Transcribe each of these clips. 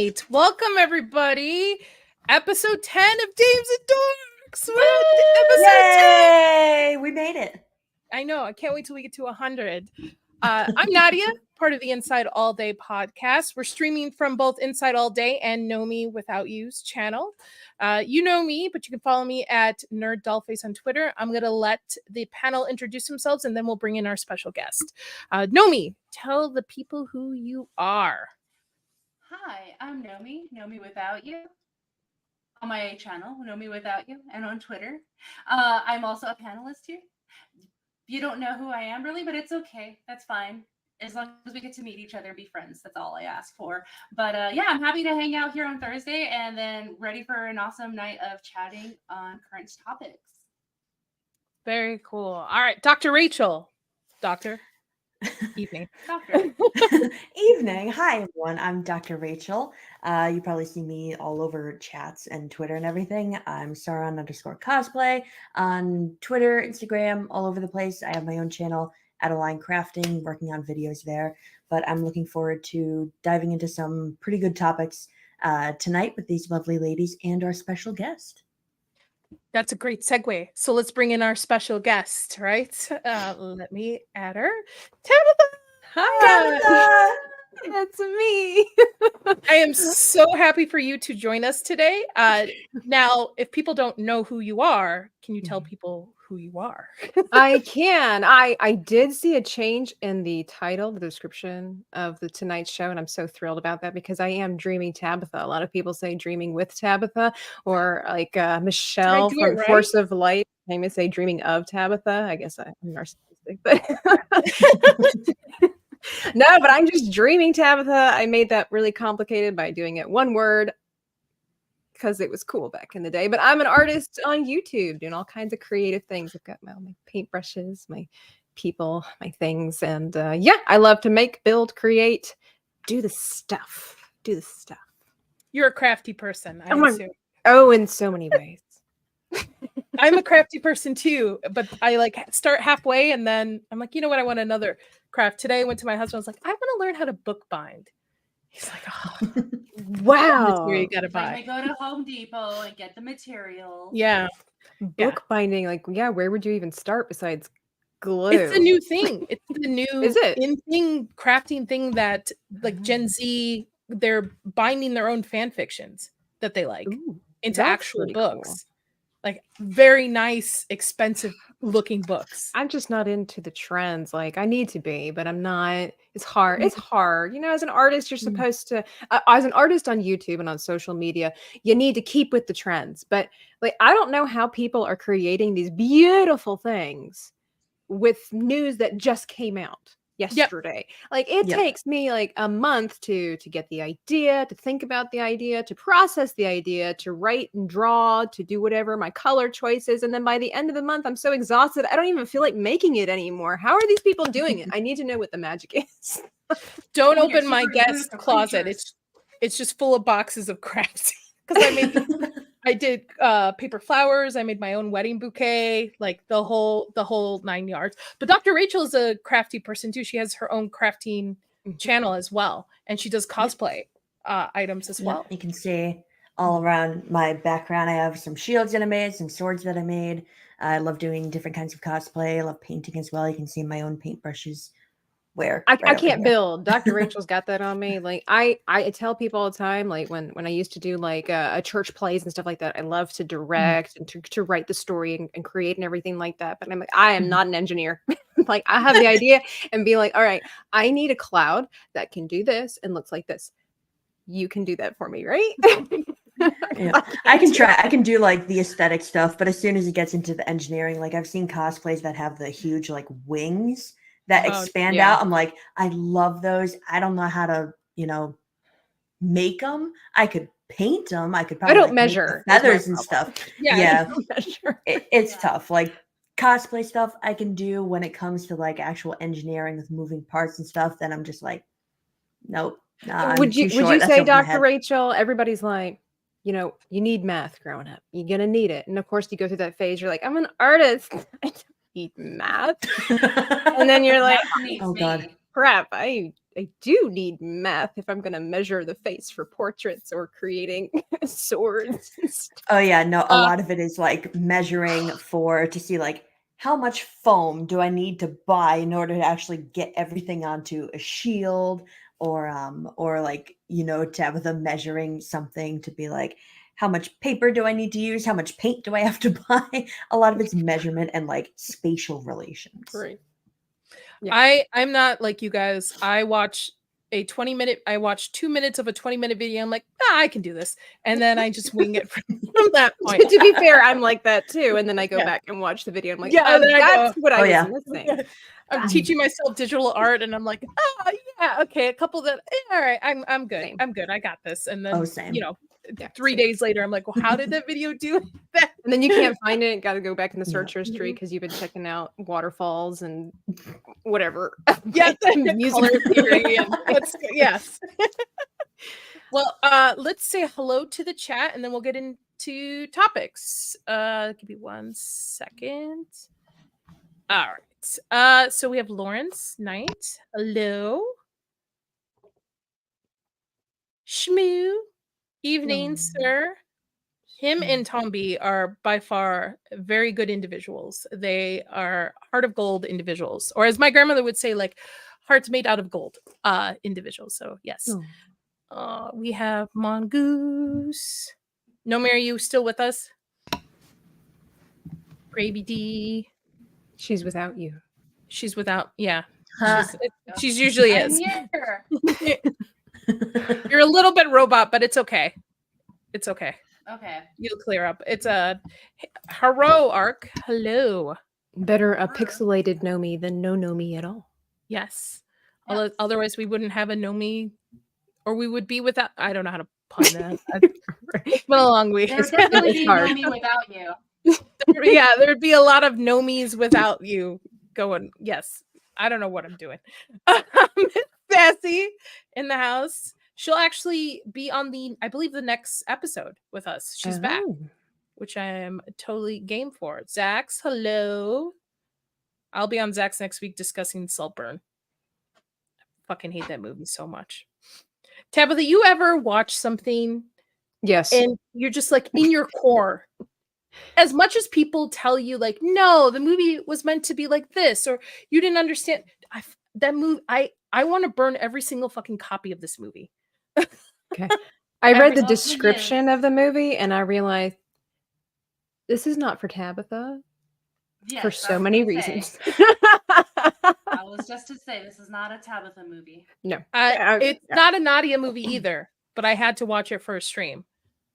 right. Welcome, everybody. Episode 10 of Dames and Dorks. We're at episode 10. Yay! We made it. I know. I can't wait till we get to 100. I'm Nadia, part of the Inside All Day podcast. We're streaming from both Inside All Day and Know Me Without You's channel. You know me, but you can follow me at Nerd Dollface on Twitter. I'm going to let the panel introduce themselves, and then we'll bring in our special guest. Know Me, tell the people who you are. Hi, I'm Know Me Without You. On my channel, Know Me Without You, and on Twitter. I'm also a panelist here. You don't know who I am really, but it's okay. That's fine. As long as we get to meet each other and be friends, that's all I ask for. But yeah, I'm happy to hang out here on Thursday and then ready for an awesome night of chatting on current topics. Very cool. All right, Dr. Rachel. Doctor. Evening. Doctor. Evening. Hi, everyone. I'm Dr. Rachel. You probably see me all over chats and Twitter and everything. I'm Sauron_cosplay on Twitter, Instagram, all over the place. I have my own channel, Adeline Crafting, working on videos there. But I'm looking forward to diving into some pretty good topics tonight with these lovely ladies and our special guest. That's a great segue. So let's bring in our special guest, right? Let me add her. Tabitha! Hi! It's me. I am so happy for you to join us today. Now, if people don't know who you are, can you tell people who you are? I can. I did see a change in the title, the description of the Tonight Show, and I'm so thrilled about that because I am Dreaming Tabitha. A lot of people say Dreaming with Tabitha, or like Michelle from Force of Light. I may say Dreaming of Tabitha. I guess I'm narcissistic, but no, but I'm just Dreaming Tabitha. I made that really complicated by doing it one word because it was cool back in the day. But I'm an artist on YouTube doing all kinds of creative things. I've got my paintbrushes, my people, my things. And yeah, I love to make, build, create, do the stuff. You're a crafty person, I assume. Oh, in so many ways. I'm a crafty person too, but I like start halfway and then I'm like, you know what? I want another craft. Today I went to my husband. I was like, I want to learn how to bookbind. He's like, oh, wow. You gotta buy. Like go to Home Depot and get the material. Yeah. Bookbinding, like, yeah, where would you even start besides glue? It's a new thing. It's the new in-thing crafting thing that like Gen Z, they're binding their own fan fictions that they like into actual books. Cool. Like very nice, expensive looking books. I'm just not into the trends. Like I need to be, but I'm not. It's hard. It's hard. You know, as an artist, you're supposed to, as an artist on YouTube and on social media, you need to keep with the trends. But like, I don't know how people are creating these beautiful things with news that just came out yesterday. Yep. Like it takes me like a month to get the idea, to think about the idea, to process the idea, to write and draw, to do whatever my color choices. And then by the end of the month, I'm so exhausted. I don't even feel like making it anymore. How are these people doing it? I need to know what the magic is. Don't open my guest closet. It's just full of boxes of crafts. Because I did paper flowers. I made my own wedding bouquet, like the whole 9 yards. But Dr. Rachel is a crafty person too. She has her own crafting channel as well, and she does cosplay items as well. You can see all around my background. I have some shields that I made, some swords that I made. I love doing different kinds of cosplay. I love painting as well. You can see my own paintbrushes. I can't build. Dr. Rachel's got that on me. Like I tell people all the time, like when I used to do like a church plays and stuff like that, I love to direct and to write the story and create and everything like that. But I'm like, I am not an engineer. Like I have the idea and be like, all right, I need a cloud that can do this and looks like this. You can do that for me, right? Yeah. I can try. I can do like the aesthetic stuff, but as soon as it gets into the engineering, like I've seen cosplays that have the huge like wings that expand out. I'm like, I love those. I don't know how to, make them. I could paint them. I could probably measure feathers and stuff. Yeah. It's tough. Like cosplay stuff I can do. When it comes to like actual engineering with moving parts and stuff, then I'm just like, nope. Nah, would you say, Dr. Rachel, everybody's like, you need math growing up. You're going to need it. And of course you go through that phase. You're like, I'm an artist. I don't need math. And then you're like, oh God, crap. I I do need math if I'm going to measure the face for portraits or creating swords and stuff. Oh yeah, no, a lot of it is like measuring to see like how much foam do I need to buy in order to actually get everything onto a shield, or like, Tabitha measuring something to be like, how much paper do I need to use? How much paint do I have to buy? A lot of it's measurement and like spatial relations. Right. Yeah. I'm not like you guys. I watch 2 minutes of a 20-minute video. I'm like, I can do this. And then I just wing it from that point. To be fair, I'm like that too. And then I go Yeah. back and watch the video. I'm like, Yeah, then I that's go, what I "Oh, was yeah." missing. I'm teaching myself digital art, and I'm like, yeah, okay, a couple that, all right, I'm good. Same. I'm good. I got this. And then, Oh, same. Yeah, 3 same. days later, I'm like, well, how did that video do that? And then you can't find it. Got to go back in the Yeah. search history because you've been checking out waterfalls and whatever. Yes, Music color theory. And yes. Well, let's say hello to the chat, and then we'll get into topics. Give me 1 second. All right. So we have Lawrence Knight. Hello. Shmoo. Evening, sir. Him and Tom B are by far very good individuals. They are heart of gold individuals, or as my grandmother would say, like hearts made out of gold individuals. So yes. We have Mongoose. Nomi, are you still with us? Gravy D. She's without you. She's without, yeah. Huh. She's usually I'm is. here. You're a little bit robot, but it's okay. It's okay. Okay. You'll clear up. It's a Haro arc. Hello. Better a pixelated Nomi than no Nomi at all. Yes. Yes. Otherwise, we wouldn't have a Nomi, or we would be without. I don't know how to pun that. It's been a long week. There would definitely It's be hard. no me without you. Yeah, there'd be a lot of Nomis without you going. Yes. I don't know what I'm doing. Sassy in the house. She'll actually be on I believe, the next episode with us. She's back, Oh. which I am totally game for. Zax, hello. I'll be on Zax next week discussing Saltburn. I fucking hate that movie so much. Tabitha, you ever watch something Yes. and you're just like in your core, as much as people tell you like, no, the movie was meant to be like this, or you didn't understand that movie, I want to burn every single fucking copy of this movie. Okay. I read the Everyone description of the movie and I realized this is not for Tabitha Yes, for I so was many gonna say. reasons. I was just to say this is not a Tabitha movie. No. It's not a Nadia movie either, but I had to watch it for a stream.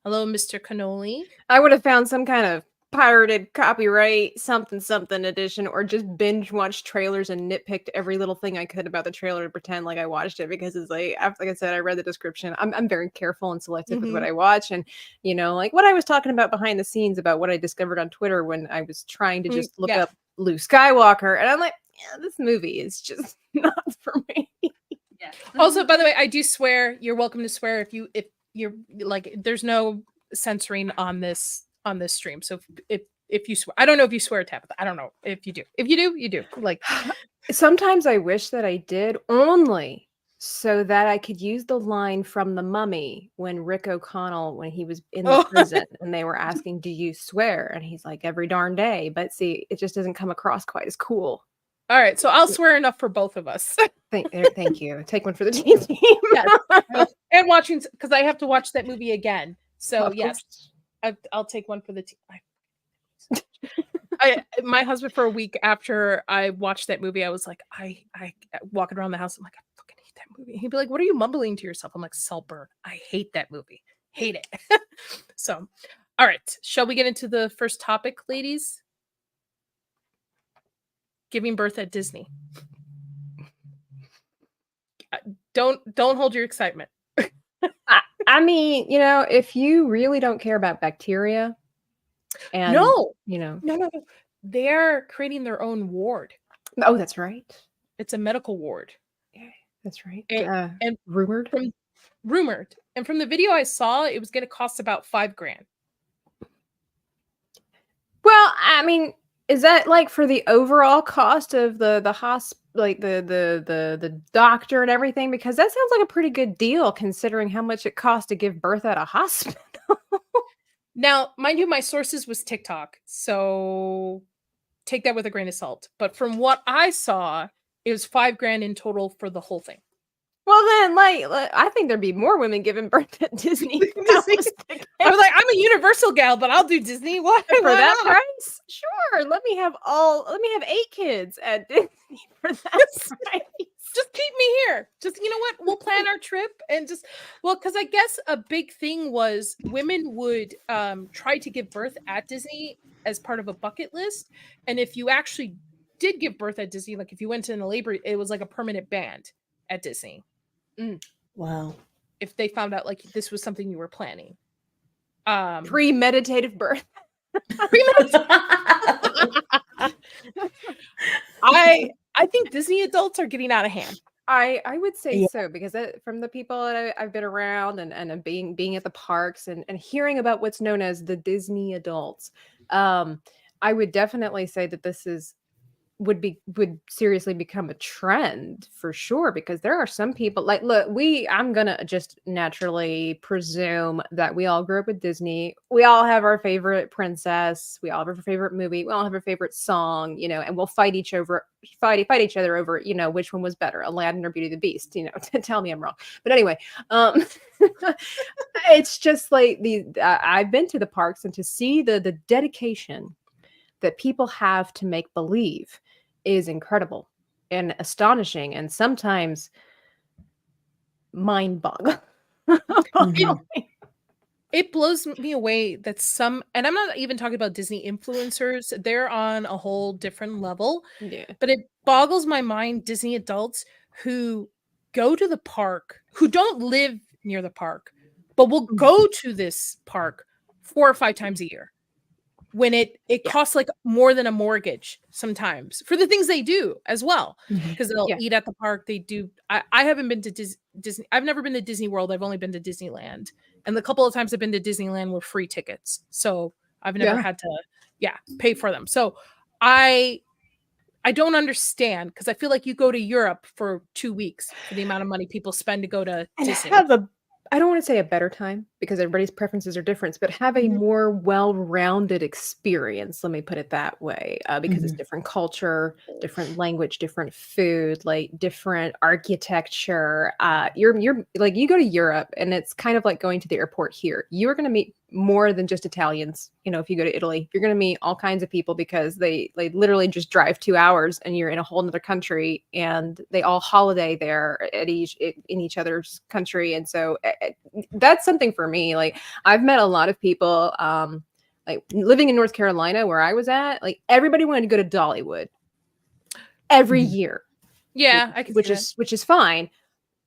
Hello, Mr. Cannoli. I would have found some kind of pirated copyright something edition, or just binge watched trailers and nitpicked every little thing I could about the trailer to pretend like I watched it, because it's like I said, I read the description. I'm very careful and selective with what I watch, and like what I was talking about behind the scenes about what I discovered on Twitter when I was trying to just look up Luke Skywalker, and I'm like, yeah, this movie is just not for me. Yes. Also, by the way, I do swear. You're welcome to swear if you're like. There's no censoring on this stream. So if you swear, I don't know if you swear, Tabitha. I don't know if you do. If you do, you do. Like sometimes I wish that I did, only so that I could use the line from The Mummy when Rick O'Connell, when he was in the prison and they were asking, do you swear? And he's like, every darn day. But see, it just doesn't come across quite as cool. All right, so I'll swear enough for both of us. Thank you. Take one for the team. Yes. And watching, because I have to watch that movie again. So Of yes, course. I'll take one for the team. My husband, for a week after I watched that movie, I was like, I walking around the house, I'm like, I fucking hate that movie. He'd be like, what are you mumbling to yourself? I'm like, Saltburn. I hate that movie. Hate it. So, all right, shall we get into the first topic, ladies? Giving birth at Disney. Don't hold your excitement. I mean, if you really don't care about bacteria, and No. no, They're creating their own ward. Oh, that's right. It's a medical ward. Yeah, that's right. And rumored. Rumored. And from the video I saw, it was going to cost about $5,000. Well, I mean, Is that like for the overall cost of the like the doctor and everything? Because that sounds like a pretty good deal considering how much it costs to give birth at a hospital. Now, mind you, my sources was TikTok, so take that with a grain of salt. But from what I saw, it was $5,000 in total for the whole thing. Well, then, I think there'd be more women giving birth at Disney. Disney. I was like, I'm a Universal gal, but I'll do Disney. Why For that not? price? Sure. Let me have 8 kids at Disney for that price. Just keep me here. Just, you know what? We'll plan our trip and just, well, because I guess a big thing was women would try to give birth at Disney as part of a bucket list. And if you actually did give birth at Disney, like if you went in a labor, it was like a permanent ban at Disney. Wow. If they found out like this was something you were planning. Premeditative birth. I think Disney adults are getting out of hand. I would say Yeah. so, because from the people that I've been around and being at the parks and hearing about what's known as the Disney adults, I would definitely say that this would seriously become a trend for sure, because there are some people like, look, I'm gonna just naturally presume that we all grew up with Disney. We all have our favorite princess, we all have our favorite movie, we all have our favorite song, and we'll fight each other over, which one was better, Aladdin or Beauty and the Beast, tell me I'm wrong. But anyway, it's just like I've been to the parks, and to see the dedication that people have to make believe is incredible and astonishing, and sometimes mind-boggling. It blows me away that some, and I'm not even talking about Disney influencers, they're on a whole different level. Yeah. But it boggles my mind, Disney adults who go to the park, who don't live near the park, but will go to this park 4 or 5 times a year. When it costs like more than a mortgage sometimes for the things they do as well, because they'll eat at the park. They do. I haven't been to Disney. I've never been to Disney World. I've only been to Disneyland, and the couple of times I've been to Disneyland were free tickets, so I've never had to pay for them. So I don't understand, because I feel like you go to Europe for 2 weeks for the amount of money people spend to go to Disney. I don't want to say a better time, because everybody's preferences are different, but have a more well-rounded experience. Let me put it that way, because it's different culture, different language, different food, like different architecture. You're like, you go to Europe, and it's kind of like going to the airport here. You're going to meet more than just Italians. If you go to Italy, you're going to meet all kinds of people, because they literally just drive 2 hours and you're in a whole nother country, and they all holiday there in each other's country. And so that's something for me. Like, I've met a lot of people, like living in North Carolina where I was at, like everybody wanted to go to Dollywood every year. Yeah, I can see that. which is fine.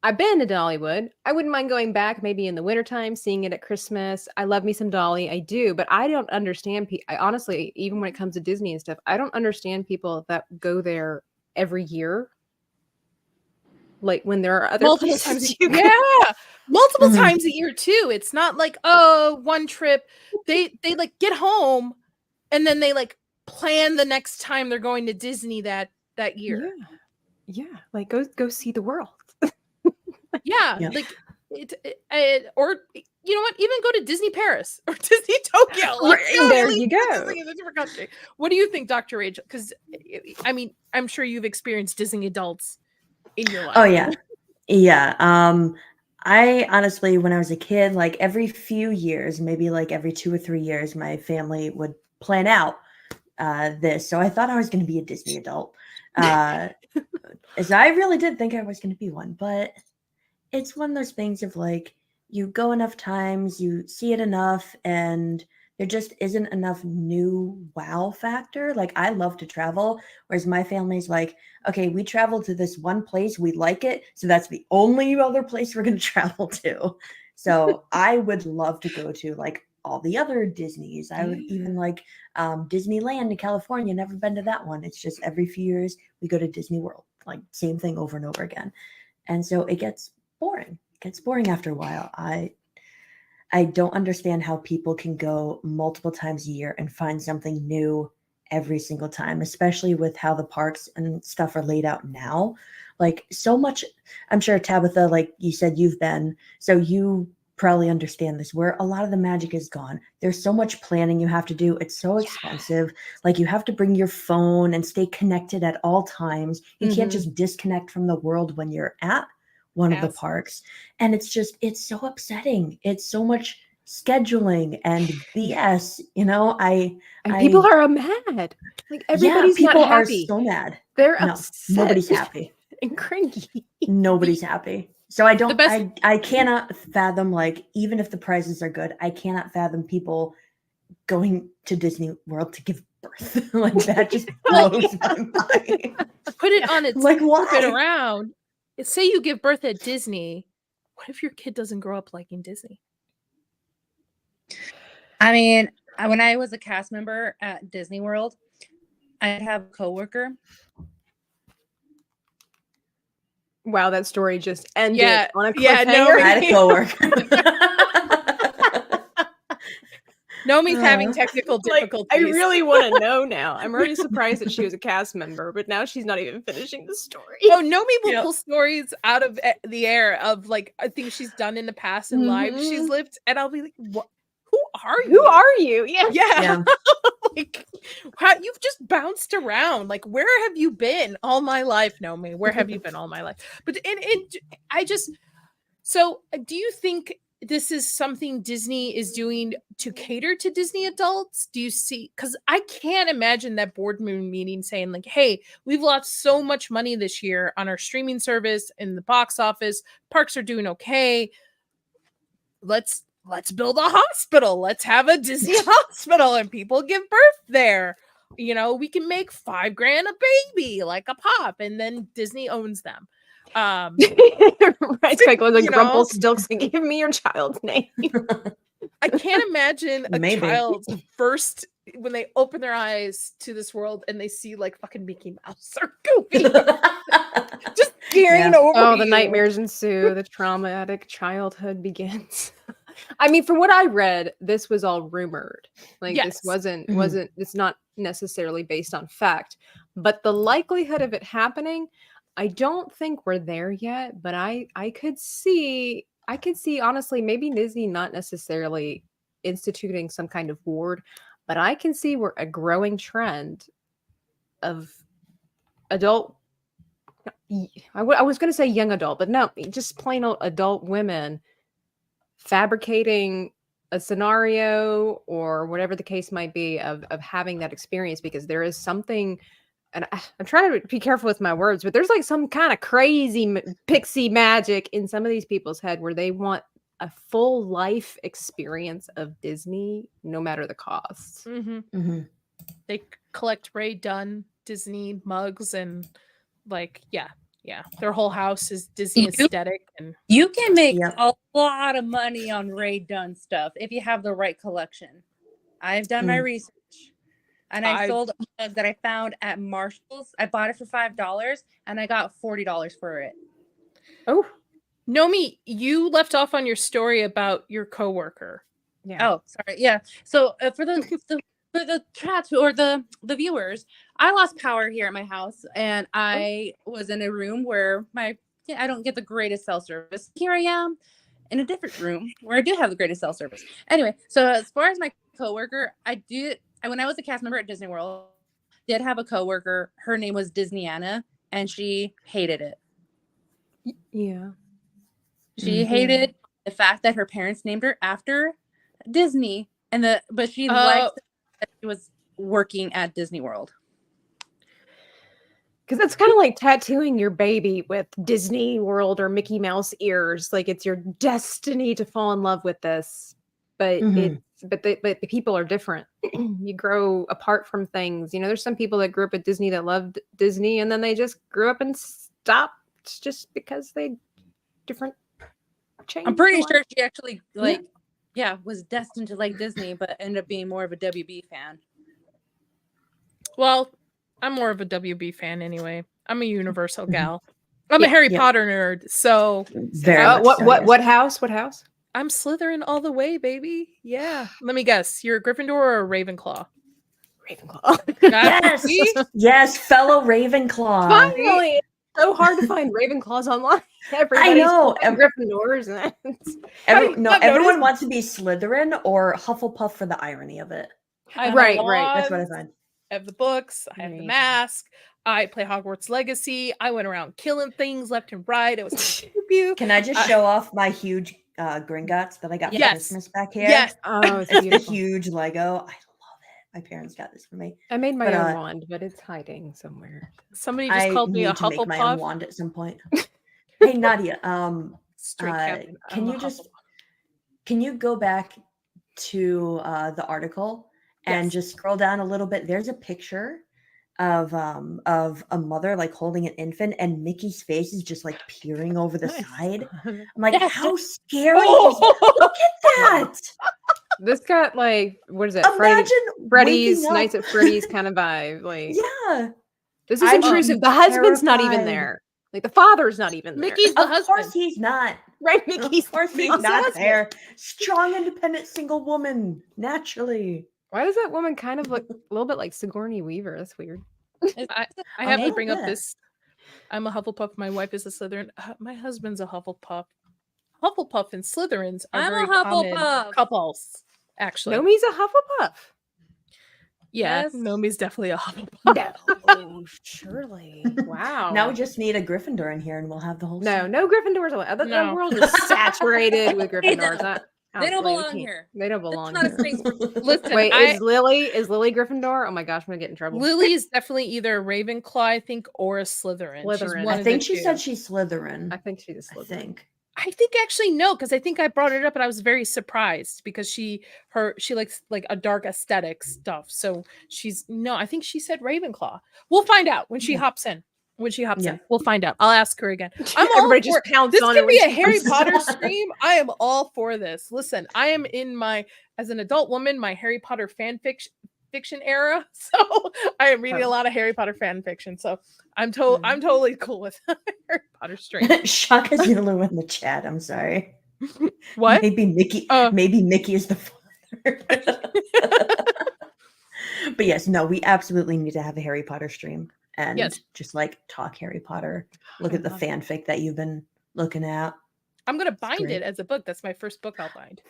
I've been to Dollywood. I wouldn't mind going back maybe in the wintertime, seeing it at Christmas. I love me some Dolly. I do. But I don't understand. I honestly, even when it comes to Disney and stuff, I don't understand people that go there every year. Like, when there are other Multiple places times. Multiple times a year too. It's not like, oh, one trip. They like get home and then they like plan the next time they're going to Disney that year. Yeah. Like, go see the world. Like or you know what? Even go to Disney Paris or Disney Tokyo. Like, there you go. Disney in a different country. What do you think, Dr. Rachel? Because I mean, I'm sure you've experienced Disney adults in your life. Oh yeah. I honestly, when I was a kid, like every few years, maybe like every 2 or 3 years, my family would plan out this. So I thought I was going to be a Disney adult. As I really did think I was going to be one, but it's one of those things of like, you go enough times, you see it enough, and there just isn't enough new wow factor. Like, I love to travel, whereas my family's like, okay, we travel to this one place, we like it, so that's the only other place we're going to travel to. So I would love to go to like all the other Disneys. I would even like Disneyland in California. Never been to that one. It's just every few years we go to Disney World, like same thing over and over again. And so it gets boring. It gets boring after a while. I don't understand how people can go multiple times a year and find something new every single time, especially with how the parks and stuff are laid out now. Like so much, I'm sure Tabitha, like you said, you've been, so you probably understand this, where a lot of the magic is gone. There's so much planning you have to do. It's so expensive. Like you have to bring your phone and stay connected at all times. You can't just disconnect from the world when you're at one of the parks. And it's so upsetting. It's so much scheduling and BS, you know. And people are mad. Like everybody's people not happy. are so mad. They're No, upset. nobody's happy. And cranky. Nobody's happy. So I cannot fathom, like, even if the prizes are good, I cannot fathom people going to Disney World to give birth. Like that just blows my mind. Put it on its Like, why? flip it around. Say you give birth at Disney. What if your kid doesn't grow up liking Disney? I mean, when I was a cast member at Disney World, I'd have a coworker. Wow, that story just ended on a cliffhanger. Yeah, no, I had a coworker. Nomi's having technical Like, difficulties. I really want to know now. I'm already surprised that she was a cast member, but now she's not even finishing the story. Oh, Nomi will pull stories out of the air of like things she's done in the past and lives she's lived, and I'll be like, "What? Who are you? Who are you?" Yeah. Like, you've just bounced around. Like, where have you been all my life, Nomi? Where have you been all my life? But so do you think this is something Disney is doing to cater to Disney adults? Do you see? Because I can't imagine that board meeting saying like, "Hey, we've lost so much money this year on our streaming service and the box office. Parks are doing okay. Let's build a hospital. Let's have a Disney hospital and people give birth there. You know, we can make $5,000 a baby, like a pop, and then Disney owns them." Right, it's like Rumpelstiltskin, give me your child's name. I can't imagine a child first when they open their eyes to this world and they see like fucking Mickey Mouse or Goofy just staring over. Oh, the nightmares ensue. The traumatic childhood begins. I mean, from what I read, this was all rumored. Like this wasn't it's not necessarily based on fact, but the likelihood of it happening, I don't think we're there yet, but I could see honestly, maybe Disney not necessarily instituting some kind of ward, but I can see we're a growing trend of adult, I was going to say young adult, but no, just plain old adult women fabricating a scenario or whatever the case might be of having that experience, because there is something. And I'm trying to be careful with my words, but there's like some kind of crazy pixie magic in some of these people's head where they want a full life experience of Disney, no matter the cost. They collect Ray Dunn Disney mugs and like, their whole house is Disney aesthetic. And you can make a lot of money on Ray Dunn stuff if you have the right collection. I've done my research. And I sold a mug that I found at Marshall's. I bought it for $5 and I got $40 for it. Oh, Nomi, you left off on your story about your coworker. Yeah. Oh, sorry. Yeah. So for the chats or the viewers, I lost power here at my house, and I was in a room where I don't get the greatest cell service. Here I am in a different room where I do have the greatest cell service. Anyway, so as far as my coworker, when I was a cast member at Disney World, did have a coworker. Her name was Disneyana, and she hated it. Yeah. She hated the fact that her parents named her after Disney, but she liked that she was working at Disney World. Because it's kind of like tattooing your baby with Disney World or Mickey Mouse ears. Like it's your destiny to fall in love with this. But the people are different. You grow apart from things. You know, there's some people that grew up at Disney that loved Disney, and then they just grew up and stopped just because they different change. I'm pretty sure she actually was destined to like Disney, but ended up being more of a WB fan. Well, I'm more of a WB fan anyway. I'm a Universal gal. I'm a Harry Potter nerd, so what house? What house? I'm Slytherin all the way, baby. Yeah. Let me guess. You're a Gryffindor or a Ravenclaw? Ravenclaw. Yes, See? yes, fellow Ravenclaw. Finally, it's so hard to find Ravenclaws online. Everybody's know. calling Gryffindors. And Have you not Everyone noticed? wants to be Slytherin or Hufflepuff for the irony of it. I have Right, the right. That's what I wands, find. I have the books. I have the Right. mask. I play Hogwarts Legacy. I went around killing things left and right. It was pew pew. Can I just show off my huge Gringotts that I got for Yes. Christmas back here? Yes. oh, it's It's the beautiful. huge Lego. I love it. My parents got this for me. I made my but, own wand, but it's hiding somewhere. Somebody just I called me a need to make my own Hufflepuff. wand at some point. Hey Nadia, Straight Captain. can I'm a you just Hufflepuff. can you go back to the article and Yes. just scroll down a little bit? There's a picture of a mother like holding an infant, and Mickey's face is just like peering over the Nice. side. I'm like, Yes. how scary is Oh! Look at that! This got like, what is it? Imagine Freddy's waking Nights up- at Freddy's kind of vibe. Like, Yeah, this is I'd be intrusive. The husband's not even terrified. there. Like, the father's not even there. Mickey's the of husband. course he's not. right. Mickey's Of course he's Mickey's the not husband. there. Strong, independent, single woman, naturally. Why does that woman kind of look a little bit like Sigourney Weaver? That's weird. I have to hate bring up that. this. I'm a Hufflepuff. My wife is a Slytherin. My husband's a Hufflepuff. Hufflepuff and Slytherins are I'm a very common Hufflepuff. couples. Actually, Nomi's a Hufflepuff. yeah, Yes. Nomi's definitely a Hufflepuff. Oh, surely. Wow. Now we just need a Gryffindor in here, and we'll have the whole. no Gryffindors. The No. world is saturated with Gryffindors. They don't Honestly, we belong can't- here. They don't There's belong not a here. space for Listen, Wait, I- is Lily Gryffindor? Oh my gosh, I'm gonna get in trouble. Lily is definitely either a Ravenclaw, I think, or a Slytherin. She's Slytherin. one I of think the she two. said she's Slytherin. I think she's a I Slytherin. think. I think actually no, because I think I brought it up and I was very surprised because she likes like a dark aesthetic stuff. So I think she said Ravenclaw. We'll find out when she Yeah. hops in. When she hops Yeah. in, we'll find out. I'll ask her again. I'm all Everybody for just pounced this. on Can her be when a she Harry comes Potter on. stream. I am all for this. Listen, I am in as an adult woman, my Harry Potter fiction era. So I am reading a lot of Harry Potter fan fiction. So I'm totally cool with Harry Potter stream. Shaka Zulu in the chat. I'm sorry. What? Maybe Mickey. Maybe Mickey is the father. But yes, no, we absolutely need to have a Harry Potter stream and Yes. just like talk Harry Potter. Look at the love it. fanfic that you've been looking at. I'm gonna bind great. it as a book. That's my first book I'll bind.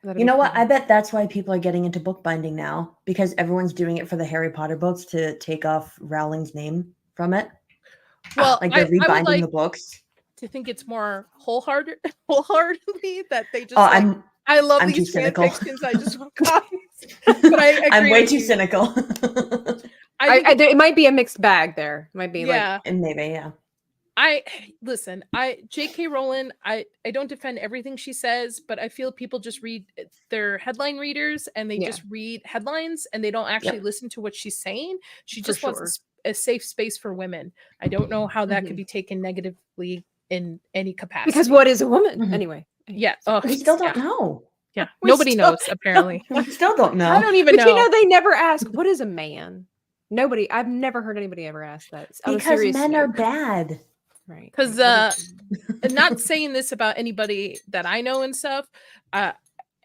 That'd You be know what? cool. I bet that's why people are getting into bookbinding now, because everyone's doing it for the Harry Potter books to take off Rowling's name from it. Well, Like I they're would rebinding like the books. to think it's more wholeheartedly that they just Oh, like, I love I'm too these fan cynical. fictions. I just want copies. But I agree I'm way with too you. cynical. I think it might be a mixed bag there. It might be yeah. And maybe, yeah. Listen, J.K. Rowling, I don't defend everything she says, but I feel people just read their headline readers and they Yeah. just read headlines and they don't actually listen to what she's saying. She For just wants sure. a safe space for women. I don't know how that could Mhm. be taken negatively in any capacity. because what is a woman Mhm. anyway? yeah, oh, We still don't yeah, know. yeah. We Nobody still knows apparently. We still don't know. I don't even But know. you know, they never ask what is a man. Nobody. I've never heard anybody ever ask that. On a Because serious men note. are bad. right. 'Cause, Right. What is- And not saying this about anybody that I know and stuff.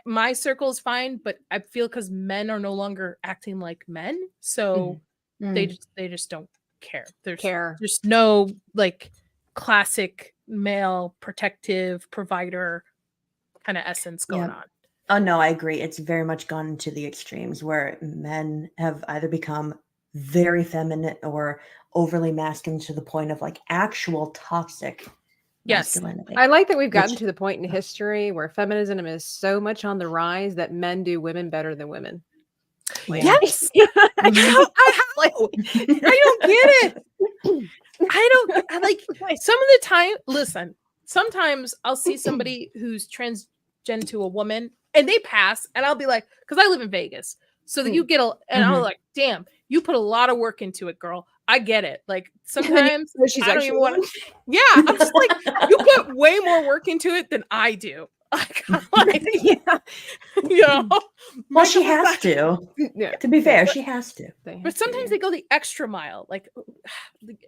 My circle is fine, but I feel because men are no longer acting like men, so Mm. they just don't care. care. There's no like classic male protective provider kind of essence going Yeah. on. Oh no, I agree. It's very much gone to the extremes where men have either become very feminine or overly masculine to the point of like actual toxic Yes. masculinity. I like that we've gotten Which- to the point in history where feminism is so much on the rise that men do women better than women. Like- Yes. I don't get it. I like some of the time. Listen, sometimes I'll see somebody who's transgen to a woman and they pass, and I'll be like, because I live in Vegas, so that you get and I'm Mhm. like, damn, you put a lot of work into it, girl. I get it. Like sometimes She's I don't actually even want one. to. Yeah, I'm just like, you put way more work into it than I do. Like, yeah. you know, Well, she makeup has aside- to. Yeah. To be fair, she has to. But sometimes they go the extra mile, like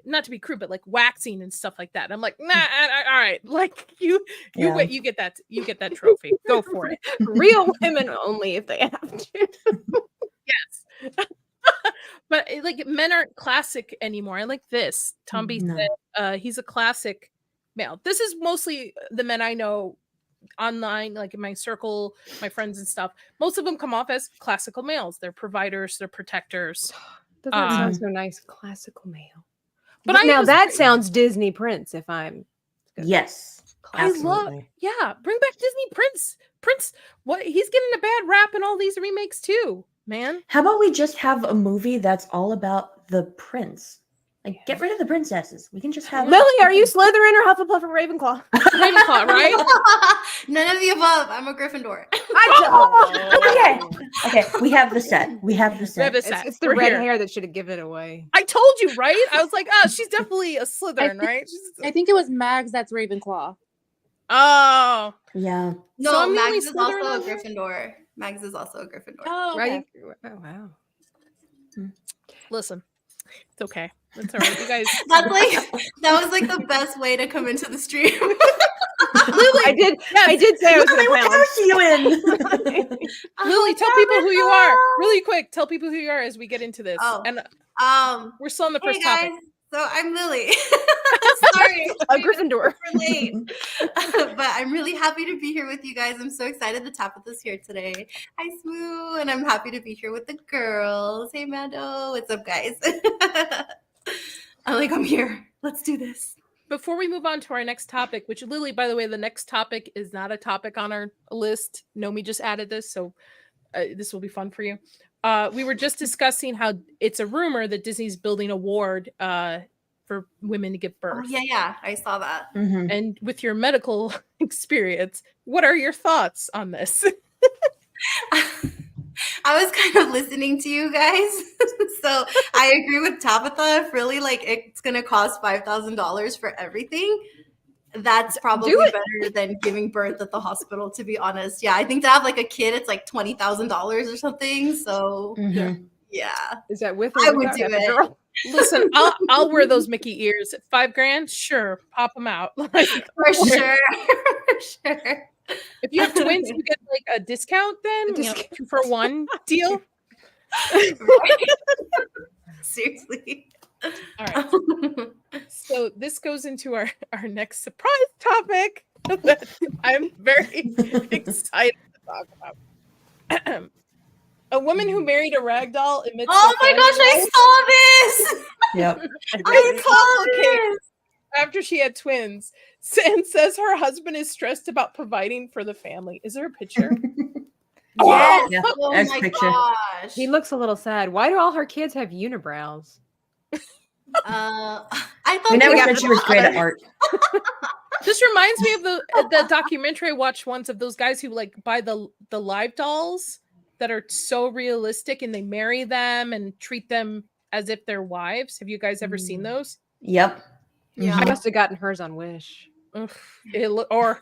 not to be crude, but like waxing and stuff like that. I'm like, nah, all right, like you Yeah. you get that trophy. Go for it. real women only if they have to. Yes. But like men aren't classic anymore. I like this. Tomby No. said he's a classic male. This is mostly the men I know online, like in my circle, my friends and stuff. Most of them come off as classical males. They're providers, they're protectors. Doesn't that sound so nice? Classical male. But But I now was that very- sounds Disney Prince. If I'm Yes. I love, Absolutely. yeah, bring back Disney Prince. Prince, what he's getting a bad rap in all these remakes too, man. How about we just have a movie that's all about the prince? Like, get rid of the princesses. We can just have Lily, are you Slytherin or Hufflepuff or Ravenclaw? Ravenclaw, right? None of the above. I'm a Gryffindor. Okay. Okay. We have the set. We have the We have set. this set. It's the We're red here. hair that should have given it away. I told you, right? I was like, oh, she's definitely a Slytherin, think- right? She's, I think it was Mags that's Ravenclaw. oh, Yeah. No, So I'm the only Mags is also Slytherin a on here? Gryffindor. Mags is also a Gryffindor. Oh, Right? Oh wow. listen, it's okay. It's all right. You guys, That's like that was like the best way to come into the stream. I did say I was Lily, going what to house are you in? Lily, tell people who you are. Really quick, tell people who you are as we get into this. Oh. And Um, we're still on the hey first guys, topic. so I'm Lily. Sorry, A Gryffindor. super late, but I'm really happy to be here with you guys. I'm so excited that Tabitha's here today. Hi, Smoo, and I'm happy to be here with the girls. Hey, Mando, what's up, guys? I'm here. Let's do this. Before we move on to our next topic, which Lily, by the way, the next topic is not a topic on our list. Nomi just added this, so this will be fun for you. We were just discussing how it's a rumor that Disney's building a ward for women to give birth. Oh, yeah, I saw that. Mhm. And with your medical experience, what are your thoughts on this? I was kind of listening to you guys. So I agree with Tabitha. If really like it's gonna cost $5,000 for everything, that's probably better than giving birth at the hospital, to be honest. Yeah, I think to have like a kid, it's like $20,000 or something. So Mhm. yeah. Is that with I or would without do it. Epidural? Listen, I'll wear those Mickey ears. $5,000, sure, pop them out. Like, For sure. For sure. if you have twins, you get like a discount. Then A you know, discount. 2-for-1 deal. Seriously. All right. So this goes into our next surprise topic that I'm very excited to talk about. A woman who married a rag doll admits. Oh to my gosh, I family saw this. Yep. I saw complicated. this. after she had twins and says her husband is stressed about providing for the family. Is there a picture? Yes. Yeah, Oh there's my picture. gosh. He looks a little sad. Why do all her kids have unibrows? I thought We never they said got she was great at art. This reminds me of the documentary I watched once of those guys who like buy the live dolls that are so realistic and they marry them and treat them as if they're wives. Have you guys ever seen those? Yep. Yeah. I must have gotten hers on Wish. Yeah. Or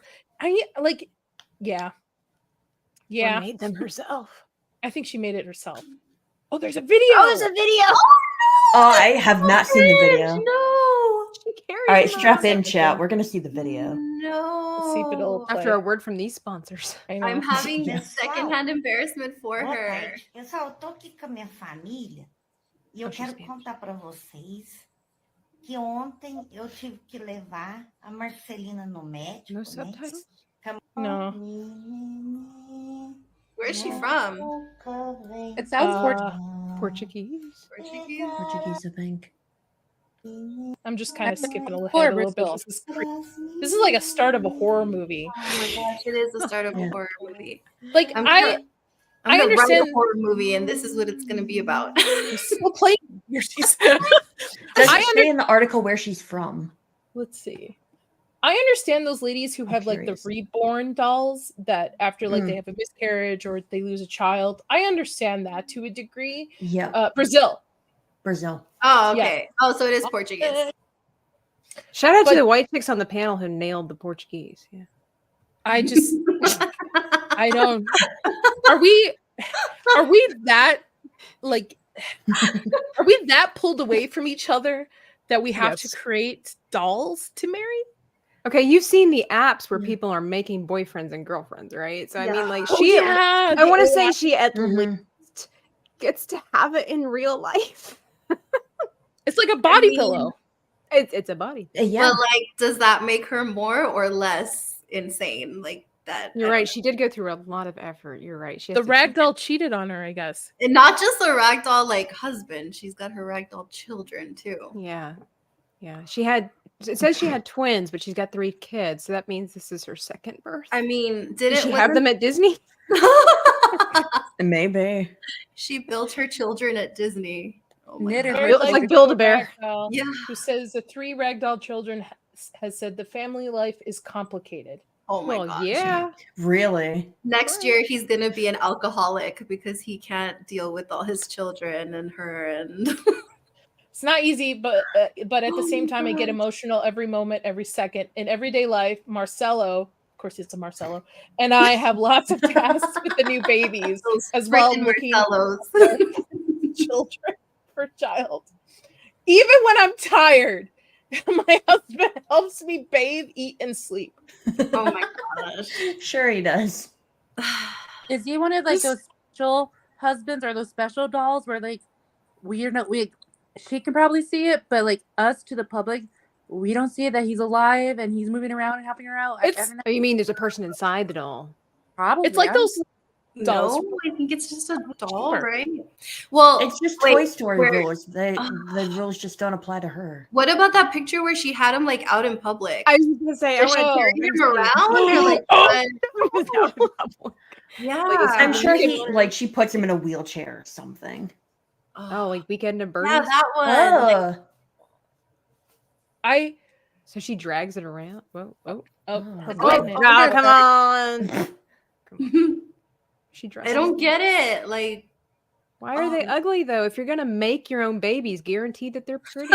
made them herself. I think she made it herself. Oh, there's a video. video. Oh, I have not seen the video. No. She carries All right, them strap around in, everywhere. chat. We're gonna see the video. No. Let's see if it'll play. After a word from these sponsors. I know. I'm having Yes. secondhand embarrassment for Boa her. tarde. Pessoal, eu tô aqui com a minha família e eu Oh, she's quero Spanish. contar para vocês que ontem eu tive que levar a Marcelina no médico, No né? subtitles? No. Where's she from? It sounds Portuguese. Portuguese? Portuguese, I think. I'm just kind of skipping ahead a Horror little bit. still. This is like a start of a horror movie. Oh my gosh, it is the start of a Yeah. horror movie. Like I'm I gonna write a understand- horror movie, and this is what it's gonna be about. will play. Does I it say in the article where she's from? Let's see. I understand those ladies who have like the curious. reborn dolls that after like Mm. they have a miscarriage or they lose a child. I understand that to a degree. Yeah, Brazil. Brazil. Oh, Yeah. okay. Oh, so it is Portuguese. Shout out But- to the white chicks on the panel who nailed the Portuguese. Yeah. I just I don't. Are we that like are we that pulled away from each other that we have Yes. to create dolls to marry? Okay, you've seen the apps where Yeah. people are making boyfriends and girlfriends, right? So I Yeah. mean, like Oh, she, yeah, I want to the say she at Mhm. least gets to have it in real life. It's like a body mean- pillow. It's a body. Yeah. But like, does that make her more or less insane? Like that? You're I right. don't She did go through a lot of effort. You're right. She The has to ragdoll cheated on her, I guess. know. And not just a ragdoll like husband. She's got her ragdoll children too. Yeah. Yeah. She had, it says she had twins, but she's got 3 kids. So that means this is her second birth. I mean, Did she have them at Disney? Maybe. She built her children at Disney. Oh my Knitted God. her Built- like Build-A-Bear. Ragdoll, Yeah. Who says the 3 ragdoll children has said the family life is complicated. Oh my Well, gosh. yeah. Really? Next year he's gonna be an alcoholic because he can't deal with all his children and her and It's not easy, but at the Oh same my time, I get gosh. emotional every moment, every second. In everyday life, Marcelo, of course, it's a Marcelo, and I have lots of tasks with the new babies those as well, freaking looking Marcellos. children per child. Even when I'm tired, my husband helps me bathe, eat, and sleep. Oh my gosh. Sure he does. Is he one of like This- those special husbands or those special dolls where like she can probably see it, but like us to the public, we don't see it that he's alive and he's moving around and helping her out. It's- Oh, you mean there's a person inside the doll? probably. It's like I don't those dolls. No, I think it's just a doll, cheaper. right? Well, It's just wait, Toy Story where- rules. The rules just don't apply to her. what about that picture where she had him like out in public? I was just gonna say, I Is she want carrying him around or like what? Yeah, I'm sure she puts him in a wheelchair or something. Oh, like Weekend of Bernie's. yeah, that one. Like, I So she drags it around. Whoa, oh. her Oh, pregnant. No, come on. She dresses. I don't get it. Like, Why are they um, ugly though? If you're gonna make your own babies, guarantee that they're pretty.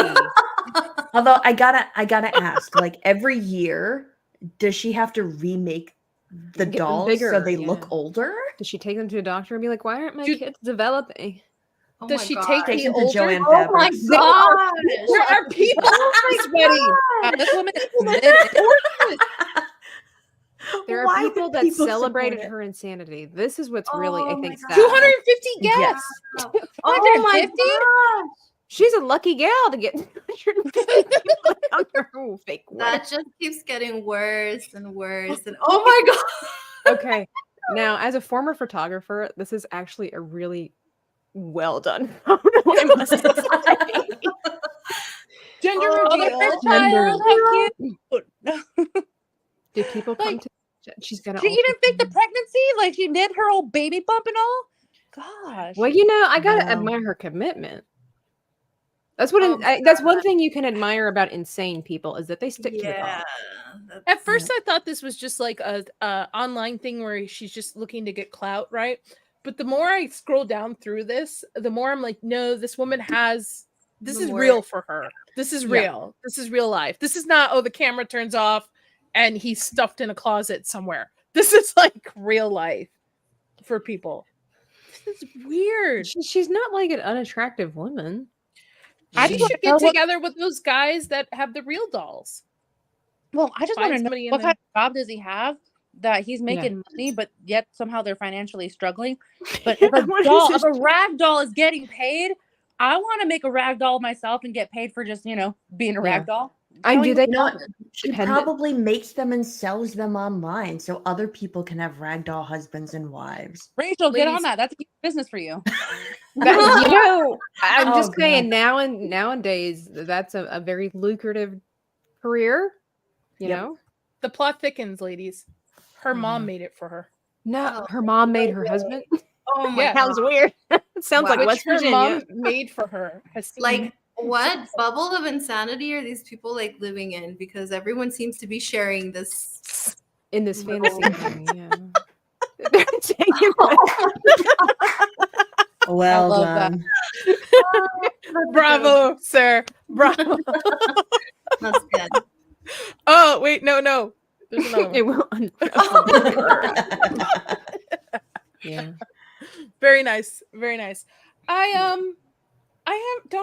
Although I gotta ask, like every year, does she have to remake the Get them dolls bigger, so they yeah. look older? Does she take them to a doctor and be like, "Why aren't my Dude, kids developing?" oh Does my she God. take Take the them to older? Joanne Oh my Fabrics. gosh. There are people sweaty. This woman is committed. There are Why would people that people celebrated support it? her insanity. This is what's really, Oh I my think, God. sad. 250 Yes. guests. Oh my 150? gosh. She's a lucky gal to get 250 people on her fake That wedding. just keeps getting worse and worse. And oh my God. Okay. Now, as a former photographer, this is actually a really well done photo, I must say. Gender Oh, reveal. Look at the child, how cute. Did people come Like, to? She's gonna. She alter- even faked the pregnancy, like she did her old baby bump and all. Gosh. Well, I gotta Wow. admire her commitment. That's what. Oh my That's one thing you can admire about insane people is that they stick to the Yeah. cause. At first, I thought this was just like a online thing where she's just looking to get clout, right? But the more I scroll down through this, the more I'm like, no, this woman has. This The is more- real for her. This is Yeah. real. This is real life. This is not, oh, the camera turns off and he's stuffed in a closet somewhere. This is like real life for people. This is weird. She's not like an unattractive woman. I She just should wanna know get what- together with those guys that have the real dolls. Well, I just Find want to know somebody in what there. kind of job does he have that he's making money, but yet somehow they're financially struggling. But if What a is if a this? rag doll is getting paid, I want to make a rag doll myself and get paid for just being a Yeah. rag doll. I do. They You know what? She Dependent. probably makes them and sells them online so other people can have ragdoll husbands and wives. Rachel, get on Ladies- that. That's a huge business for you. I'm Oh, just saying God. nowadays that's a very lucrative career. You Yep. know, The plot thickens, ladies. Her mom Mhm. made it for her. no, Oh, her mom made her husband. Oh my Yeah. Sounds weird. It sounds like Wow. Which West her Virginia. mom made for her. Has seen Like, what bubble of insanity are these people like living in? Because everyone seems to be sharing this. In this Little- fantasy thing, yeah. They're taking Well love that. done. Bravo, sir. Bravo. That's good. Oh, wait, no. There's another one. it will unravel. Yeah. Very nice. Very nice. Don't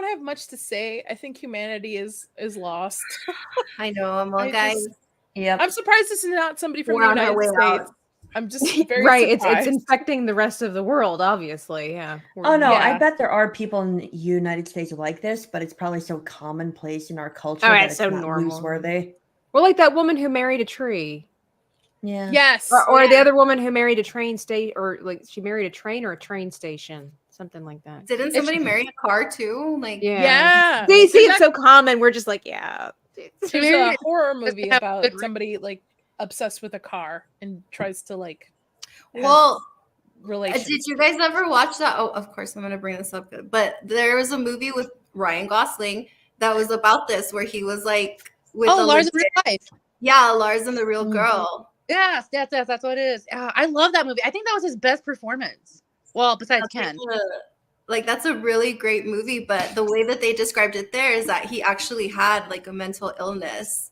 have much to say. I think humanity is lost. I know. I'm all I guys. just- Yep. I'm surprised this is not somebody from We're the on our United way States. out. I'm just very right. surprised. It's infecting the rest of the world, obviously. Yeah. Oh no, I Yeah. bet there are people in the United States like this, but it's probably so commonplace in our culture Oh, that it's it's so not normal. newsworthy. Well, like that woman who married a tree. Yeah. Yes. Or the other woman who married a train station, or like she married a train or a train station, something like that. Didn't somebody marry a car too? Like, Yeah. See, There's it's so common. We're just like, yeah. There's a married- horror Does movie have about good somebody like obsessed with a car and tries to like have well, relations. did you guys ever watch that? Oh, of course, I'm gonna bring this up. But there was a movie with Ryan Gosling that was about this, where he was like with a Lars in legit- real life. yeah, Lars and the Real Mhm. Girl. Yes, that's what it is. I love that movie. I think that was his best performance. Well, besides Ken. Like that's a really great movie, but the way that they described it there is that he actually had like a mental illness,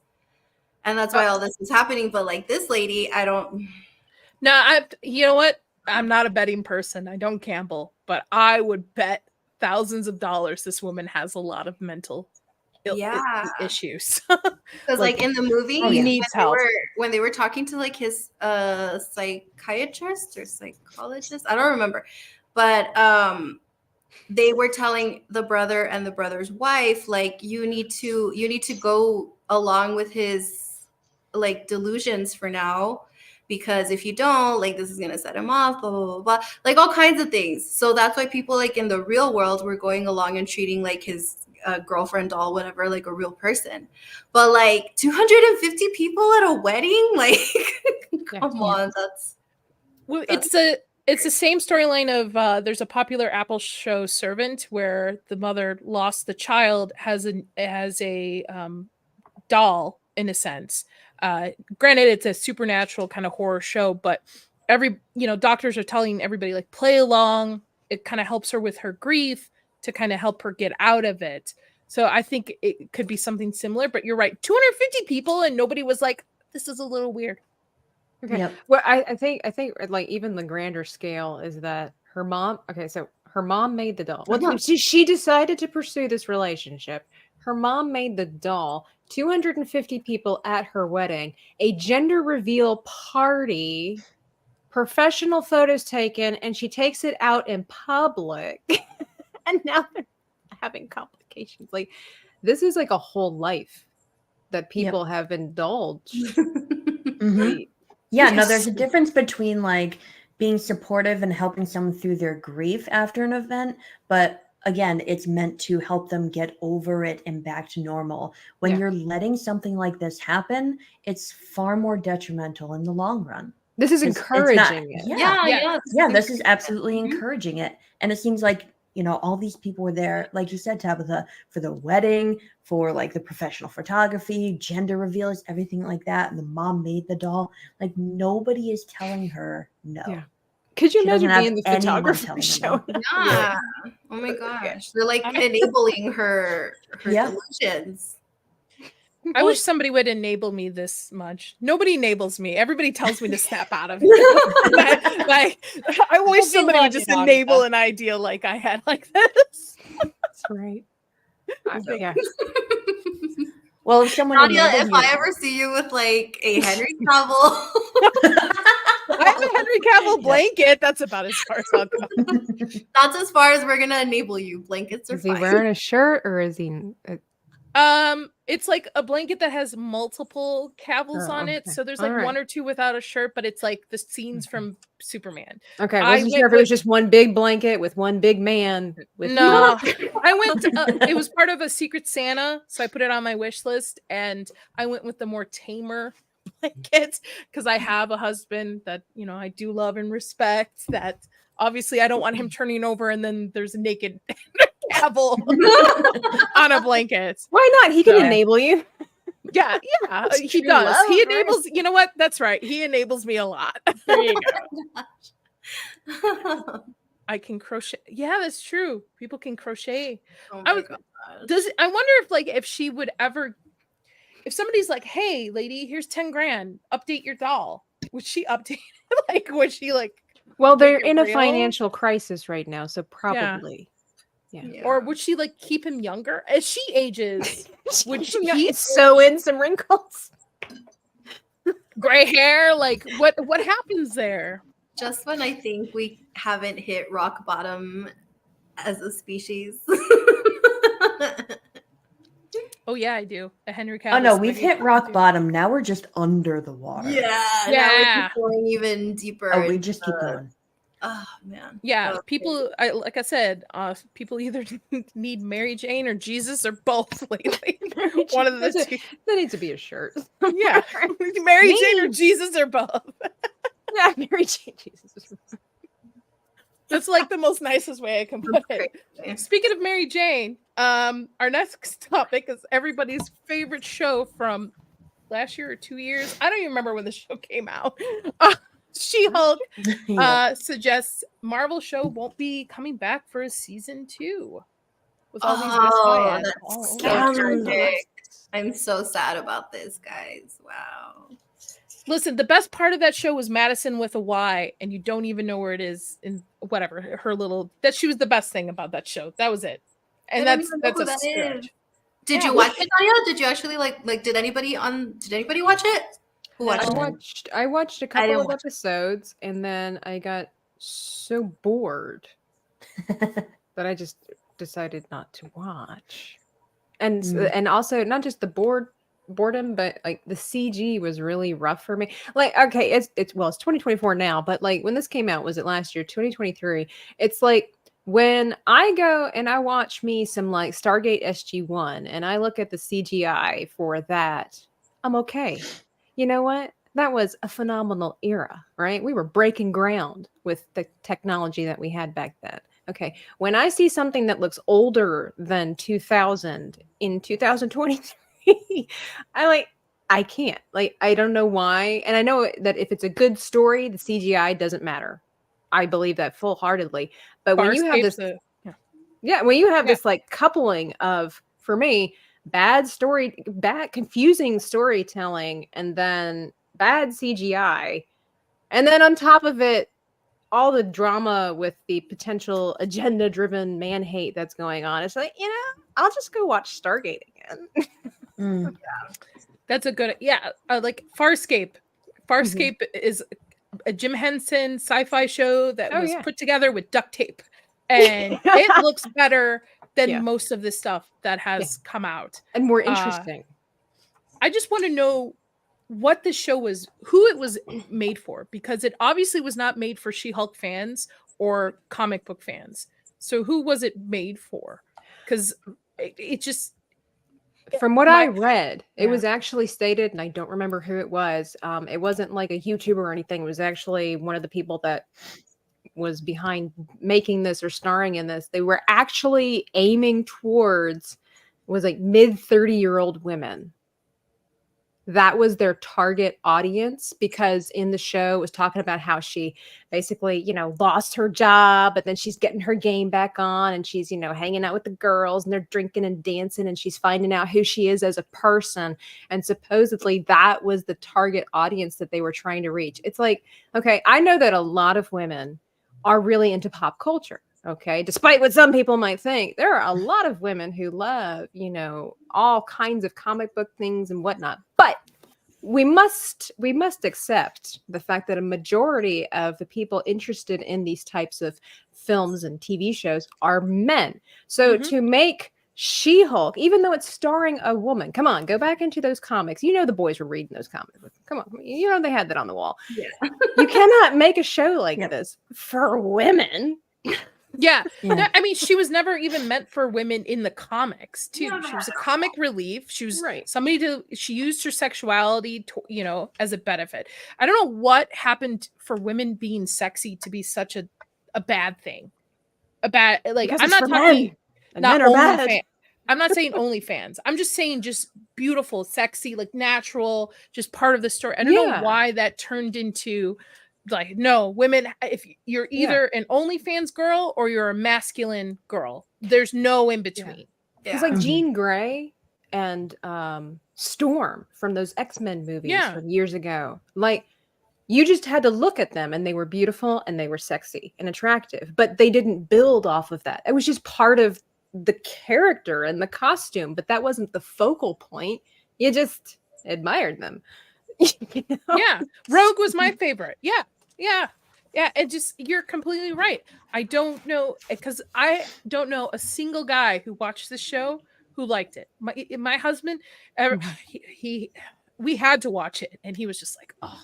and that's why all this was happening. But like this lady, I don't. No, you know what? I'm not a betting person. I don't gamble, but I would bet thousands of dollars this woman has a lot of mental issues. Because like in the movie, he needs help. When they were talking to like his psychiatrist or psychologist, I don't remember, but they were telling the brother and the brother's wife, like, you need to go along with his like delusions for now, because if you don't, like, this is gonna set him off, blah blah blah blah, like all kinds of things. So that's why people like in the real world were going along and treating like his girlfriend, doll, whatever, like a real person. But like 250 people at a wedding, like come on, that's well, it's the same storyline of there's a popular Apple show, Servant, where the mother lost the child, has a doll in a sense. Granted, it's a supernatural kind of horror show, but doctors are telling everybody like play along. It kind of helps her with her grief to kind of help her get out of it. So I think it could be something similar, but you're right. 250 people and nobody was like, this is a little weird. Okay. Yep. Well, I think like even the grander scale is that her mom. Okay, so her mom made the doll. Well, she decided to pursue this relationship. Her mom made the doll. 250 people at her wedding. A gender reveal party. Professional photos taken, and she takes it out in public. And now they're having complications. Like, this is like a whole life that people have indulged. Mm-hmm. Yeah, no, there's a difference between like being supportive and helping someone through their grief after an event, but again, it's meant to help them get over it and back to normal. When you're letting something like this happen, it's far more detrimental in the long run. This is encouraging it. Yeah, this is absolutely encouraging it. And it seems like, all these people were there, like you said, Tabitha, for the wedding, for like the professional photography, gender reveals, everything like that. And the mom made the doll. Like, nobody is telling her no. Yeah. Could you imagine being the anyone photographer telling her show? no. yeah. Oh my gosh, they're like enabling her delusions. I wish somebody would enable me this much. Nobody enables me. Everybody tells me to snap out of it. like, I wish somebody would just enable an idea like I had like this. That's right. Yeah. Well, if someone Nadia, enabled if you- I ever see you with like a Henry Cavill, I have a Henry Cavill blanket. That's about as far as I'll go. that's as far as we're gonna enable you. Blankets are Is he fine. wearing a shirt or is he? It's like a blanket that has multiple Cavills on it. Okay. So there's All like right. one or two without a shirt, but it's like the scenes from Superman. Okay, I I wasn't sure went if it was with- just one big blanket with one big man. With No, I went. It was part of a Secret Santa, so I put it on my wish list, and I went with the more tamer blanket because I have a husband that I do love and respect. That obviously I don't want him turning over, and then there's a naked Cavill on a blanket. Why not? He can So- enable you. Yeah, he true does. love, He right? enables. You know what? That's right. He enables me a lot. There you go. I can crochet. Yeah, that's true. People can crochet. Oh I my was- gosh. I wonder if she would ever, if somebody's like, "Hey, lady, here's 10 grand. Update your doll." Would she update? Would she Well, they're Make it in a real? financial crisis right now, so probably. Yeah. or would she keep him younger as she ages? Would she? Sew in some wrinkles? Gray hair, like what happens there? Just when I think we haven't hit rock bottom as a species. Oh yeah, I do. A Henry Cavill. Oh no, we've spaghetti hit rock dude. bottom. Now we're just under the water. Yeah, now we're Yeah. just going even deeper. Oh, we just keep going. Oh man. Yeah, Oh, people. Like I said, people either need Mary Jane or Jesus or both lately. One of the two. That needs to be a shirt. Yeah, Mary Me. Jane or Jesus or both. Yeah, Mary Jane. Jesus. That's like the most nicest way I can put it. crazy. Speaking of Mary Jane, our next topic is everybody's favorite show from last year or 2 years. I don't even remember when the show came out. She-Hulk Yeah. suggests Marvel show won't be coming back for a season 2 with all these misfires. that's all so over. tragic. I'm so sad about this, guys. Wow. Listen, the best part of that show was Madison with a Y, and you don't even know where it is in whatever her little. That she was the best thing about that show. That was it, and I don't that's even know who a that stretch. is. Did Yeah, you watch it, Tanya? Did you actually like? Did anybody watch it? Who watched it? I watched a I didn't couple of watch episodes, and then I got so bored that I just decided not to watch. And and also not just the boredom, but like the CG was really rough for me. Like, okay, it's 2024 now, but like when this came out, was it last year, 2023? It's like when I go and I watch me some like Stargate SG-1 and I look at the CGI for that, I'm okay. You know what? That was a phenomenal era, right? We were breaking ground with the technology that we had back then. Okay. When I see something that looks older than 2000 in 2023, I can't. Like, I don't know why. And I know that if it's a good story, the CGI doesn't matter. I believe that full-heartedly. But when you have this, when you have this like coupling of, for me, bad confusing storytelling, and then bad CGI, and then on top of it, all the drama with the potential agenda-driven man hate that's going on. It's like, I'll just go watch Stargate again. That's a good, like Farscape. Farscape is a Jim Henson sci-fi show that was put together with duct tape, and it looks better than most of the stuff that has come out, and more interesting. I just want to know what the show was, who it was made for, because it obviously was not made for She-Hulk fans or comic book fans. So who was it made for? Because it just, from what I read, it was actually stated, and I don't remember who it was. It wasn't like a YouTuber or anything. It was actually one of the people that was behind making this or starring in this. They were actually aiming towards like mid 30-year-old women. That was their target audience, because in the show it was talking about how she basically, lost her job, but then she's getting her game back on, and she's, hanging out with the girls, and they're drinking and dancing, and she's finding out who she is as a person. And supposedly that was the target audience that they were trying to reach. It's like, okay, I know that a lot of women are really into pop culture. Okay. Despite what some people might think, there are a lot of women who love, all kinds of comic book things and whatnot. But we must accept the fact that a majority of the people interested in these types of films and TV shows are men. So to make She-Hulk, even though it's starring a woman, come on, go back into those comics. The boys were reading those comics. Come on, they had that on the wall. Yeah. You cannot make a show like this for women. Yeah. I mean, she was never even meant for women in the comics, too. She was a comic relief. She was somebody she used her sexuality to, as a benefit. I don't know what happened for women being sexy to be such a bad thing. I'm not talking not only I'm not saying OnlyFans. I'm just saying just beautiful, sexy, like natural, just part of the story. I don't know why that turned into like, no, women, if you're either an OnlyFans girl or you're a masculine girl, there's no in between. It's like Jean Grey and Storm from those X-Men movies from years ago. Like, you just had to look at them and they were beautiful and they were sexy and attractive, but they didn't build off of that. It was just part of the character and the costume, but that wasn't the focal point. You just admired them. You know? Yeah, Rogue was my favorite. Yeah. And just you're completely right. I don't know because I don't know a single guy who watched this show who liked it. My husband, he we had to watch it, and he was just like, oh.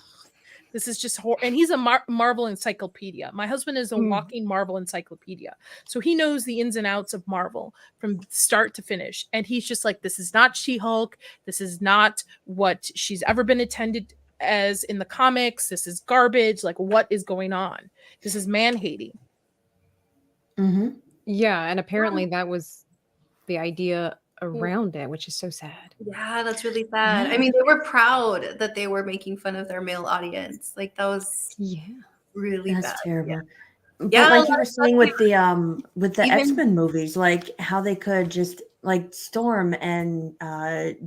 This is just and he's a Marvel encyclopedia. My husband is a walking Marvel encyclopedia. So he knows the ins and outs of Marvel from start to finish. And he's just like, this is not She-Hulk. This is not what she's ever been intended as in the comics. This is garbage. Like, what is going on? This is man-hating. Mm-hmm. Yeah, and apparently that was the idea around it, which is so sad. Yeah, that's really sad. I mean, they were proud that they were making fun of their male audience. Like that was really That's bad. terrible. But Yeah, like you were saying with the even- X-Men movies, like how they could just like Storm and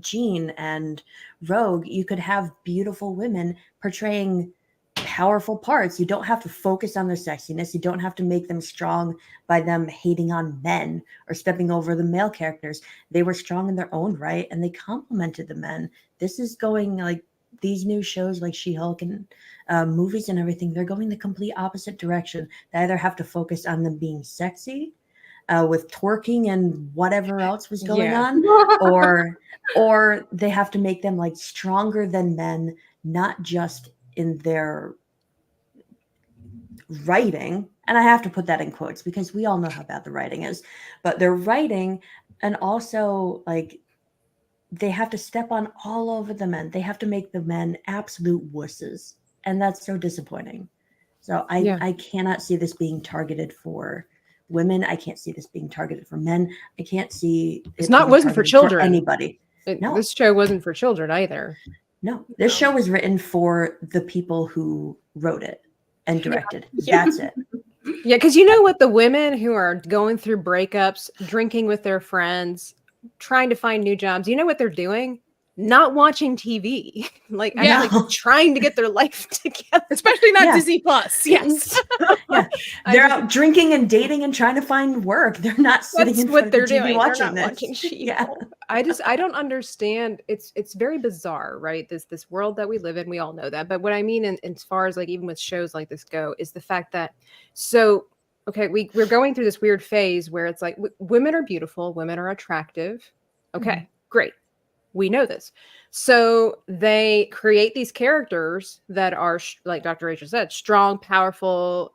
Jean and Rogue, you could have beautiful women portraying powerful parts. You don't have to focus on their sexiness. You don't have to make them strong by them hating on men or stepping over the male characters. They were strong in their own right, and they complimented the men. This is going like these new shows like She-Hulk and movies and everything, they're going the complete opposite direction. They either have to focus on them being sexy with twerking and whatever else was going on, or they have to make them like stronger than men, not just in their writing. And I have to put that in quotes because we all know how bad the writing is, but their writing, and also like they have to step on all over the men. They have to make the men absolute wusses. And that's so disappointing. So I cannot see this being targeted for women. I can't see this being targeted for men. I can't see wasn't for children. Anybody. No. This show wasn't for children either. No, this show was written for the people who wrote it and directed. That's it. Yeah, because you know what? The women who are going through breakups, drinking with their friends, trying to find new jobs, you know what they're doing? Not watching TV. Like, actually trying to get their life together. Especially not Disney Plus. Yes. They're out drinking and dating and trying to find work. They're not sitting in front of the TV watching this. I don't understand. It's very bizarre, right? This world that we live in, we all know that. But what I mean, as far as like even with shows like this go, is the fact that we're going through this weird phase where it's like women are beautiful, women are attractive. Okay, great. We know this. So they create these characters that are, like Dr. Rachel said, strong, powerful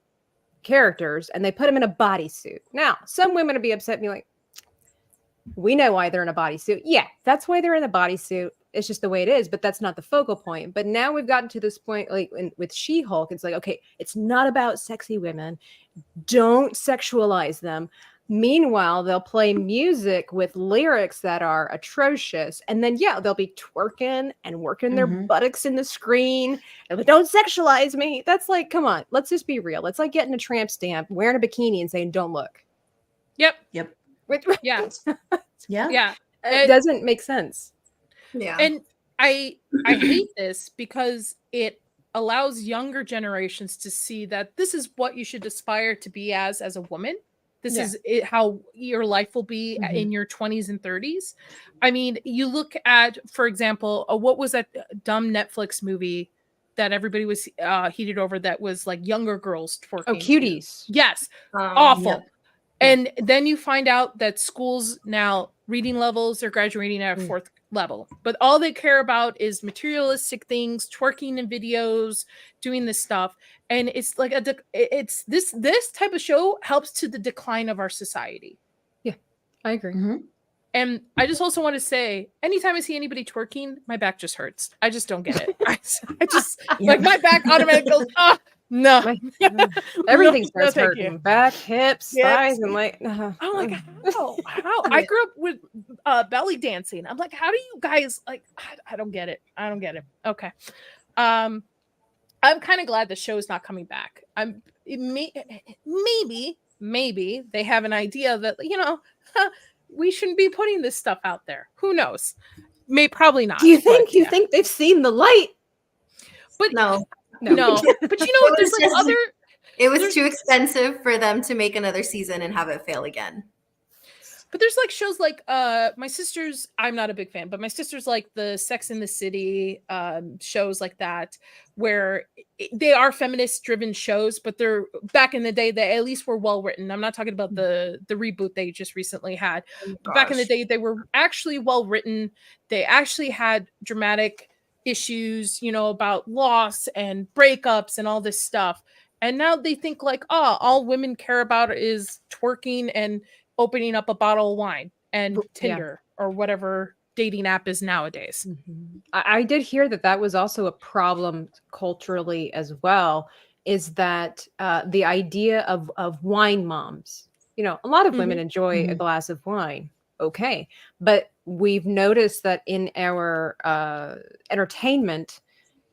characters, and they put them in a bodysuit. Now, some women would be upset and be like, we know why they're in a bodysuit. Yeah, that's why they're in a bodysuit. It's just the way it is, but that's not the focal point. But now we've gotten to this point, like with She-Hulk, it's like, okay, it's not about sexy women. Don't sexualize them. Meanwhile, they'll play music with lyrics that are atrocious. And then, they'll be twerking and working their buttocks in the screen. And like, don't sexualize me. That's like, come on, let's just be real. It's like getting a tramp stamp, wearing a bikini and saying, don't look. Yep. Yeah. It doesn't make sense. Yeah. And I hate this because it allows younger generations to see that this is what you should aspire to be as a woman. This is how your life will be in your 20s and 30s. I mean, you look at, for example, what was that dumb Netflix movie that everybody was heated over that was like younger girls twerking? Oh, Cuties. Yes. Awful. Yep. And then you find out that schools now reading levels are graduating at a 4th level, but all they care about is materialistic things, twerking in videos, doing this stuff. And it's like it's this type of show helps to the decline of our society. Yeah, I agree. And I just also want to say, anytime I see anybody twerking, my back just hurts. I just don't get it. I just like my back automatically goes, no. Everything starts hurting. Back, hips, thighs, and like, I'm like, how? I grew up with belly dancing. I'm like, how do you guys like? I don't get it. I don't get it. Okay. I'm kind of glad the show is not coming back. Maybe they have an idea that we shouldn't be putting this stuff out there. Who knows? Probably not. Do you think think they've seen the light? But no. But there's like other. It was too expensive for them to make another season and have it fail again. But there's like shows like my sister's, I'm not a big fan, but my sister's like the Sex in the City shows like that, where they are feminist driven shows, but they're back in the day they at least were well written. I'm not talking about the reboot they just recently had. But back in the day they were actually well written. They actually had dramatic issues, you know, about loss and breakups and all this stuff. And now they think like, oh, all women care about is twerking and opening up a bottle of wine and Tinder or whatever dating app is nowadays. I did hear that was also a problem culturally as well, is that the idea of wine moms. You know, a lot of women enjoy a glass of wine. Okay. But we've noticed that in our entertainment,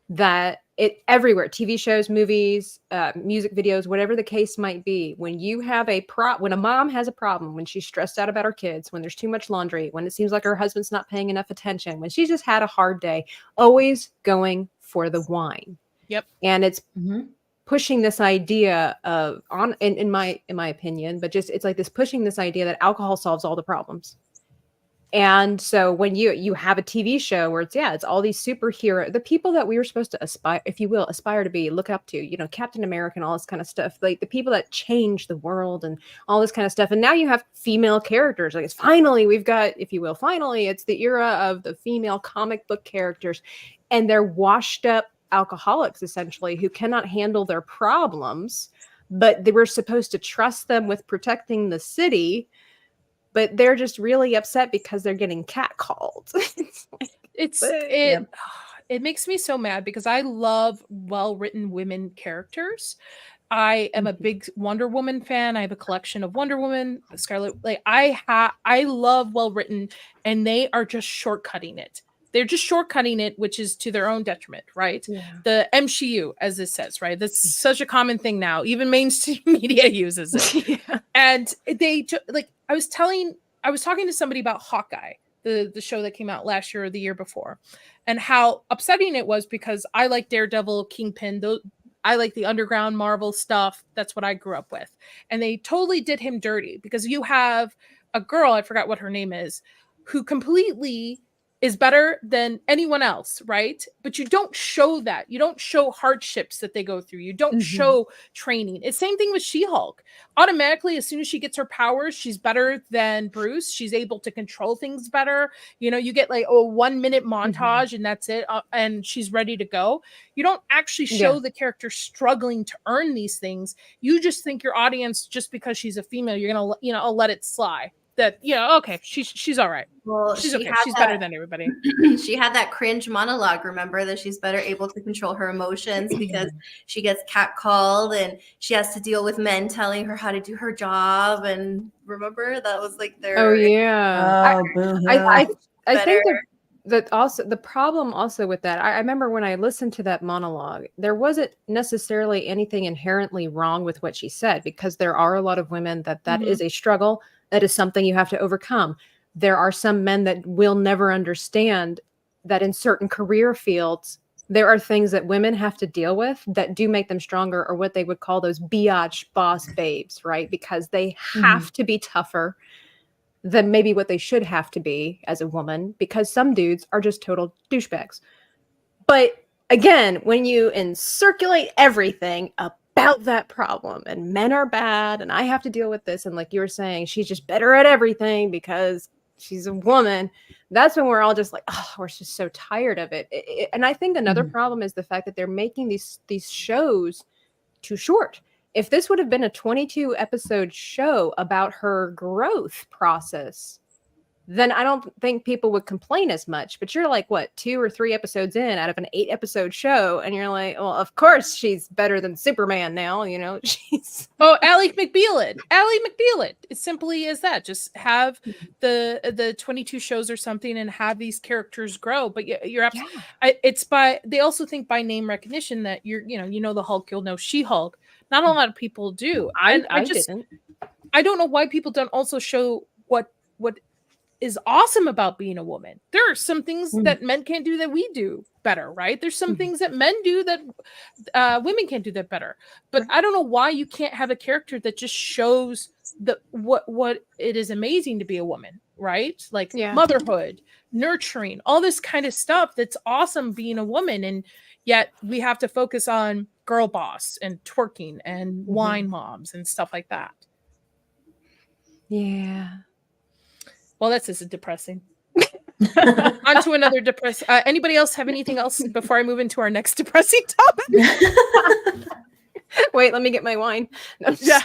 that it everywhere, TV shows, movies, music videos, whatever the case might be, when you have when a mom has a problem, when she's stressed out about her kids, when there's too much laundry, when it seems like her husband's not paying enough attention, when she just had a hard day, always going for the wine. Yep. And it's pushing this idea of in my opinion, but just it's like this pushing this idea that alcohol solves all the problems. And so when you have a TV show where it's all these superhero, the people that we were supposed to aspire to be, look up to, you know, Captain America and all this kind of stuff, like the people that change the world and all this kind of stuff. And now you have female characters. Like we've got, if you will, finally, it's the era of the female comic book characters, and they're washed up alcoholics essentially who cannot handle their problems, but they were supposed to trust them with protecting the city. But they're just really upset because they're getting catcalled. It makes me so mad because I love well-written women characters. I am a big Wonder Woman fan. I have a collection of Wonder Woman, Scarlet. Like I love well-written, and they are just shortcutting it. They're just shortcutting it, which is to their own detriment, right? Yeah. The MCU, as it says, right? That's such a common thing now. Even mainstream media uses it. And they like, I was talking to somebody about Hawkeye, the show that came out last year or the year before, and how upsetting it was because I like Daredevil, Kingpin, I like the underground Marvel stuff. That's what I grew up with. And they totally did him dirty because you have a girl, I forgot what her name is, who completely is better than anyone else, right? But you don't show that. You don't show hardships that they go through. You don't show training. It's same thing with She-Hulk. Automatically, as soon as she gets her powers, she's better than Bruce. She's able to control things better. You know, you get like a 1 minute montage and that's it. And she's ready to go. You don't actually show the character struggling to earn these things. You just think your audience, just because she's a female, you're going to, you know, let it slide. That, okay, she's all right. Well, she's okay. She's better than everybody. She had that cringe monologue. Remember that she's better able to control her emotions because she gets catcalled and she has to deal with men telling her how to do her job. And remember that was like their. Oh yeah. I think that also the problem also with that. I remember when I listened to that monologue, there wasn't necessarily anything inherently wrong with what she said, because there are a lot of women that is a struggle. That is something you have to overcome. There are some men that will never understand that in certain career fields, there are things that women have to deal with that do make them stronger, or what they would call those biatch boss babes, right? Because they have to be tougher than maybe what they should have to be as a woman, because some dudes are just total douchebags. But again, when you encirculate everything about that problem and men are bad and I have to deal with this, and like you were saying, she's just better at everything because she's a woman, that's when we're all just like, oh, we're just so tired of it. And I think another problem is the fact that they're making these shows too short. If this would have been a 22 episode show about her growth process, then I don't think people would complain as much. But you're like, what, 2 or 3 episodes in out of an 8 episode show, and you're like, well, of course she's better than Superman now, you know. She's Ally McBeal. It's simply as that. Just have the 22 shows or something and have these characters grow. But you're it's they also think by name recognition that you know the Hulk, you'll know She-Hulk. Not a lot of people do. I didn't. I don't know why people don't also show what is awesome about being a woman. There are some things that men can't do that we do better, right? There's some things that men do that women can't do that better. But I don't know why you can't have a character that just shows what it is amazing to be a woman, right? Like motherhood, nurturing, all this kind of stuff that's awesome being a woman. And yet we have to focus on girl boss and twerking and wine moms and stuff like that. Yeah. Well, that's just depressing. On to another depressing. Anybody else have anything else before I move into our next depressing topic? Wait, let me get my wine. No, yeah.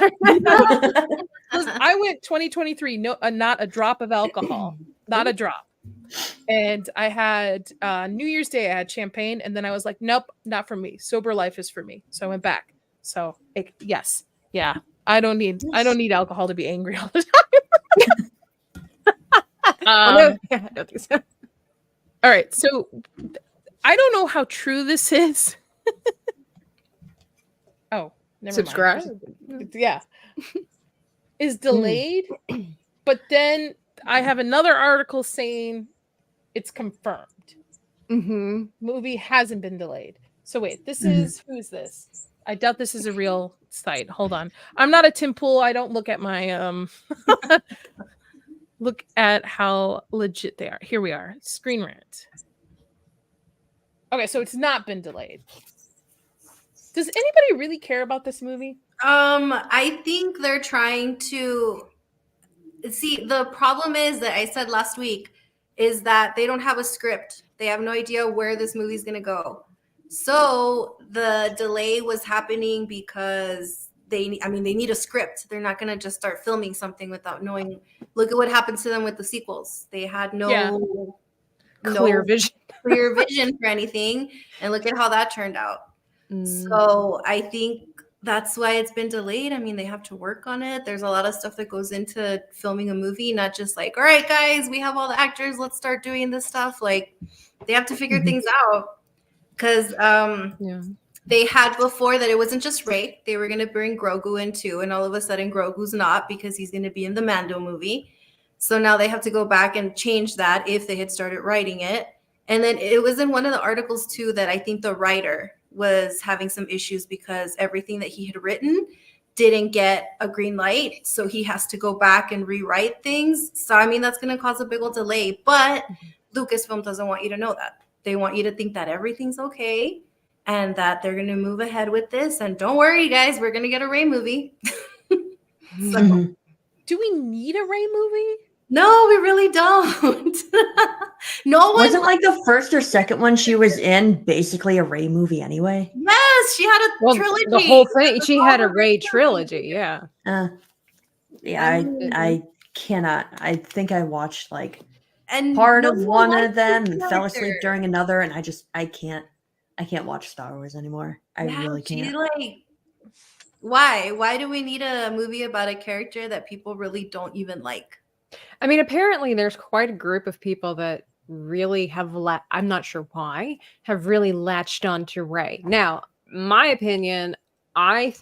I went 2023, not a drop of alcohol, not a drop. And I had New Year's Day, I had champagne, and then I was like, nope, not for me. Sober life is for me. So I went back. So yes, yeah. I don't need alcohol to be angry all the time. No, I don't think so. All right, so I don't know how true this is. Oh, never subscribe. Mind. Yeah, is delayed, but then I have another article saying it's confirmed. Movie hasn't been delayed. So wait, this is who is this? I doubt this is a real site. Hold on, I'm not a Tim Pool. I don't look at my look at how legit they are. Here we are. Screen Rant. Okay, so it's not been delayed. Does anybody really care about this movie? I think they're trying to see. The problem is that I said last week is that they don't have a script. They have no idea where this movie is going to go. So the delay was happening because they need a script. They're not going to just start filming something without knowing. Look at what happened to them with the sequels. They had no clear vision for anything. And look at how that turned out. So I think that's why it's been delayed. I mean, they have to work on it. There's a lot of stuff that goes into filming a movie, not just like, all right, guys, we have all the actors. Let's start doing this stuff. Like, they have to figure things out. Because they had before that it wasn't just Rey. They were going to bring Grogu in too. And all of a sudden, Grogu's not because he's going to be in the Mando movie. So now they have to go back and change that if they had started writing it. And then it was in one of the articles too that I think the writer was having some issues because everything that he had written didn't get a green light. So he has to go back and rewrite things. So, I mean, that's going to cause a big old delay. But Lucasfilm doesn't want you to know that. They want you to think that everything's okay and that they're going to move ahead with this. And don't worry, guys, we're going to get a Rey movie. So, do we need a Rey movie? No, we really don't. No one wasn't like the first or second one she was in basically a Rey movie anyway. Yes, she had a trilogy. The whole thing. She had a Rey trilogy. Yeah. I cannot. I think I watched like and part of one of them and fell asleep during another, and I can't watch Star Wars anymore. I really can't. Why do we need a movie about a character that people really don't even like? I mean, apparently there's quite a group of people that really have I'm not sure why, have really latched onto Rey. Now, my opinion, I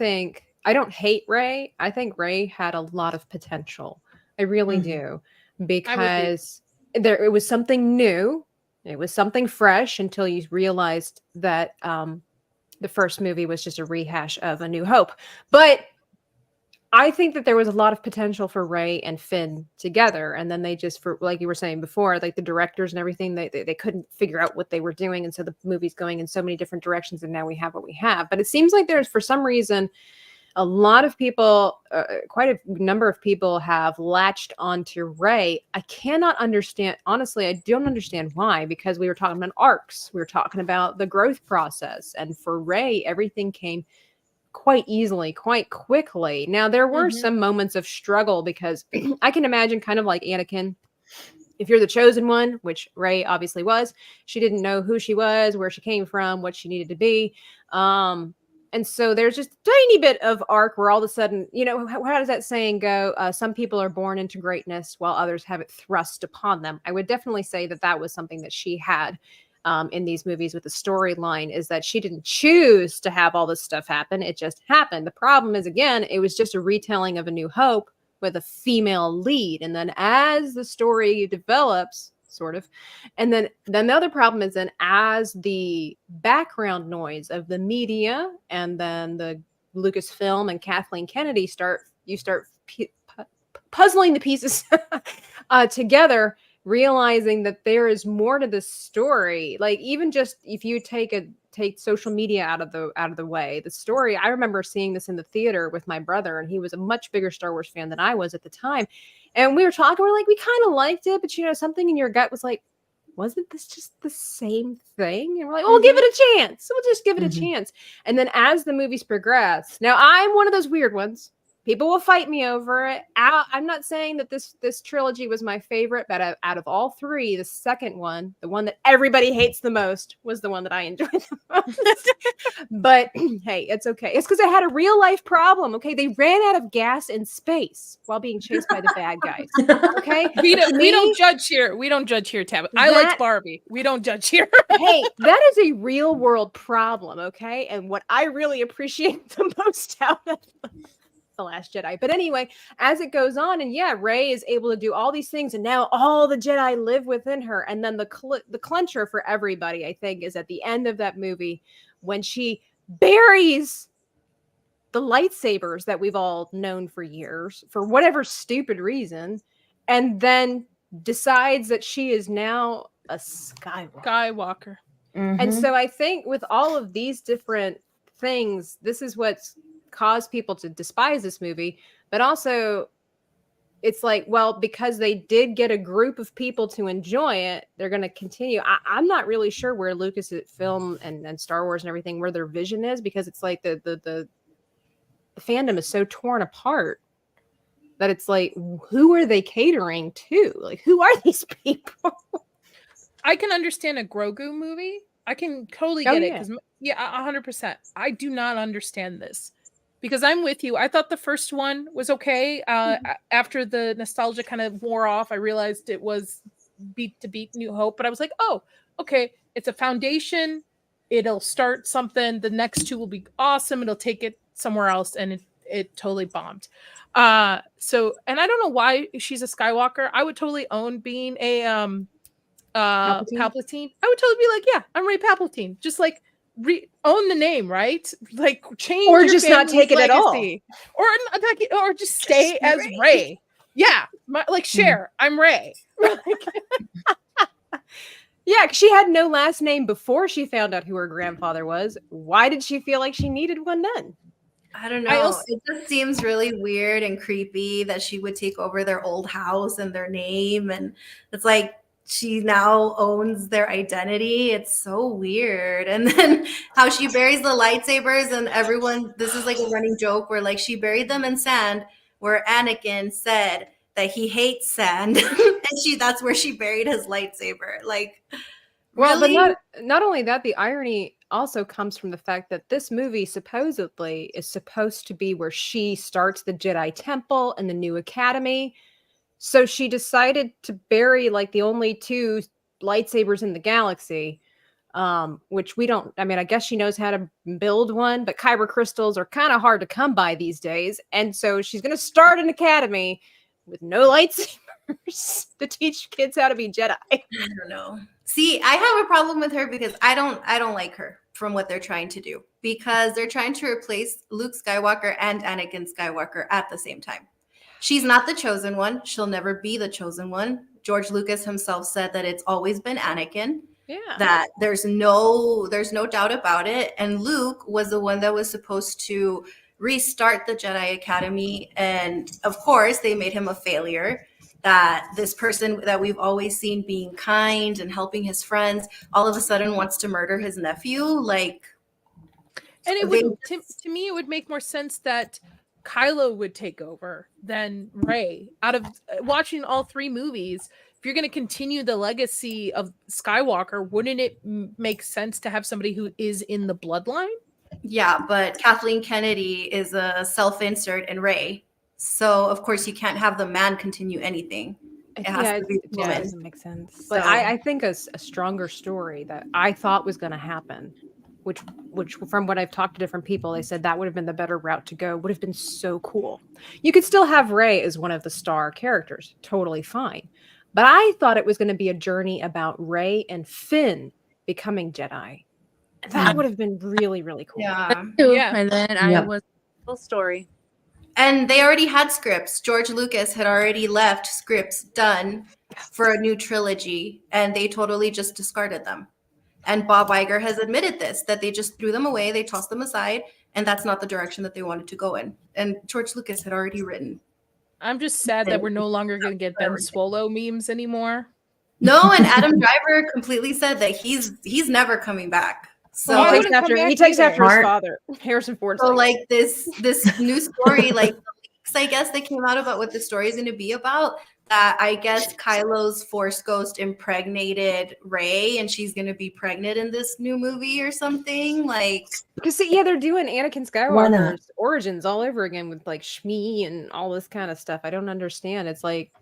don't hate Rey. I think Rey had a lot of potential. I really do. Because it was something new. It was something fresh until you realized that the first movie was just a rehash of A New Hope. But I think that there was a lot of potential for Rey and Finn together. And then they just, for like you were saying before, like the directors and everything, they couldn't figure out what they were doing. And so the movie's going in so many different directions. And now we have what we have. But it seems like there's, for some reason, a lot of people, quite a number of people have latched onto Rey. I cannot understand. Honestly, I don't understand why, because we were talking about arcs. We were talking about the growth process. And for Rey, everything came quite easily, quite quickly. Now, there were some moments of struggle because I can imagine kind of like Anakin, if you're the chosen one, which Rey obviously was, she didn't know who she was, where she came from, what she needed to be. And so there's just a tiny bit of arc where all of a sudden, you know, how does that saying go? Some people are born into greatness while others have it thrust upon them. I would definitely say that that was something that she had in these movies with the storyline, is that she didn't choose to have all this stuff happen. It just happened. The problem is, again, it was just a retelling of A New Hope with a female lead. And then as the story develops, sort of, and then the other problem is then as the background noise of the media and then the Lucasfilm and Kathleen Kennedy start puzzling the pieces together, realizing that there is more to this story. Like, even just if you take social media out of the way, the story, I remember seeing this in the theater with my brother, and he was a much bigger Star Wars fan than I was at the time. And we were talking, we're like, we kind of liked it, but you know, something in your gut was like, wasn't this just the same thing? And we're like, well, we'll give it a chance. We'll just give it a chance. And then as the movies progress, now I'm one of those weird ones. People will fight me over it. I'm not saying that this trilogy was my favorite, but out of all three, the second one, the one that everybody hates the most, was the one that I enjoyed the most. But hey, it's okay. It's because I had a real life problem. Okay, they ran out of gas in space while being chased by the bad guys. Okay, we don't judge here. We don't judge here, Tab. I liked Barbie. We don't judge here. Hey, that is a real world problem. Okay, and what I really appreciate the most out of The Last Jedi. But anyway, as it goes on, and yeah, Rey is able to do all these things, and now all the Jedi live within her. And then the clincher for everybody, I think, is at the end of that movie when she buries the lightsabers that we've all known for years for whatever stupid reason, and then decides that she is now a Skywalker. And so I think with all of these different things, this is what's caused people to despise this movie. But also it's like, well, because they did get a group of people to enjoy it, they're going to continue. I'm not really sure where Lucasfilm and Star Wars and everything, where their vision is, because it's like the fandom is so torn apart that it's like, who are they catering to? Like, who are these people? I can understand a Grogu movie. I can totally get it. Because 100%. I do not understand this. Because I'm with you. I thought the first one was okay. After the nostalgia kind of wore off, I realized it was beat New Hope. But I was like, oh, okay. It's a foundation. It'll start something. The next two will be awesome. It'll take it somewhere else. And it totally bombed. So, and I don't know why she's a Skywalker. I would totally own being a Palpatine. I would totally be like, yeah, I'm Rey Palpatine. Just like, own the name, right? Like, change or your just not take it legacy. At all, or just stay as Rey. Yeah, like Cher, I'm Rey. Yeah, because she had no last name before she found out who her grandfather was. Why did she feel like she needed one then? I don't know. It just seems really weird and creepy that she would take over their old house and their name, and it's like, she now owns their identity. It's so weird. And then how she buries the lightsabers, and everyone, this is like a running joke where like she buried them in sand, where Anakin said that he hates sand. And that's where she buried his lightsaber. Like, well, really? But not only that, the irony also comes from the fact that this movie supposedly is supposed to be where she starts the Jedi Temple and the new academy. So she decided to bury like the only two lightsabers in the galaxy, which we don't, I mean, I guess she knows how to build one, but kyber crystals are kind of hard to come by these days. And so she's going to start an academy with no lightsabers to teach kids how to be Jedi. I don't know. See, I have a problem with her because I don't like her from what they're trying to do, because they're trying to replace Luke Skywalker and Anakin Skywalker at the same time. She's not the chosen one. She'll never be the chosen one. George Lucas himself said that it's always been Anakin. Yeah. That there's no doubt about it. And Luke was the one that was supposed to restart the Jedi Academy. And of course, they made him a failure. That this person that we've always seen being kind and helping his friends all of a sudden wants to murder his nephew. Like, and it would, to me, it would make more sense that Kylo would take over than Rey. Out of watching all three movies, if you're going to continue the legacy of Skywalker, wouldn't it make sense to have somebody who is in the bloodline? Yeah, but Kathleen Kennedy is a self-insert in Rey. So, of course, you can't have the man continue anything. It has to be the woman. It doesn't make sense. But I think a stronger story that I thought was going to happen which from what I've talked to different people, they said that would have been the better route to go. Would have been so cool. You could still have Rey as one of the star characters, totally fine. But I thought it was going to be a journey about Rey and Finn becoming Jedi. That would have been really, really cool. Yeah. Yeah. And then I was full story. And they already had scripts. George Lucas had already left scripts done for a new trilogy, and they totally just discarded them. And Bob Iger has admitted this, that they just threw them away, they tossed them aside, and that's not the direction that they wanted to go in. And George Lucas had already written. I'm just sad that we're no longer going to get Ben Swallow memes anymore. No, and Adam Driver completely said that he's never coming back. So Well, he takes after his father, Harrison Ford. So like this new story, like the leaks, I guess, that came out about what the story is going to be about. That I guess Kylo's Force Ghost impregnated Rey, and she's going to be pregnant in this new movie or something. Like, because they're doing Anakin Skywalker's origins all over again with like Shmi and all this kind of stuff. I don't understand. It's like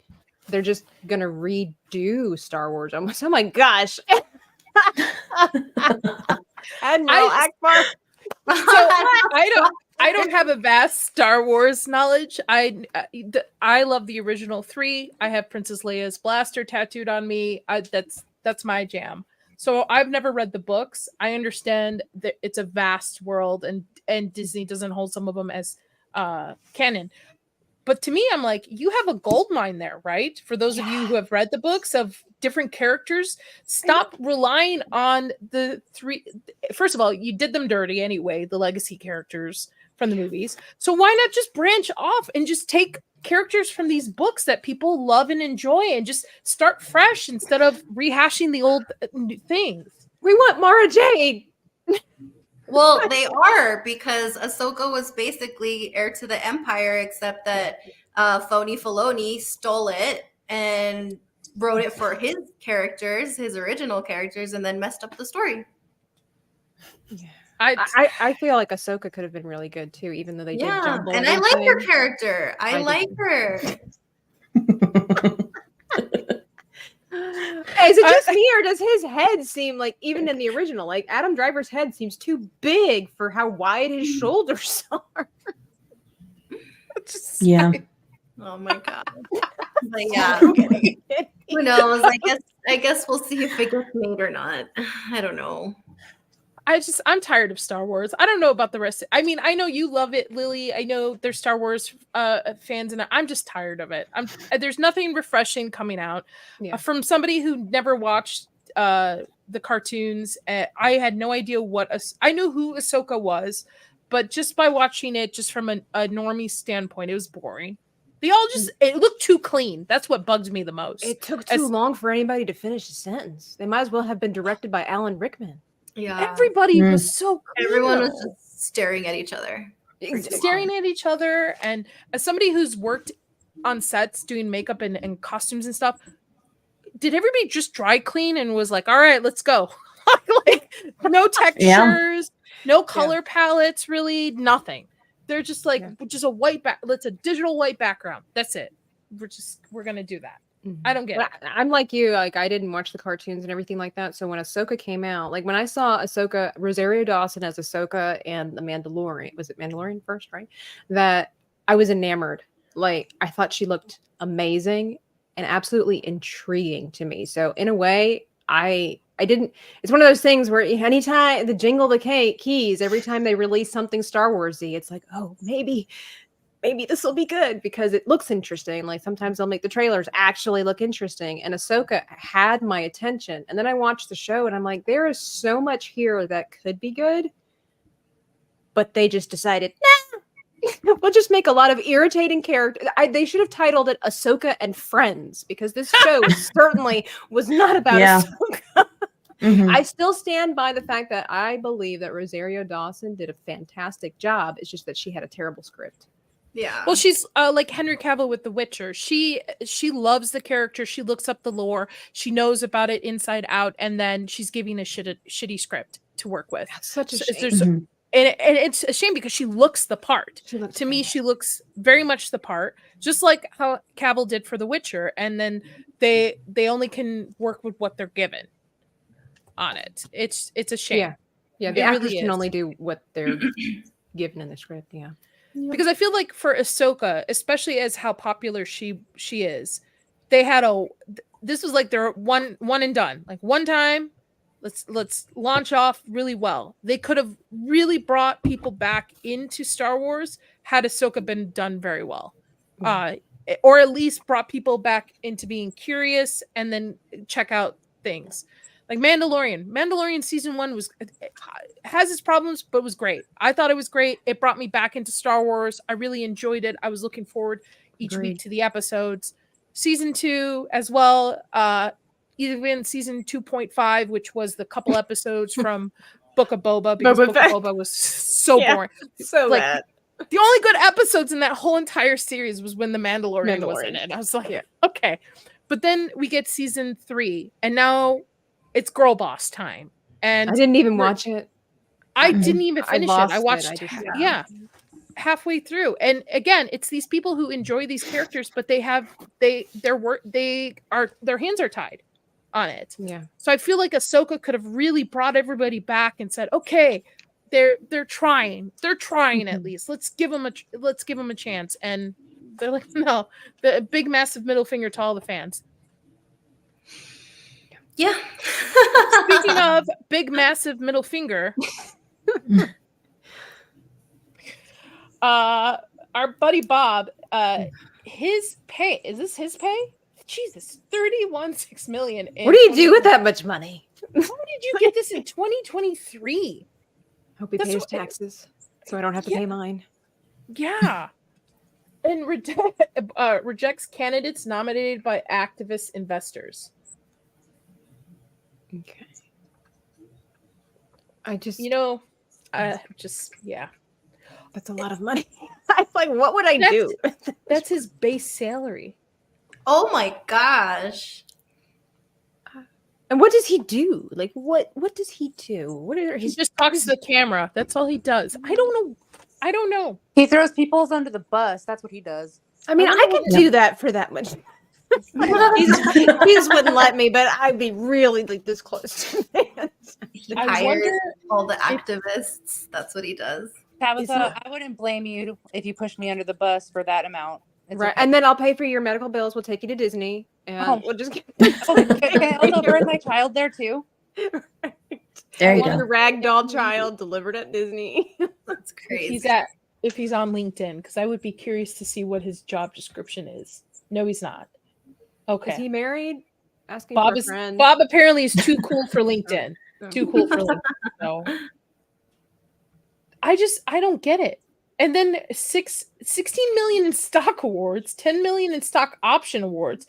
they're just going to redo Star Wars almost. Oh my gosh. Admiral Akbar. So I don't have a vast Star Wars knowledge. I love the original 3. I have Princess Leia's blaster tattooed on me. That's my jam. So I've never read the books. I understand that it's a vast world, and Disney doesn't hold some of them as canon. But to me, I'm like, you have a gold mine there, right? For those of you who have read the books of different characters, stop relying on the 3. First of all, you did them dirty anyway, the legacy characters from the movies. So why not just branch off and just take characters from these books that people love and enjoy and just start fresh instead of rehashing the old things? We want Mara Jade. well, they are, because Ahsoka was basically heir to the Empire, except that Phony Filoni stole it and wrote it for his characters, his original characters, and then messed up the story. Yeah. I feel like Ahsoka could have been really good too, even though they did jumble. And I like her character. I like her. Is it just me, or does his head seem like, even in the original, like Adam Driver's head seems too big for how wide his shoulders are? Yeah. Oh my god. But yeah, I'm kidding. Who knows? I guess we'll see if it gets made or not. I don't know. I'm tired of Star Wars. I don't know about the rest. I mean, I know you love it, Lily. I know there's Star Wars fans, and I'm just tired of it. There's nothing refreshing coming out from somebody who never watched the cartoons. I had no idea I knew who Ahsoka was, but just by watching it, just from a normie standpoint, it was boring. They all it looked too clean. That's what bugged me the most. It took too long for anybody to finish a sentence. They might as well have been directed by Alan Rickman. Yeah. Everybody was so cool. Everyone was just staring at each other. Staring at each other. And as somebody who's worked on sets doing makeup and costumes and stuff, did everybody just dry clean and was like, all right, let's go? Like no textures, no color palettes, really, nothing. They're just like just a white it's a digital white background. That's it. We're gonna do that. I don't get it. I'm like you. Like, I didn't watch the cartoons and everything like that. So when Ahsoka came out, like when I saw Ahsoka, Rosario Dawson as Ahsoka and the Mandalorian, was it Mandalorian first, right? That I was enamored. Like, I thought she looked amazing and absolutely intriguing to me. So in a way, I didn't, it's one of those things where anytime the jingle the keys, every time they release something Star Wars-y, it's like, oh, maybe this will be good because it looks interesting. Like sometimes they'll make the trailers actually look interesting. And Ahsoka had my attention. And then I watched the show and I'm like, there is so much here that could be good. But they just decided, nah, we'll just make a lot of irritating characters. They should have titled it Ahsoka and Friends, because this show certainly was not about Ahsoka. Mm-hmm. I still stand by the fact that I believe that Rosario Dawson did a fantastic job. It's just that she had a terrible script. Yeah. Well, she's like Henry Cavill with The Witcher. She loves the character. She looks up the lore. She knows about it inside out, and then she's giving a shitty script to work with. That's such a shame. And it's a shame because she looks the part. To me, she looks very much the part, just like how Cavill did for The Witcher. And then they only can work with what they're given on it. It's a shame. Yeah, the It actors really can is. only do what they're given in the script. Yeah. Because I feel like for Ahsoka, especially as how popular she is, they had this was like their one and done. Like one time, let's launch off really well. They could have really brought people back into Star Wars had Ahsoka been done very well. Or at least brought people back into being curious and then check out things. Like Mandalorian season 1 has its problems, but was great. I thought it was great. It brought me back into Star Wars. I really enjoyed it. I was looking forward each week to the episodes. Season 2 as well. Even season 2.5, which was the couple episodes from Book of Boba, because Book of Boba was so boring. So like bad. the only good episodes in that whole entire series was when the Mandalorian was in it. I was like, okay. But then we get season 3, and now it's girl boss time. And I didn't even watch it. I didn't even finish it. I watched halfway through. And again, it's these people who enjoy these characters, but their hands are tied on it. Yeah. So I feel like Ahsoka could have really brought everybody back and said, okay, they're trying. They're trying at least. Let's give them a chance. And they're like, no, the big massive middle finger to all the fans. Yeah. Speaking of big massive middle finger, our buddy Bob, his pay, is this his pay? Jesus, $31.6 million. What do you do with that much money? How did you get this in 2023? Hope he pays taxes, so I don't have to pay mine. Yeah. And rejects candidates nominated by activist investors. Okay. I just, that's a lot of money. I'm like, what would I do? That's his base salary. Oh my gosh. And what does he do? Like, what does he do? He just talks to the camera. That's all he does. I don't know. He throws people under the bus. That's what he does. I mean, I could do that for that much. he just wouldn't let me, but I'd be really like this close to fans. He hires all the activists. That's what he does. Tabitha, I wouldn't blame you if you pushed me under the bus for that amount. It's right. okay. And then I'll pay for your medical bills. We'll take you to Disney. And we'll just get can I also burn my child there too? There you go. The ragdoll child delivered at Disney. That's crazy. If he's on LinkedIn, because I would be curious to see what his job description is. No, he's not. Okay. Is he married? Asking Bob for a friend. Bob apparently is too cool for LinkedIn. Too cool for LinkedIn. So I don't get it. And then 16 million in stock awards, 10 million in stock option awards,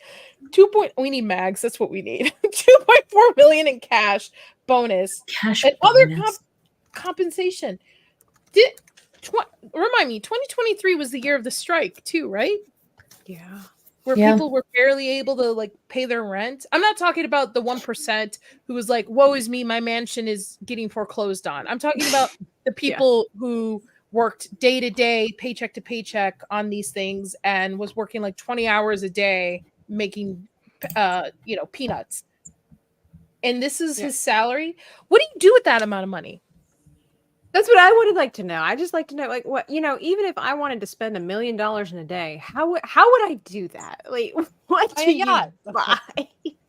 we need mags. That's what we need. 2.4 million in cash bonus and other compensation. Remind me, 2023 was the year of the strike too, right? Yeah. Where people were barely able to like pay their rent. I'm not talking about the 1% who was like, woe is me, my mansion is getting foreclosed on. I'm talking about the people who worked day to day, paycheck to paycheck on these things and was working like 20 hours a day making peanuts. And this is his salary. What do you do with that amount of money? That's what I would like to know. I just like to know, like, what, even if I wanted to spend $1 million in a day, how would I do that? Like, what do you buy?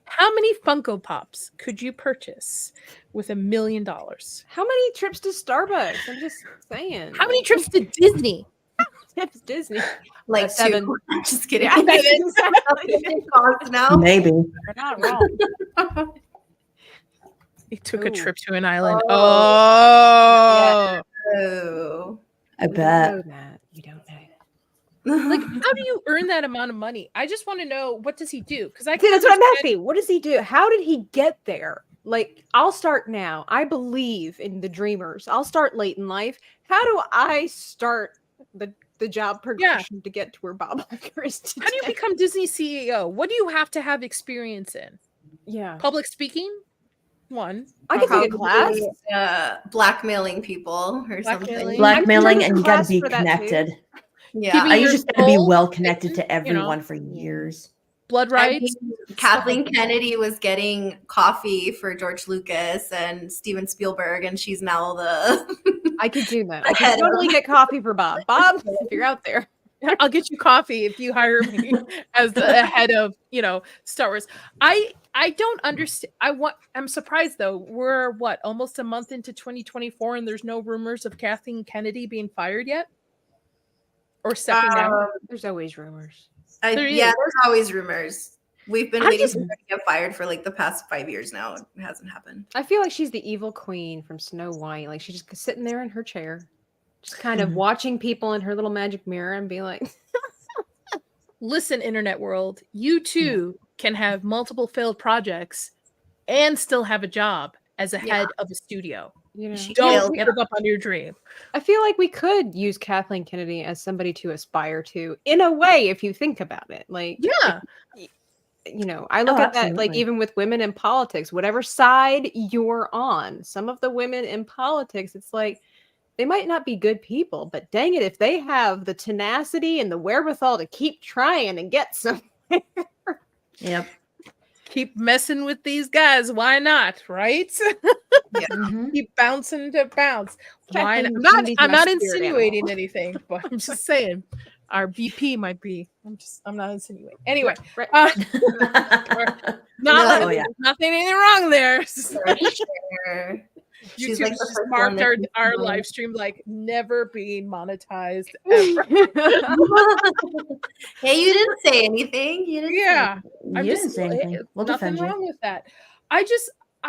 How many Funko Pops could you purchase with $1 million? How many trips to Starbucks? I'm just saying. How many trips to Disney? Disney. Like 7. Just kidding. Yeah, now. Maybe. You're not wrong. He took a trip to an island. Oh. I bet. You don't know. Like, how do you earn that amount of money? I just want to know, what does he do? Because that's what I'm asking. What does he do? How did he get there? Like, I'll start now. I believe in the dreamers. I'll start late in life. How do I start the job progression to get to where Bob Iger is today? How do you become Disney CEO? What do you have to have experience in? Yeah. Public speaking? One. I can take a class. Blackmailing people or something. Blackmailing, and you got to be connected. Yeah. You just got to be well connected to everyone for years. blood I rights. mean, Kathleen Kennedy was getting coffee for George Lucas and Steven Spielberg, and she's now the. I could do that. I could totally get coffee for Bob. Bob, if you're out there. I'll get you coffee if you hire me as the head of, Star Wars. I don't understand. I'm surprised though. We're almost a month into 2024 and there's no rumors of Kathleen Kennedy being fired yet or stepping down. There's always rumors. There's always rumors. We've been waiting for her to get fired for like the past 5 years now. It hasn't happened. I feel like she's the evil queen from Snow White. Like she's just sitting there in her chair, just kind of watching people in her little magic mirror and be like, listen, internet world, you too can have multiple failed projects and still have a job as a head of a studio. Don't give up on your dream. I feel like we could use Kathleen Kennedy as somebody to aspire to, in a way, if you think about it. Like, I look at that, like, even with women in politics, whatever side you're on, some of the women in politics, it's like, they might not be good people, but dang it, if they have the tenacity and the wherewithal to keep trying and get somewhere. Yep. Keep messing with these guys. Why not? Right? Keep bouncing to bounce. Why not? I'm not insinuating anything, but I'm just saying our VP might be. I'm not insinuating. Anyway, nothing wrong there. Sure. YouTube like just marked our live stream like never being monetized ever. Hey, you didn't say anything. You didn't say anything. We'll nothing wrong with that. I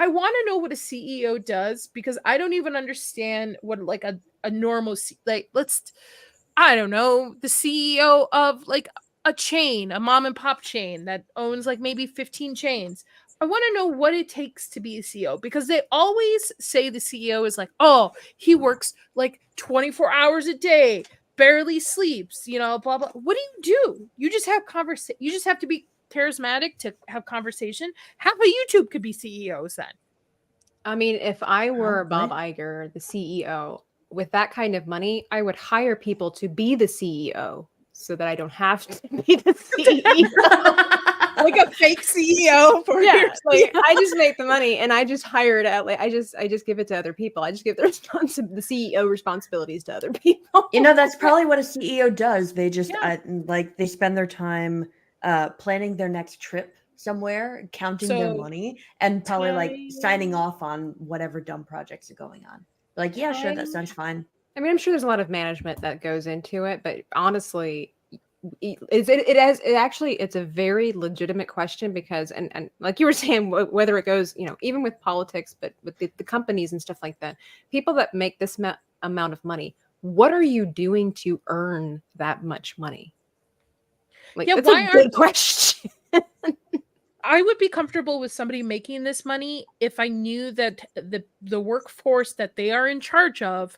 want to know what a CEO does because I don't even understand what like a normal I don't know, the CEO of like a chain, a mom and pop chain that owns like maybe 15 chains. I want to know what it takes to be a CEO because they always say the CEO is like, oh, he works like 24 hours a day, barely sleeps, blah, blah. What do? You just have conversation. You just have to be charismatic to have conversation. Half of YouTube could be CEOs then. I mean, if I were Bob Iger, the CEO, with that kind of money, I would hire people to be the CEO so that I don't have to be the CEO. Like a fake CEO for like I just make the money and I just hire it out. Like I just give it to other people. I just give the CEO responsibilities to other people. That's probably what a CEO does. They just they spend their time planning their next trip somewhere, counting their money, and probably signing off on whatever dumb projects are going on. Like, yeah, sure, that sounds fine. I mean, I'm sure there's a lot of management that goes into it, but honestly, it's a very legitimate question because and like you were saying, whether it goes even with politics, but with the companies and stuff like that, people that make this amount of money, what are you doing to earn that much money? Like that's a good question. I would be comfortable with somebody making this money if I knew that the workforce that they are in charge of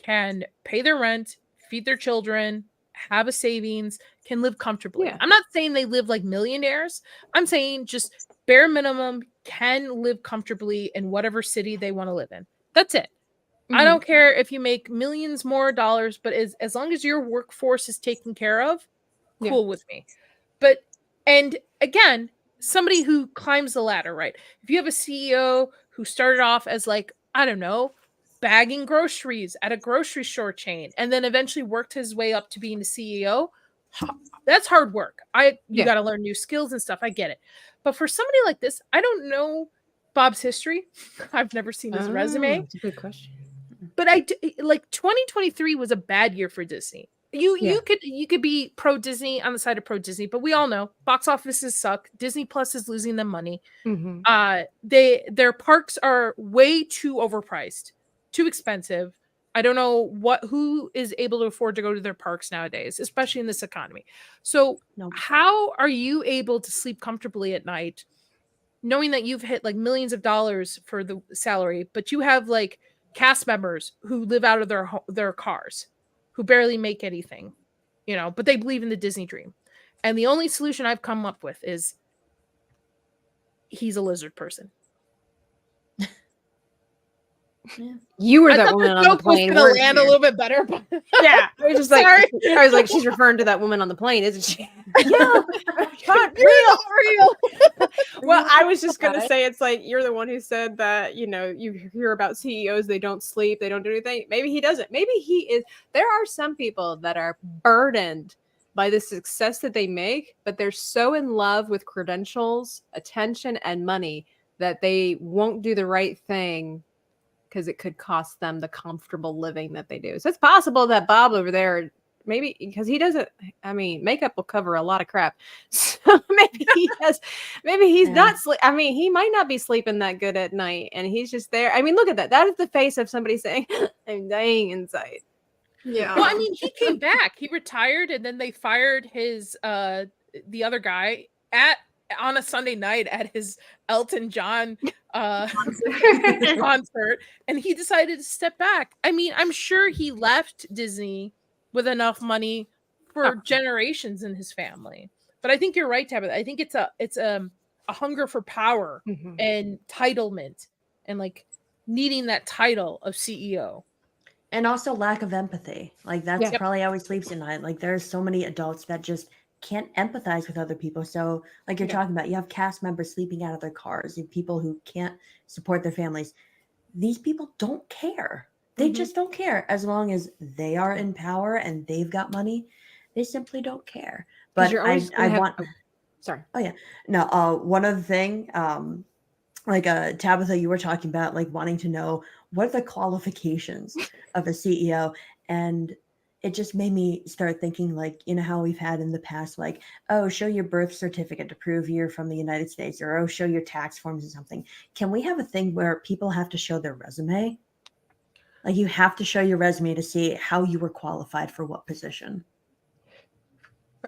can pay their rent, feed their children, have a savings, can live comfortably. Yeah. I'm not saying they live like millionaires. I'm saying just bare minimum can live comfortably in whatever city they want to live in. That's it. I don't care if you make millions more dollars, but as long as your workforce is taken care of, cool with me. But, and again, somebody who climbs the ladder, right? If you have a CEO who started off as like, I don't know, bagging groceries at a grocery store chain and then eventually worked his way up to being the CEO, that's hard work. You got to learn new skills and stuff. I get it. But for somebody like this, I don't know Bob's history. I've never seen his resume. That's a good question. But 2023 was a bad year for Disney. You could be pro Disney on the side of pro Disney, but we all know box offices suck. Disney Plus is losing them money. Their parks are way too overpriced, too expensive. I don't know who is able to afford to go to their parks nowadays, especially in this economy. So how are you able to sleep comfortably at night knowing that you've hit like millions of dollars for the salary, but you have like cast members who live out of their cars, who barely make anything, but they believe in the Disney dream. And the only solution I've come up with is he's a lizard person. Yeah. You were that woman on the plane. Was land a little bit better, but I was just like, I was like, she's referring to that woman on the plane, isn't she? Yeah, not You're not real. Well, I was just gonna Okay. say, it's like you're the one who said that, you hear about CEOs, they don't sleep, they don't do anything. Maybe he doesn't. Maybe he is. There are some people that are burdened by the success that they make, but they're so in love with credentials, attention, and money that they won't do the right thing because it could cost them the comfortable living that they do. So it's possible that Bob over there, maybe because he doesn't, I mean, makeup will cover a lot of crap. So maybe he's not sleep. I mean, he might not be sleeping that good at night, and he's just there. I mean, look at that. That is the face of somebody saying, I'm dying inside. Yeah. Well, I mean, he came back. He retired, and then they fired his the other guy on a Sunday night at his Elton John concert, and he decided to step back. I mean, I'm sure he left Disney with enough money for generations in his family. But I think you're right, Tabitha. I think it's a hunger for power and entitlement, and like needing that title of CEO. And also lack of empathy. Like that's probably how he sleeps at night. Like there's so many adults that just can't empathize with other people. So like you're talking about, you have cast members sleeping out of their cars, you have people who can't support their families. These people don't care. They just don't care. As long as they are in power and they've got money, they simply don't care. But I want sorry. Oh yeah. No, one other thing, like Tabitha, you were talking about like wanting to know what are the qualifications of a CEO, and it just made me start thinking, like, how we've had in the past, like, oh, show your birth certificate to prove you're from the United States, or oh, show your tax forms or something. Can we have a thing where people have to show their resume? Like you have to show your resume to see how you were qualified for what position.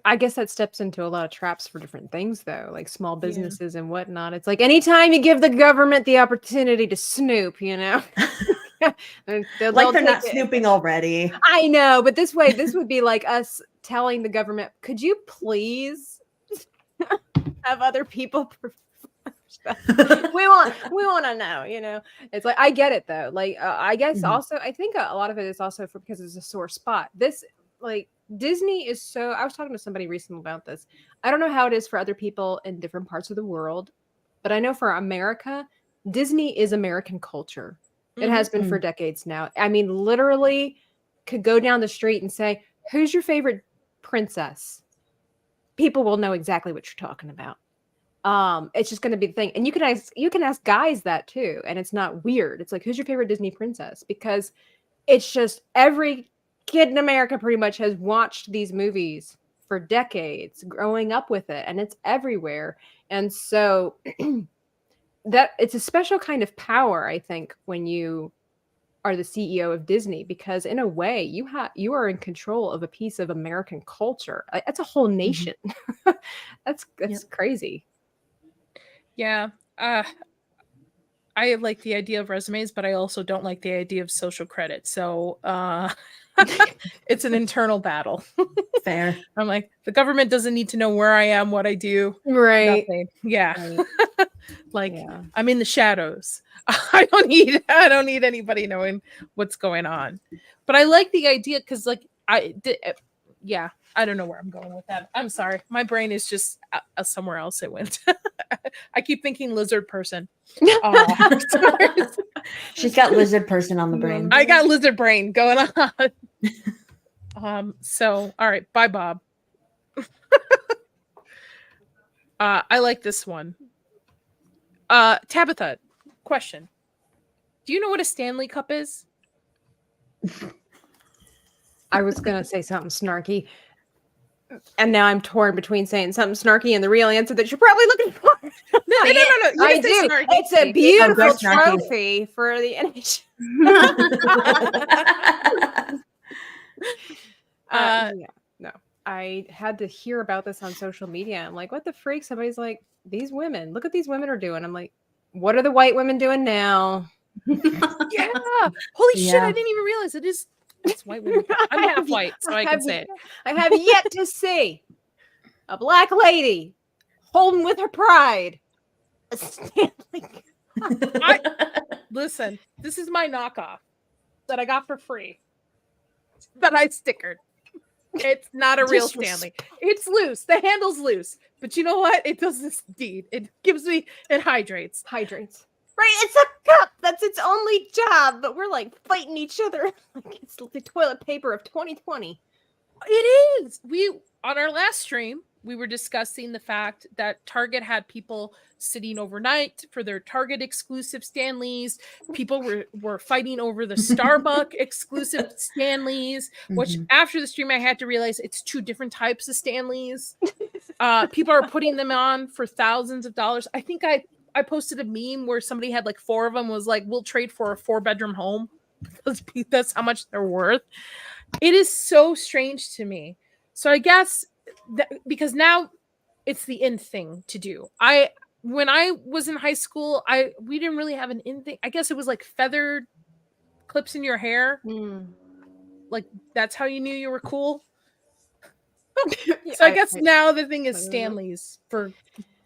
I guess that steps into a lot of traps for different things, though, like small businesses and whatnot. It's like anytime you give the government the opportunity to snoop, they're not snooping already. I know, but this would be like us telling the government, could you please have other people we want to know, It's like, I get it though. Like, I guess also, I think a lot of it is also because it's a sore spot. This, like, Disney is so, I was talking to somebody recently about this. I don't know how it is for other people in different parts of the world, but I know for America, Disney is American culture. It has been for decades now. I mean, literally could go down the street and say, who's your favorite princess? People will know exactly what you're talking about. It's just going to be the thing. And you can ask guys that too. And it's not weird. It's like, who's your favorite Disney princess? Because it's just every kid in America pretty much has watched these movies for decades, growing up with it, and it's everywhere. And so that it's a special kind of power, I think, when you are the CEO of Disney, because in a way you are in control of a piece of American culture. That's a whole nation. That's crazy. Yeah. I like the idea of resumes, but I also don't like the idea of social credit. So it's an internal battle. Fair. I'm like, the government doesn't need to know where I am, what I do. Right. Nothing. Yeah. Right. I'm in the shadows. I don't need anybody knowing what's going on. But I like the idea because, like, I don't know where I'm going with that. I'm sorry. My brain is just somewhere else it went. I keep thinking lizard person. She's got lizard person on the brain. I got lizard brain going on. So, all right. Bye, Bob. I like this one. Tabitha, question. Do you know what a Stanley Cup is? I was going to say something snarky. And now I'm torn between saying something snarky and the real answer that you're probably looking for. No. I do. Snarky. It's a beautiful trophy for the NHL. No. I had to hear about this on social media. I'm like, what the freak? Somebody's like, these women, look what these women are doing. I'm like, what are the white women doing now? Yeah. Holy shit, I didn't even realize it's white women. I'm half white, so I can say it. I have yet to see a black lady holding with her pride a Stanley Cup. Listen, this is my knockoff that I got for free that I stickered. It's not a real Disrespect. Stanley. It's loose. The handle's loose. But you know what? It does this deed. It gives me, it hydrates. Hydrates. Right, it's a cup. That's its only job. But we're like fighting each other like it's the toilet paper of 2020. It is. On our last stream, we were discussing the fact that Target had people sitting overnight for their Target exclusive Stanleys. People were fighting over the Starbucks exclusive Stanleys, which after the stream I had to realize it's two different types of Stanleys. People are putting them on for thousands of dollars. I think I posted a meme where somebody had like 4 of them, was like, we'll trade for a 4-bedroom home because that's how much they're worth. It is so strange to me. So I guess because now it's the in thing to do. When I was in high school, we didn't really have an in thing. I guess it was like feathered clips in your hair. Like that's how you knew you were cool. So I guess now the thing is Stanleys for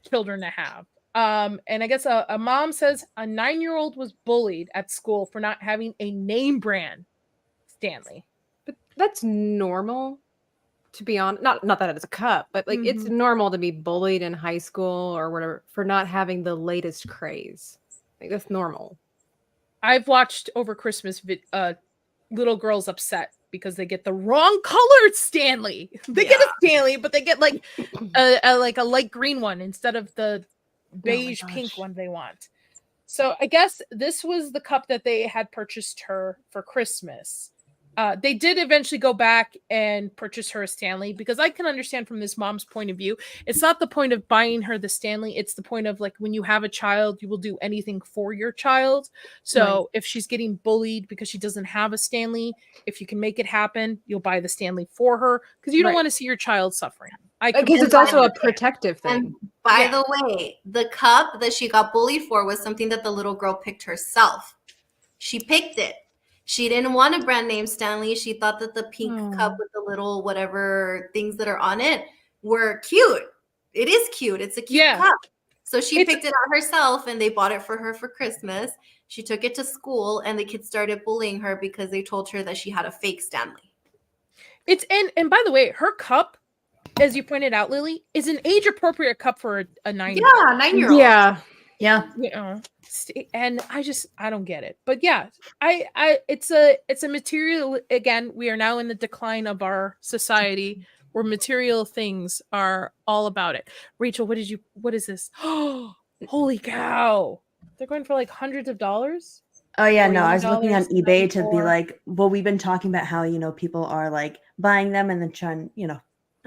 children to have. And I guess a mom says a 9-year-old was bullied at school for not having a name brand Stanley. But that's normal, to be honest. Not that it's a cup, but like it's normal to be bullied in high school or whatever for not having the latest craze. Like that's normal. I've watched over Christmas little girls upset because they get the wrong colored Stanley. They get a Stanley, but they get like a light green one instead of the beige pink one they want. So I guess this was the cup that they had purchased her for Christmas. They did eventually go back and purchase her a Stanley, because I can understand from this mom's point of view. It's not the point of buying her the Stanley. It's the point of like when you have a child, you will do anything for your child. So if she's getting bullied because she doesn't have a Stanley, if you can make it happen, you'll buy the Stanley for her because you don't want to see your child suffering. Because it's also a protective thing. And by the way, the cup that she got bullied for was something that the little girl picked herself. She picked it. She didn't want a brand name Stanley. She thought that the pink cup with the little whatever things that are on it were cute. It is cute. It's a cute cup. So she picked it out herself and they bought it for her for Christmas. She took it to school and the kids started bullying her because they told her that she had a fake Stanley. And by the way, her cup, as you pointed out, Lily, is an age appropriate cup for a 9-year-old. Yeah, 9-year-old. Yeah. You know, and I don't get it. But yeah, it's a material. Again, we are now in the decline of our society where material things are all about it. Rachel, what is this? Oh, holy cow. They're going for like hundreds of dollars. Oh yeah, no, I was $40, looking on eBay to be $94. like, well, we've been talking about how, people are like buying them and then trying,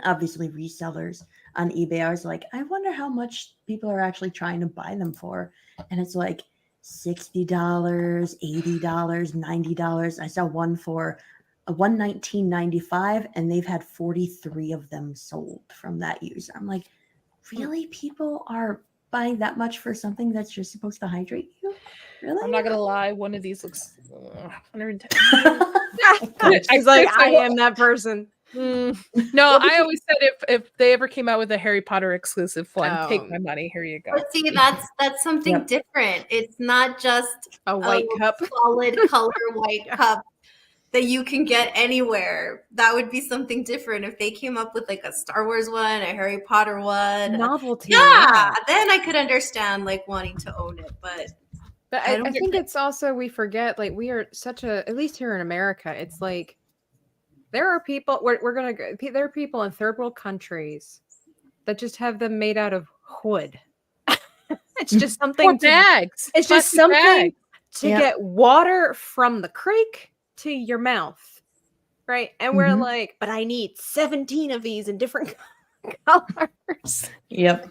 obviously resellers on eBay. I was like, I wonder how much people are actually trying to buy them for. And it's like $60, $80, $90. I saw one for $119.95 and they've had 43 of them sold from that user. I'm like, really? People are buying that much for something that's just supposed to hydrate you? Really? I'm not gonna lie, one of these looks 110. She's like, I am that person. No, I always said if they ever came out with a Harry Potter exclusive one, take my money. Here you go. But see, that's something different. It's not just a white cup, solid color white cup that you can get anywhere. That would be something different if they came up with like a Star Wars one, a Harry Potter one, novelty. Yeah, then I could understand like wanting to own it, but I think it's also, we forget, like we are such a, at least here in America, it's like there are people there are people in third world countries that just have them made out of wood. It's just something bags. It's just something to get water from the creek to your mouth, right? And we're like, but I need 17 of these in different colors. Yep.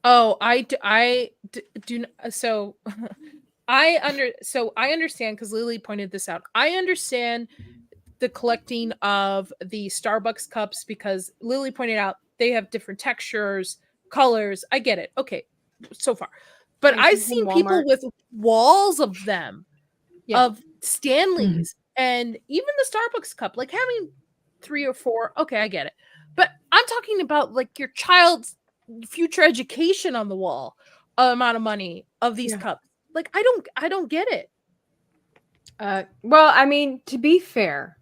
Oh, I do. So I understand, because Lily pointed this out. I understand the collecting of the Starbucks cups because Lily pointed out they have different textures, colors. I get it. Okay, so far. But I've seen people with walls of them, of Stanleys, and even the Starbucks cup, like having 3 or 4. Okay, I get it. But I'm talking about like your child's future education on the wall, amount of money of these cups. Like I don't get it. Well, I mean, to be fair,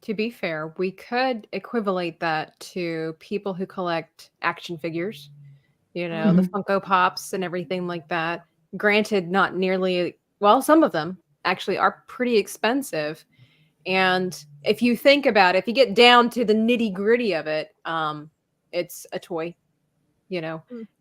to be fair, we could equivalent that to people who collect action figures, the Funko Pops and everything like that. Granted, not nearly, well, some of them actually are pretty expensive. And if you think about it, if you get down to the nitty gritty of it, it's a toy,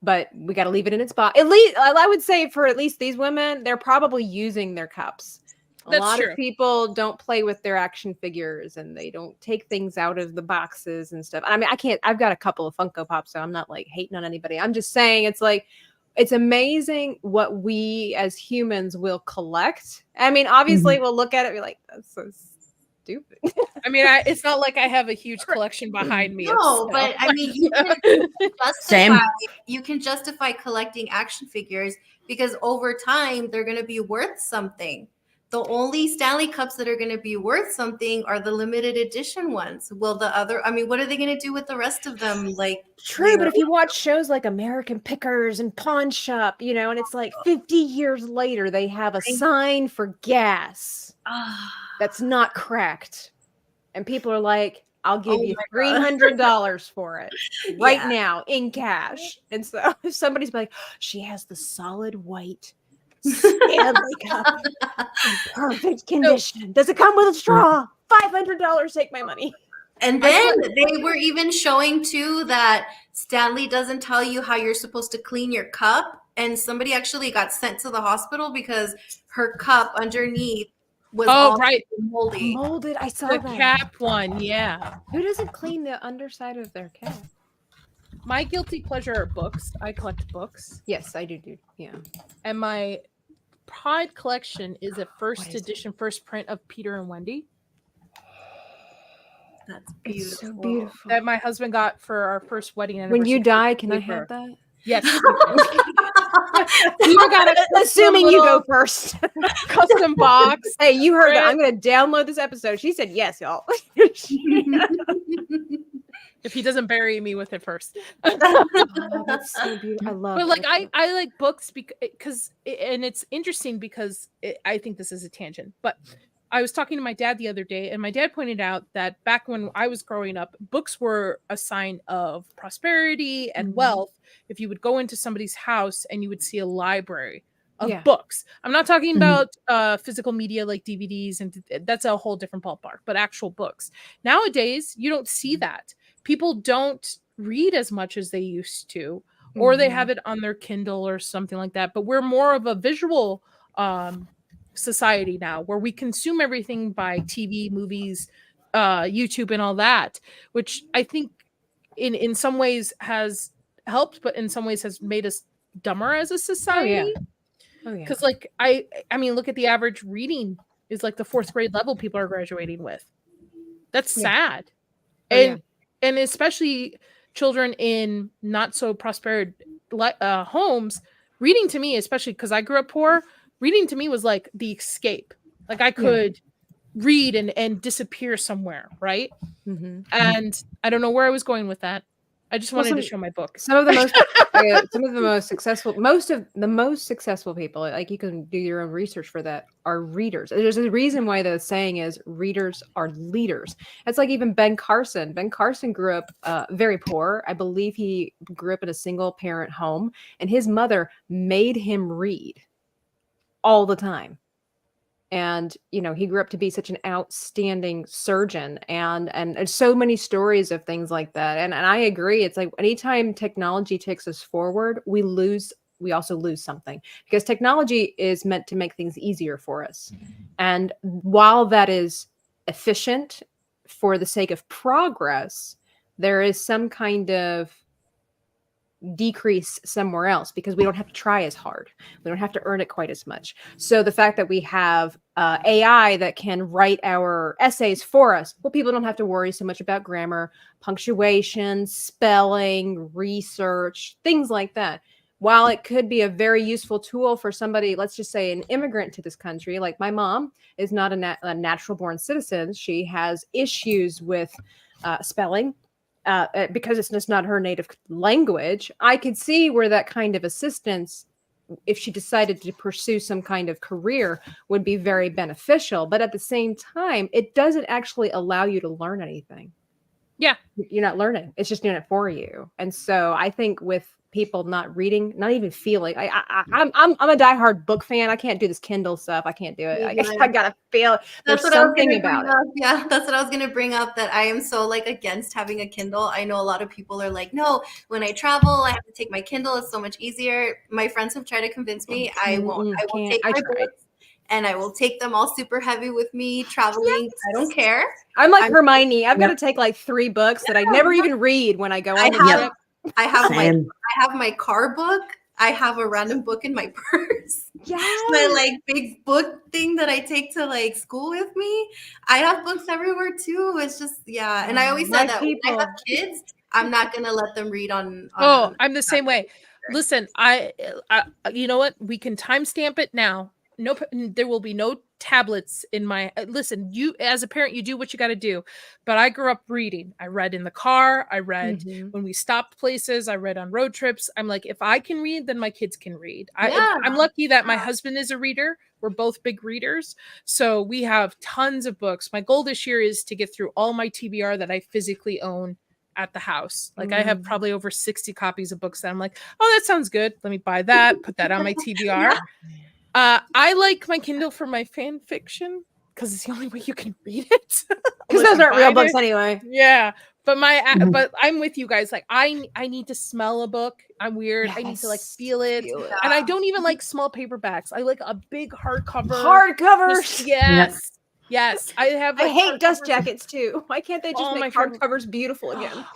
but we got to leave it in its box. At least I would say for at least these women, they're probably using their cups. A lot of people don't play with their action figures and they don't take things out of the boxes and stuff. I mean, I've got a couple of Funko Pops, so I'm not like hating on anybody. I'm just saying it's amazing what we as humans will collect. I mean, obviously we'll look at it and be like, that's so stupid. I mean, it's not like I have a huge collection behind me. No, but I mean, you can justify collecting action figures because over time they're going to be worth something. The only Stanley Cups that are going to be worth something are the limited edition ones. Well, what are they going to do with the rest of them? Like, true, but if you watch shows like American Pickers and Pawn Shop, and it's like 50 years later, they have a sign for gas that's not cracked. And people are like, I'll give you $300 for it right now in cash. And so if somebody's like, she has the solid white Stanley Cup in perfect condition. Does it come with a straw? $500, take my money. And then they were even showing too that Stanley doesn't tell you how you're supposed to clean your cup. And somebody actually got sent to the hospital because her cup underneath was moldy. Molded. I saw the that. cap one. Yeah. Who doesn't clean the underside of their cap? My guilty pleasure are books. I collect books. Yes, I do. Yeah. And my pride collection is a first edition, first print of Peter and Wendy. That's beautiful. It's so beautiful. That my husband got for our first wedding anniversary. When you die, can I have that? Yes. Assuming you go first. Custom box. Hey, you heard that. I'm going to download this episode. She said yes, y'all. If he doesn't bury me with it first. That's so beautiful. I love it. But I like books because and it's interesting because I think this is a tangent, but I was talking to my dad the other day and my dad pointed out that back when I was growing up, books were a sign of prosperity and wealth. If you would go into somebody's house and you would see a library of books. I'm not talking about physical media like DVDs, and that's a whole different ballpark, but actual books. Nowadays, you don't see that. People don't read as much as they used to, or they have it on their Kindle or something like that. But we're more of a visual society now, where we consume everything by TV, movies, YouTube, and all that, which I think in some ways has helped, but in some ways has made us dumber as a society. Oh yeah. Because I mean, look at the average reading is like the 4th grade level people are graduating with. That's sad. And especially children in not so prosperous homes, reading to me, especially because I grew up poor, reading to me was like the escape. Like I could read and disappear somewhere, right? And I don't know where I was going with that. I just wanted to show my book. Some of the most successful people, like you can do your own research for that, are readers. There's a reason why the saying is readers are leaders. It's like even Ben Carson. Ben Carson grew up very poor. I believe he grew up in a single parent home, and his mother made him read all the time. And, he grew up to be such an outstanding surgeon and so many stories of things like that. And I agree. It's like anytime technology takes us forward, we also lose something, because technology is meant to make things easier for us. And while that is efficient for the sake of progress, there is some kind of decrease somewhere else because we don't have to try as hard. We don't have to earn it quite as much. So the fact that we have AI that can write our essays for us, well, people don't have to worry so much about grammar, punctuation, spelling, research, things like that. While it could be a very useful tool for somebody, let's just say an immigrant to this country, like my mom is not a natural born citizen. She has issues with spelling. Because it's just not her native language, I could see where that kind of assistance if she decided to pursue some kind of career, would be very beneficial. But at the same time, it doesn't actually allow you to learn anything. Yeah. You're not learning. It's just doing it for you. And so I think with people not reading, not even feeling, I'm a diehard book fan. I can't do this Kindle stuff. I can't do it. I gotta feel. There's something about it. Yeah, that's what I was gonna bring up. That I am so like against having a Kindle. I know a lot of people are like, no, when I travel, I have to take my Kindle. It's so much easier. My friends have tried to convince me. I won't. I will take my books, and I will take them all super heavy with me traveling. Yes. I don't care. I'm like Hermione. I've got to take like 3 books that I never even read when I go on the trip. I have my car book. I have a random book in my purse. Yes. My like big book thing that I take to like school with me. I have books everywhere too. It's just and I always said that when I have kids, I'm not gonna let them read on I'm the same way. Listen, I you know what? We can timestamp it now. No, there will be no tablets in my listen. You as a parent, you do what you got to do, but I grew up reading. I read in the car. I read when we stopped places. I read on road trips. I'm like, if I can read, then my kids can read. I'm lucky that my husband is a reader. We're both big readers, so we have tons of books. My goal this year is to get through all my TBR that I physically own at the house. Like I have probably over 60 copies of books that I'm like, oh, that sounds good. Let me buy that. Put that on my TBR. I like my Kindle for my fan fiction because it's the only way you can read it. Because those aren't real books anyway. Yeah, but but I'm with you guys. Like I need to smell a book. I'm weird. Yes. I need to like feel it. And I don't even like small paperbacks. I like a big hardcover. Hardcovers. Yes. Yes. I hate dust jackets too. Why can't they just make hardcovers beautiful again?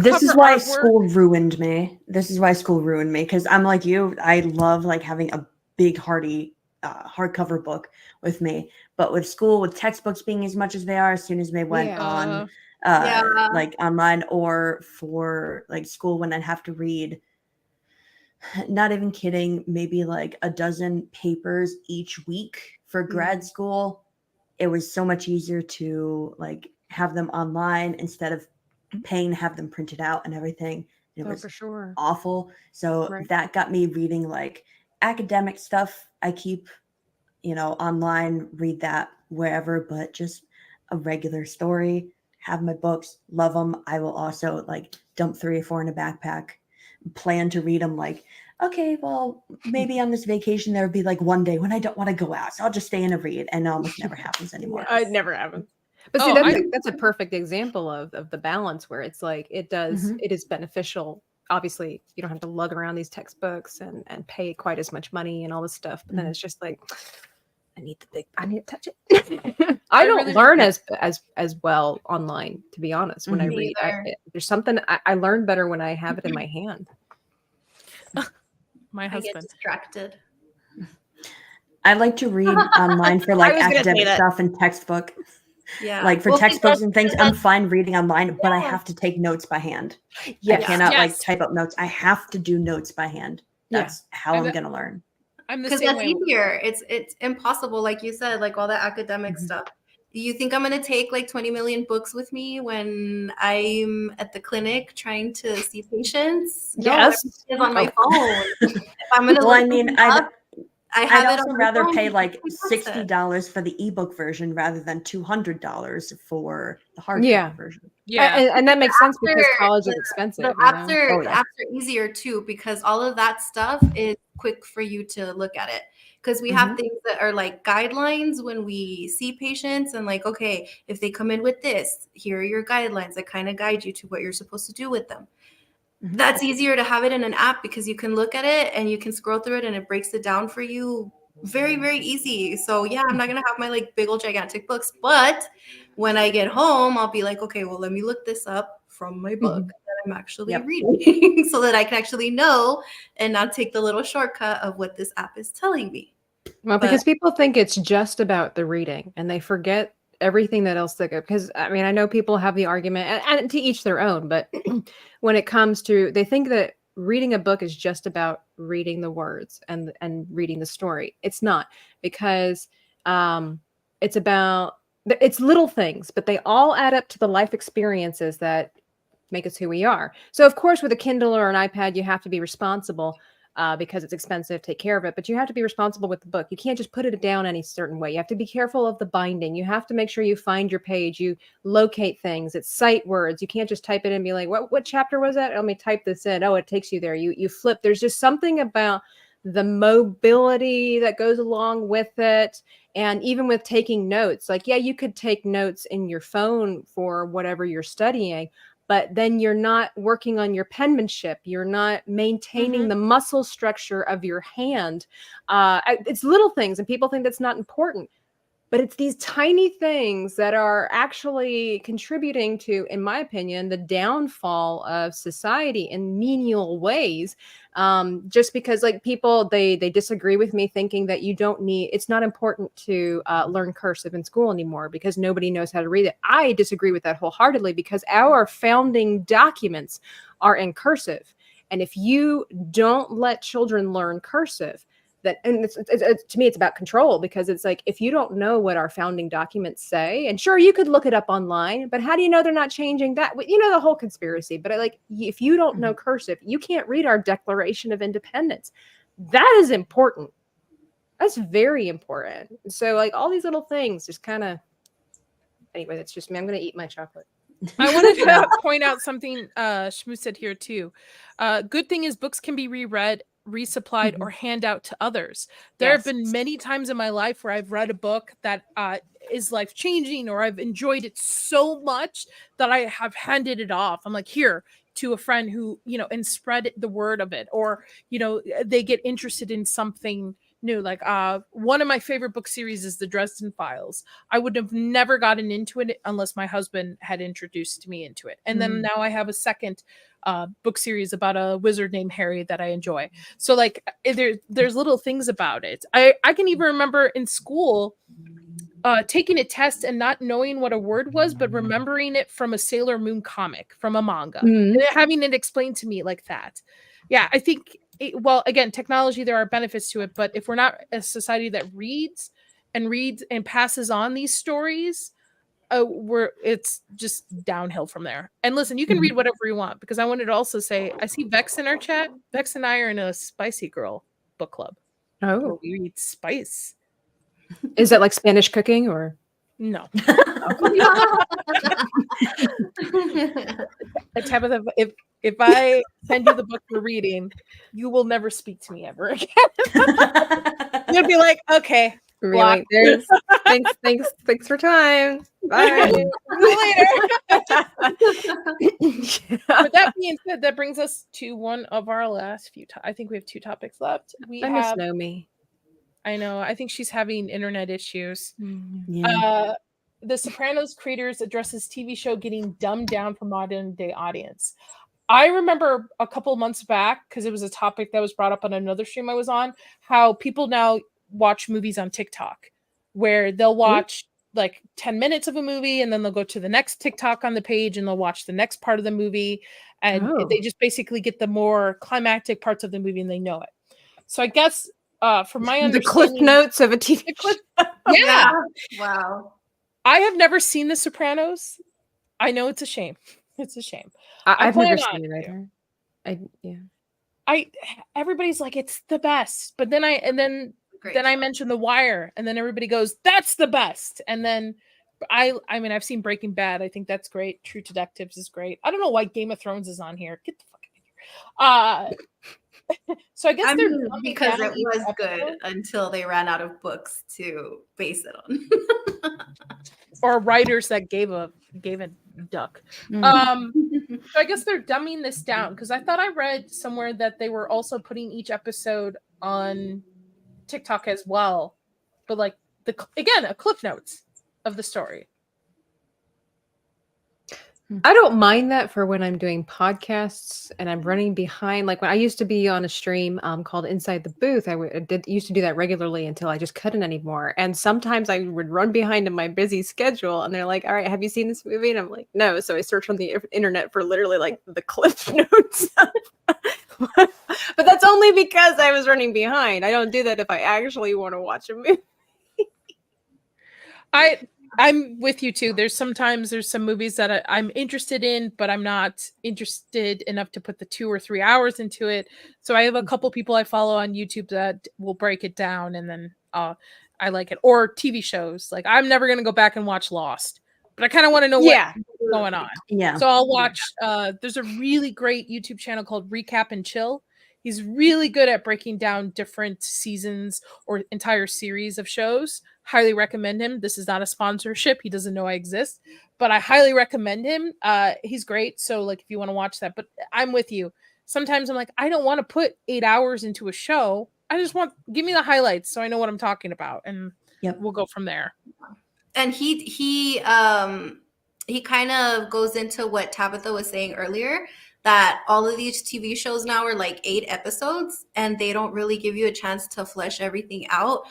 This is why school ruined me. Because I'm like you. I love like having a big hardy hardcover book with me, but with school, with textbooks being as much as they are, as soon as they went on like online, or for like school when I'd have to read, not even kidding, maybe like a dozen papers each week for grad school, it was so much easier to like have them online instead of paying to have them printed out and everything. It was for sure awful. So that got me reading like academic stuff. I keep, online, read that wherever, but just a regular story, have my books, love them. I will also like dump 3 or 4 in a backpack, plan to read them. Like, okay, well, maybe on this vacation, there would be like one day when I don't want to go out. So I'll just stay in and read. And it almost never happens anymore. It never happens. But see, that's a perfect example of the balance where it's like, it is beneficial. Obviously, you don't have to lug around these textbooks and pay quite as much money and all this stuff. But then it's just like, I need to touch it. I don't really learn as well online, to be honest. When I read, there's something I learn better when I have it in my hand. My husband. I get distracted. I like to read online for like academic stuff and textbook. Yeah. Like for textbooks and things, I'm fine reading online, but I have to take notes by hand. I cannot like type up notes. I have to do notes by hand. That's how I'm going to learn. Because that's easier. It's impossible. Like you said, like all the academic stuff. Do you think I'm going to take like 20 million books with me when I'm at the clinic trying to see patients? Yes. No, on my phone. If I'm going to I'd also rather pay like $60 for the ebook version rather than $200 for the hardcover version. Yeah, and that makes sense because college is expensive. The apps are easier too because all of that stuff is quick for you to look at it. Because we have things that are like guidelines when we see patients and like, okay, if they come in with this, here are your guidelines that kind of guide you to what you're supposed to do with them. That's easier to have it in an app because you can look at it and you can scroll through it and it breaks it down for you very, very easy. So yeah, I'm not going to have my like big old gigantic books, but when I get home, I'll be like, okay, well, let me look this up from my book that I'm actually reading so that I can actually know and not take the little shortcut of what this app is telling me. Well, because people think it's just about the reading and they forget everything that else because I mean, I know people have the argument and to each their own, but when it comes to, they think that reading a book is just about reading the words and reading the story. It's not, because it's little things, but they all add up to the life experiences that make us who we are. So of course, with a Kindle or an iPad, you have to be responsible. because it's expensive, take care of it. But you have to be responsible with the book. You can't just put it down any certain way. You have to be careful of the binding. You have to make sure you find your page. You locate things. It's sight words. You can't just type it in and be like, what chapter was that? Let me type this in. Oh, it takes you there. You flip. There's just something about the mobility that goes along with it. And even with taking notes, like, yeah, you could take notes in your phone for whatever you're studying, but then you're not working on your penmanship. You're not maintaining the muscle structure of your hand. It's little things, and people think that's not important. But it's these tiny things that are actually contributing to, in my opinion, the downfall of society in menial ways. Just because, like, people, they disagree with me, thinking that it's not important to learn cursive in school anymore because nobody knows how to read it. I disagree with that wholeheartedly, because our founding documents are in cursive. And if you don't let children learn cursive, and to me, it's about control, because it's like, if you don't know what our founding documents say, and sure, you could look it up online, but how do you know they're not changing that? You know, the whole conspiracy. But if you don't know cursive, you can't read our Declaration of Independence. That is important. That's very important. So, like, all these little things just kind of, anyway, that's just me. I'm going to eat my chocolate. I wanted to point out something Shmoo said here too. Good thing is books can be reread, resupplied, or hand out to others. There have been many times in my life where I've read a book that is life-changing, or I've enjoyed it so much that I have handed it off. I'm like, here, to a friend who, and spread the word of it, or, they get interested in something new. Like one of my favorite book series is the Dresden Files. I would have never gotten into it unless my husband had introduced me into it. And then now I have a second book series about a wizard named Harry that I enjoy. So like there's little things about it. I can even remember in school taking a test and not knowing what a word was, but remembering it from a Sailor Moon comic, from a manga, and having it explained to me like that. Yeah, I think, well, again, technology, there are benefits to it, but if we're not a society that reads and passes on these stories, it's just downhill from there. And listen, you can read whatever you want, because I wanted to also say, I see Vex in our chat. Vex and I are in a Spicy Girl book club. Oh, we read spice. Is that like Spanish cooking or? No. Tabitha, if I send you the book we're reading, you will never speak to me ever again. You'll be like, okay, really? Thanks for time. Bye. See you later. But that being said, that brings us to one of our last few. I think we have 2 topics left. I miss Nomi. I know. I think she's having internet issues. Yeah. The Sopranos creators addresses TV show getting dumbed down for modern day audience. I remember a couple months back, because it was a topic that was brought up on another stream I was on, how people now watch movies on TikTok, where they'll watch like 10 minutes of a movie, and then they'll go to the next TikTok on the page and they'll watch the next part of the movie. And they just basically get the more climactic parts of the movie and they know it. So I guess from my understanding, the cliff notes of a TV show. Yeah. Wow. I have never seen The Sopranos. I know it's a shame. It's a shame. I've never seen it either. Everybody's like, it's the best. But then I mention The Wire, and then everybody goes, that's the best. And then I mean, I've seen Breaking Bad. I think that's great. True Detectives is great. I don't know why Game of Thrones is on here. Get the fuck out of here. So I guess because it was good until they ran out of books to base it on, or writers that gave a duck. So I guess they're dumbing this down, because I thought I read somewhere that they were also putting each episode on TikTok as well, but like a cliff notes of the story. I don't mind that for when I'm doing podcasts and I'm running behind. Like when I used to be on a stream called Inside the Booth, I used to do that regularly until I just couldn't anymore. And sometimes I would run behind in my busy schedule, and they're like, all right, have you seen this movie? And I'm like, no. So I search on the internet for literally like the cliff notes. But that's only because I was running behind. I don't do that if I actually want to watch a movie. I'm with you too. There's some movies that I'm interested in, but I'm not interested enough to put the 2 or 3 hours into it. So I have a couple people I follow on YouTube that will break it down, and then I like it. Or TV shows. Like I'm never gonna go back and watch Lost, but I kind of want to know what's going on. Yeah. So I'll watch. There's a really great YouTube channel called Recap and Chill. He's really good at breaking down different seasons or entire series of shows. Highly recommend him. This is not a sponsorship. He doesn't know I exist, but I highly recommend him. He's great. So like if you want to watch that, but I'm with you. Sometimes I'm like, I don't want to put 8 hours into a show. I just give me the highlights so I know what I'm talking about, and we'll go from there. And he kind of goes into what Tabitha was saying earlier, that all of these TV shows now are like 8 episodes and they don't really give you a chance to flesh everything out.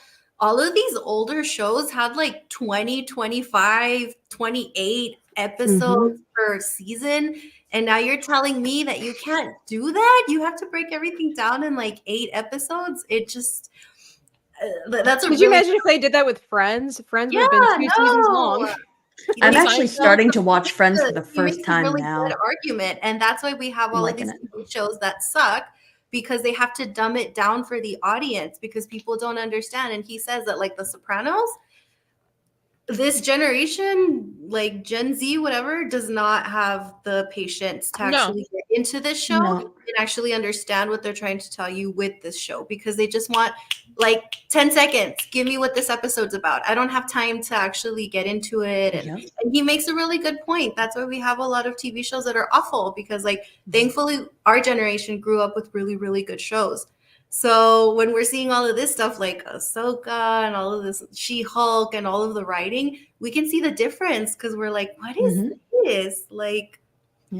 All of these older shows had like 20, 25, 28 episodes per season. And now you're telling me that you can't do that? You have to break everything down in like 8 episodes? It just... that's Could you imagine if they did that with Friends? Friends would have been 2 seasons long. I'm actually starting to watch Friends for the first time really now. Good argument, and that's why we have all of these shows that suck, because they have to dumb it down for the audience because people don't understand. And he says that like The Sopranos, this generation, like Gen Z, whatever, does not have the patience to actually get into this show and actually understand what they're trying to tell you with this show, because they just want like 10 seconds. Give me what this episode's about. I don't have time to actually get into it. And he makes a really good point. That's why we have a lot of TV shows that are awful, because like thankfully our generation grew up with really, really good shows. So when we're seeing all of this stuff like Ahsoka and all of this She-Hulk and all of the writing, we can see the difference, because we're like, what is this? Like,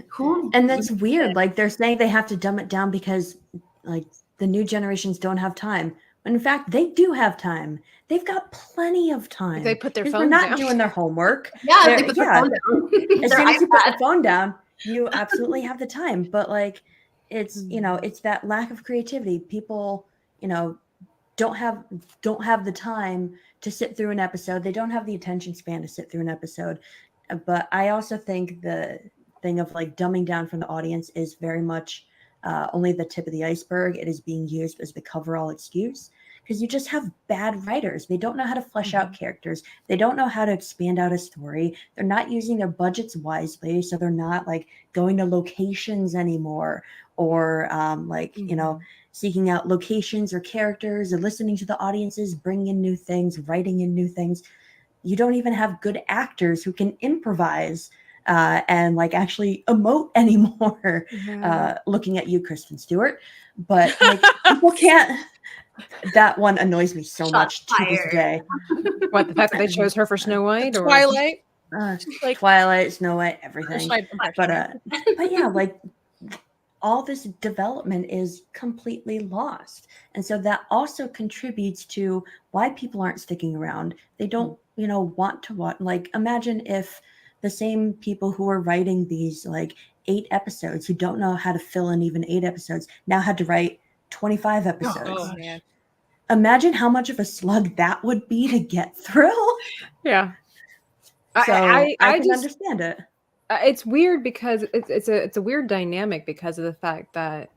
who? And that's weird. Like they're saying they have to dumb it down because like the new generations don't have time. When in fact, they do have time. They've got plenty of time. They put their phone They're not down. doing their homework. Yeah, they put their phone down. As soon as you put the phone down, you absolutely have the time. But like, it's it's that lack of creativity. People, don't have the time to sit through an episode. They don't have the attention span to sit through an episode. But I also think the thing of like dumbing down from the audience is very much only the tip of the iceberg. It is being used as the coverall excuse, because you just have bad writers. They don't know how to flesh out characters. They don't know how to expand out a story. They're not using their budgets wisely, so they're not like going to locations anymore, or seeking out locations or characters, or listening to the audiences, bringing in new things, writing in new things. You don't even have good actors who can improvise and like actually emote anymore. Looking at you, Kristen Stewart. But like people can't. That one annoys me so much to this day. What, the fact that they chose her for Snow White or Twilight? Like Twilight, Snow White, everything. But yeah, like all this development is completely lost. And so that also contributes to why people aren't sticking around. They don't, want to watch. Like, imagine if the same people who are writing these like 8 episodes, who don't know how to fill in even 8 episodes, now had to write 25 episodes. Imagine how much of a slug that would be to get through. Yeah. So I can just understand it. It's weird because it's a weird dynamic, because of the fact that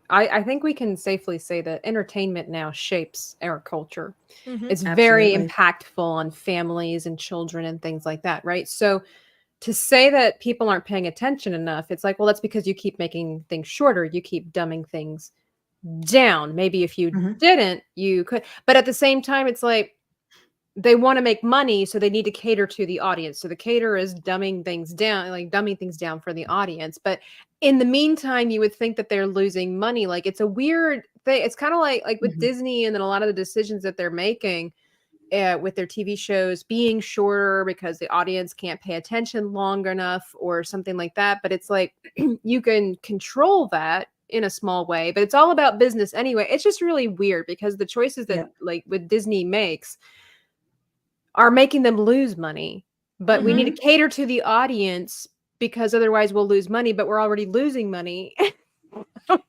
I think we can safely say that entertainment now shapes our culture. It's very impactful on families and children and things like that, right? So to say that people aren't paying attention enough, it's like, well, that's because you keep making things shorter. You keep dumbing things down. Maybe if you didn't, you could. But at the same time, it's like they want to make money, so they need to cater to the audience. So the caterer is dumbing things down for the audience. But in the meantime, you would think that they're losing money. Like, it's a weird thing. It's kind of like with Disney, and then a lot of the decisions that they're making with their TV shows being shorter because the audience can't pay attention long enough or something like that. But it's like you can control that in a small way, but it's all about business anyway. It's just really weird, because the choices that like what Disney makes are making them lose money, but we need to cater to the audience, because otherwise we'll lose money, but we're already losing money.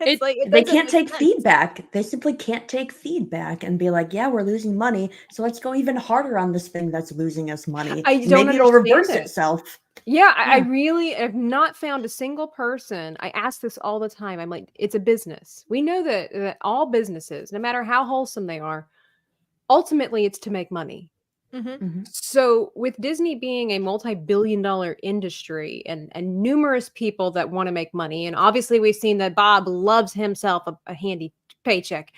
It's like it They doesn't can't make take sense. feedback. They simply can't take feedback and be like, yeah, we're losing money, so let's go even harder on this thing that's losing us money. I don't Maybe it'll understand reverse it. itself. Yeah, I Yeah. really have not found a single person. I ask this all the time. I'm like, it's a business. We know that all businesses, no matter how wholesome they are, ultimately it's to make money. Mhm. So with Disney being a multi-billion-dollar industry and numerous people that want to make money, and obviously we've seen that Bob loves himself a handy paycheck.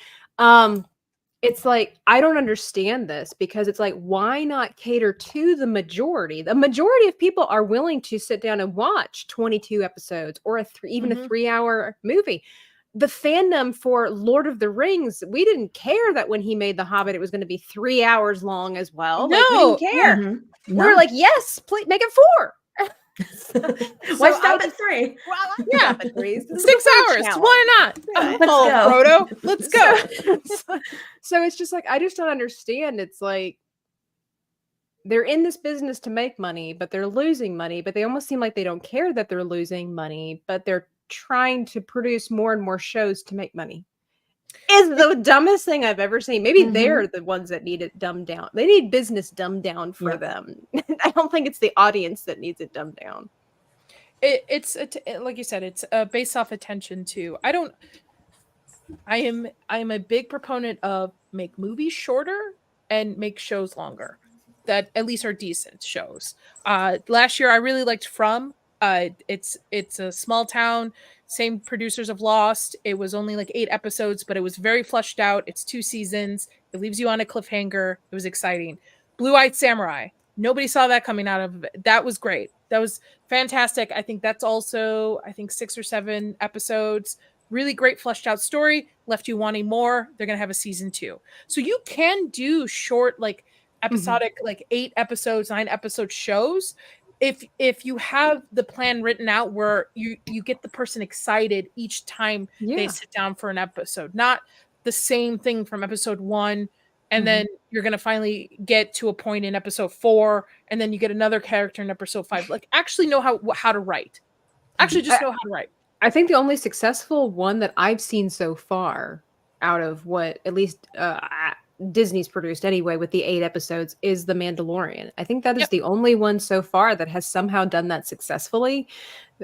It's like I don't understand this because it's like why not cater to the majority? The majority of people are willing to sit down and watch 22 episodes or even a 3-hour movie. The fandom for Lord of the Rings, we didn't care that when he made The Hobbit, it was going to be 3 hours long as well. Like we No, didn't care. Mhm. We were like, yes, please make it 4. Why So stop at 3? well, I Yeah. stop at 3. This is a 6 fun hours. challenge. Why not? Yeah. Let's Oh, go. Frodo, let's go. So it's just like I just don't understand. It's like they're in this business to make money, but they're losing money, but they almost seem like they don't care that they're losing money, but they're trying to produce more and more shows to make money. Is the dumbest thing I've ever seen. Maybe they're the ones that need it dumbed down. They need business dumbed down for Yep. them. I don't think it's the audience that needs it dumbed down. It's like you said, it's based off attention too. I am a big proponent of make movies shorter and make shows longer that at least are decent shows. Last year I really liked From. It's a small town, same producers of Lost. It was only like 8 episodes, but it was very fleshed out. It's 2 seasons. It leaves you on a cliffhanger. It was exciting. Blue-Eyed Samurai. Nobody saw that coming out of it. That was great. That was fantastic. I think that's also 6 or 7 episodes. Really great fleshed out story, left you wanting more. They're gonna have a season 2. So you can do short, like episodic, like 8 episodes, 9 episode shows. If you have the plan written out where you get the person excited each time they Yeah. sit down for an episode, not the same thing from episode 1, and then you're gonna finally get to a point in episode 4, and then you get another character in episode 5. Like actually know how to write. Actually just know how to write. I think the only successful one that I've seen so far out of what at least Disney's produced anyway with the 8 episodes is The Mandalorian. I think that is Yep. the only one so far that has somehow done that successfully,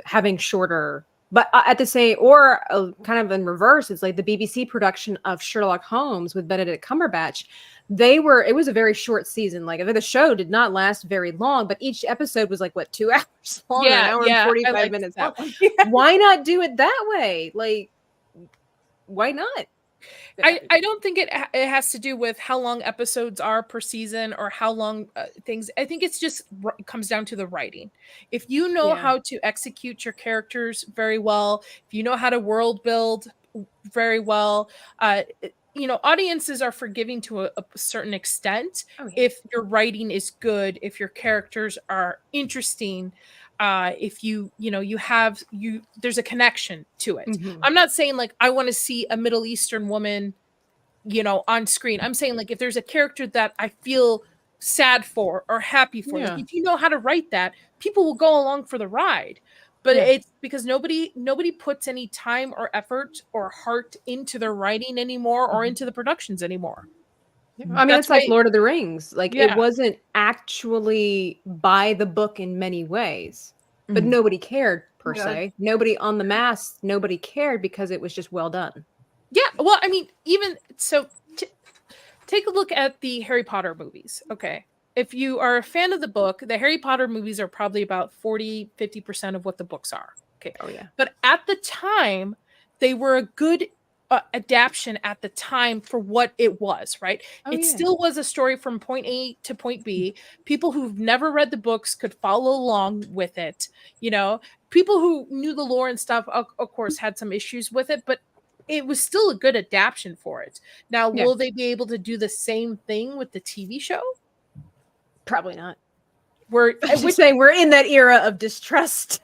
having shorter. But at the same, or kind of in reverse, it's like the BBC production of Sherlock Holmes with Benedict Cumberbatch. It was a very short season. Like the show did not last very long, but each episode was like, what, 2 hours long, Yeah, an hour yeah, I and 45 liked minutes that long. one. Yeah. Why not do it that way? Like, why not? I don't think it has to do with how long episodes are per season or how long things. I think it's just comes down to the writing. If you know Yeah. how to execute your characters very well, if you know how to world build very well, audiences are forgiving to a certain extent. Oh, yeah. If your writing is good, if your characters are interesting, if there's a connection to it. I'm not saying like I want to see a Middle Eastern woman, on screen. I'm saying like if there's a character that I feel sad for or happy for, Yeah. like if you know how to write that, people will go along for the ride. But Yeah. it's because nobody puts any time or effort or heart into their writing anymore or into the productions anymore. I mean, That's it's like why- Lord of the Rings. Like Yeah. it wasn't actually by the book in many ways, but nobody cared per Yeah. se. Nobody on the mass, nobody cared because it was just well done. Yeah, well, I mean, even so, take a look at the Harry Potter movies. Okay. If you are a fan of the book, the Harry Potter movies are probably about 40-50% of what the books are. Okay. Oh yeah. But at the time, they were a good adaptation at the time for what it was, right? Oh, It yeah. still was a story from point A to point B. People who've never read the books could follow along with it. People who knew the lore and stuff, of course, had some issues with it, but it was still a good adaptation for it. Now, Yeah. will they be able to do the same thing with the TV show? Probably not. Where I'm just saying we're in that era of distrust.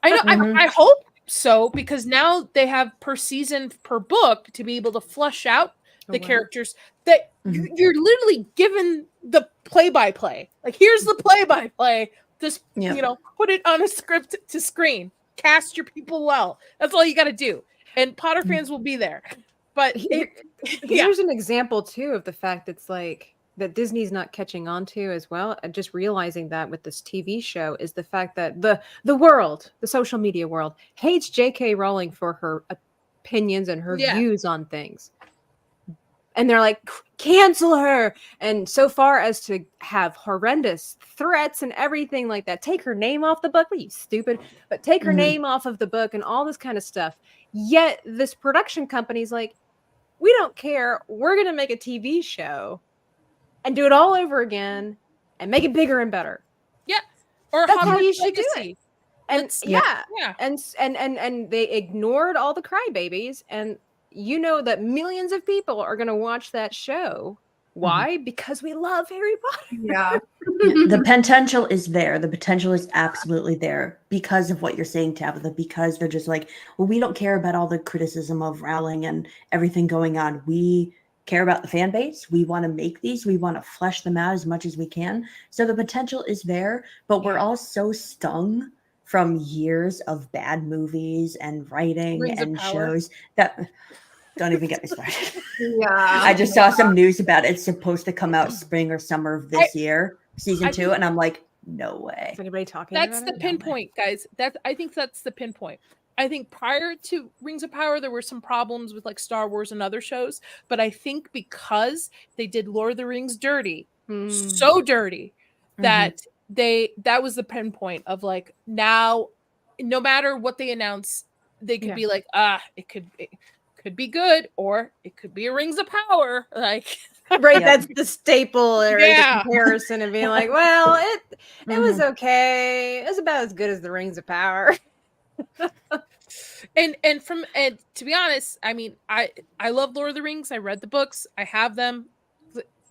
I know, I hope so, because now they have per season per book to be able to flush out the wow. characters that you're literally given the play-by-play. Like, here's the play-by-play. Just put it on a script to screen. Cast your people well. That's all you got to do. and Potter fans will be there. But Here's an example too of the fact that's like that Disney's not catching on to as well. And just realizing that with this TV show is the fact that the world, the social media world, hates J.K. Rowling for her opinions and her views on things. And they're like, cancel her. And so far as to have horrendous threats and everything like that. Take her name off the book. What are you, stupid? But take her name off of the book and all this kind of stuff. Yet this production company's like, we don't care. We're going to make a TV show and do it all over again and make it bigger and better. Yeah. Or that's how you should do it. And yeah. And they ignored all the crybabies, and you know that millions of people are going to watch that show. Why? Because we love Harry Potter. Yeah. The potential is there. The potential is absolutely there because of what you're saying, Tabitha, because they're just like, well, we don't care about all the criticism of Rowling and everything going on. We care about the fan base. We want to make these. We want to flesh them out as much as we can. So the potential is there, but we're all so stung from years of bad movies and writing and shows that... Don't even get me started. Yeah. I just saw some news about it. It's supposed to come out spring or summer of this year, season 2, and I'm like, no way. Is anybody talking That's about the pinpoint, guys. I think that's the pinpoint. I think prior to Rings of Power, there were some problems with like Star Wars and other shows, but I think because they did Lord of the Rings dirty, so dirty, that that was the pinpoint of like, now, no matter what they announce, they could be like, it could be good, or it could be a Rings of Power. Like, right, that's the staple or the comparison of being like, well, it was okay. It was about as good as the Rings of Power. and to be honest, I mean, I love Lord of the Rings. I read the books, I have them,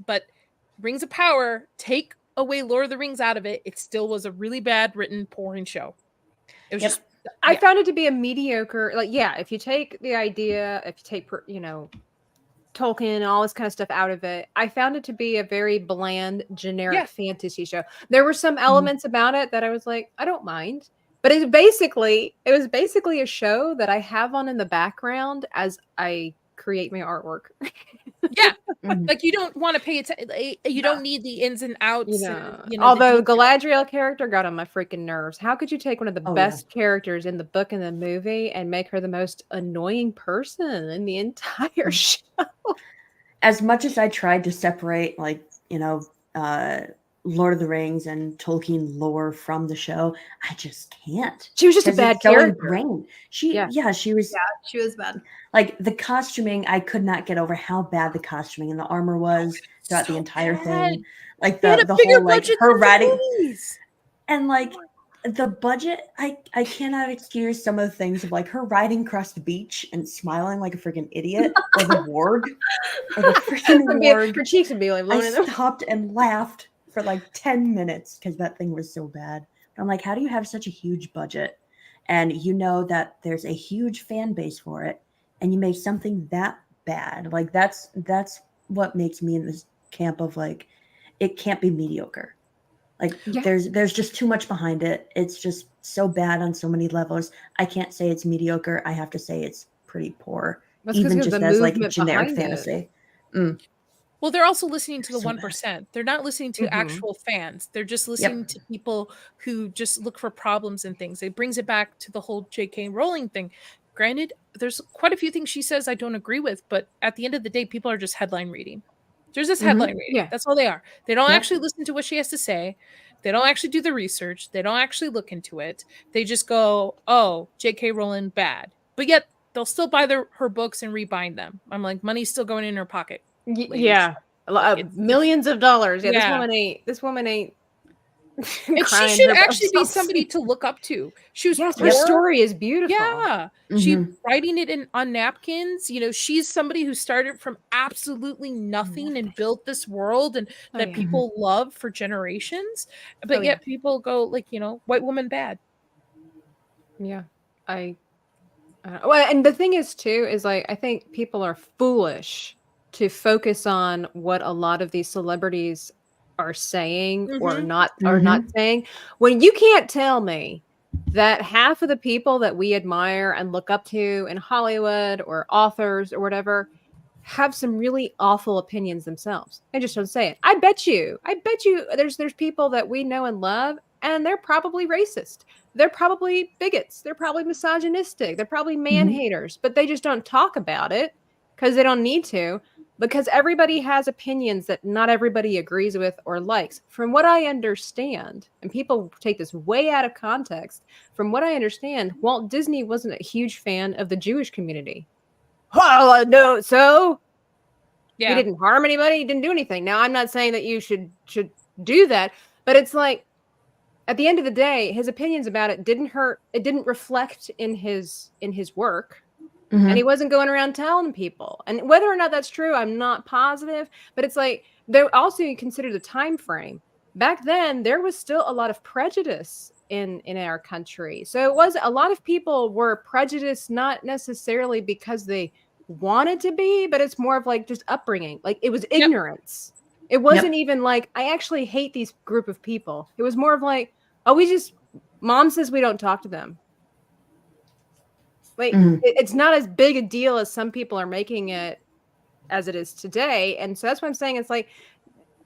but Rings of Power, take away Lord of the Rings out of it, it still was a really bad written, boring show. It was just. I found it to be a mediocre, like, if you take the idea, if you take, Tolkien and all this kind of stuff out of it, I found it to be a very bland, generic fantasy show. There were some elements about it that I was like, I don't mind. But it was basically a show that I have on in the background as I create my artwork. Like, you don't want to pay attention. You don't need the ins and outs. Although Galadriel character got on my freaking nerves. How could you take one of the best characters in the book and the movie and make her the most annoying person in the entire show? As much as I tried to separate, like, Lord of the Rings and Tolkien lore from the show, I just can't. She was just a bad character. She was bad. Like, the costuming, I could not get over how bad the costuming and the armor was throughout the entire thing. Like, the whole, like, her riding, and like the budget, I cannot excuse some of the things of like her riding across the beach and smiling like a freaking idiot, or the warg, or the freaking warg. Her cheeks would be like blown in them. I stopped and laughed for like 10 minutes because that thing was so bad. I'm like, how do you have such a huge budget and you know that there's a huge fan base for it and you make something that bad? Like, that's what makes me in this camp of like, it can't be mediocre. Like, there's just too much behind it. It's just so bad on so many levels. I can't say it's mediocre. I have to say it's pretty poor. That's even just as like generic fantasy. Well, they're also listening to the 1%. They're not listening to actual fans. They're just listening to people who just look for problems and things. It brings it back to the whole J.K. Rowling thing. Granted, there's quite a few things she says I don't agree with, but at the end of the day, people are just headline reading. There's this headline reading. Yeah. That's all they are. They don't actually listen to what she has to say. They don't actually do the research. They don't actually look into it. They just go, oh, J.K. Rowling, bad. But yet, they'll still buy her books and rebind them. I'm like, money's still going in her pocket. Yeah, millions of dollars. Yeah, this woman ain't. And she should actually be somebody to look up to. She was her story is beautiful. Yeah, she's writing it on napkins. She's somebody who started from absolutely nothing and built this world and that people love for generations. But yet people go like, white woman bad. Yeah, well, and the thing is too is like I think people are foolish to focus on what a lot of these celebrities are saying or not saying, when you can't tell me that half of the people that we admire and look up to in Hollywood or authors or whatever have some really awful opinions themselves. I just don't say it. I bet you there's people that we know and love, and they're probably racist. They're probably bigots. They're probably misogynistic. They're probably man haters, but they just don't talk about it because they don't need to, because everybody has opinions that not everybody agrees with or likes. From what I understand, and people take this way out of context, from what I understand, Walt Disney wasn't a huge fan of the Jewish community. Well, no, so Yeah. he didn't harm anybody. He didn't do anything. Now, I'm not saying that you should do that, but it's like, at the end of the day, his opinions about it didn't hurt. It didn't reflect in his work. And he wasn't going around telling people. And whether or not that's true, I'm not positive. But it's like, there also, you consider the time frame. Back then, there was still a lot of prejudice in our country. So it was, a lot of people were prejudiced, not necessarily because they wanted to be, but it's more of like just upbringing. Like, it was ignorance. It wasn't even like, I actually hate these group of people. It was more of like, oh, mom says we don't talk to them. Like, it's not as big a deal as some people are making it as it is today. And so that's what I'm saying. It's like,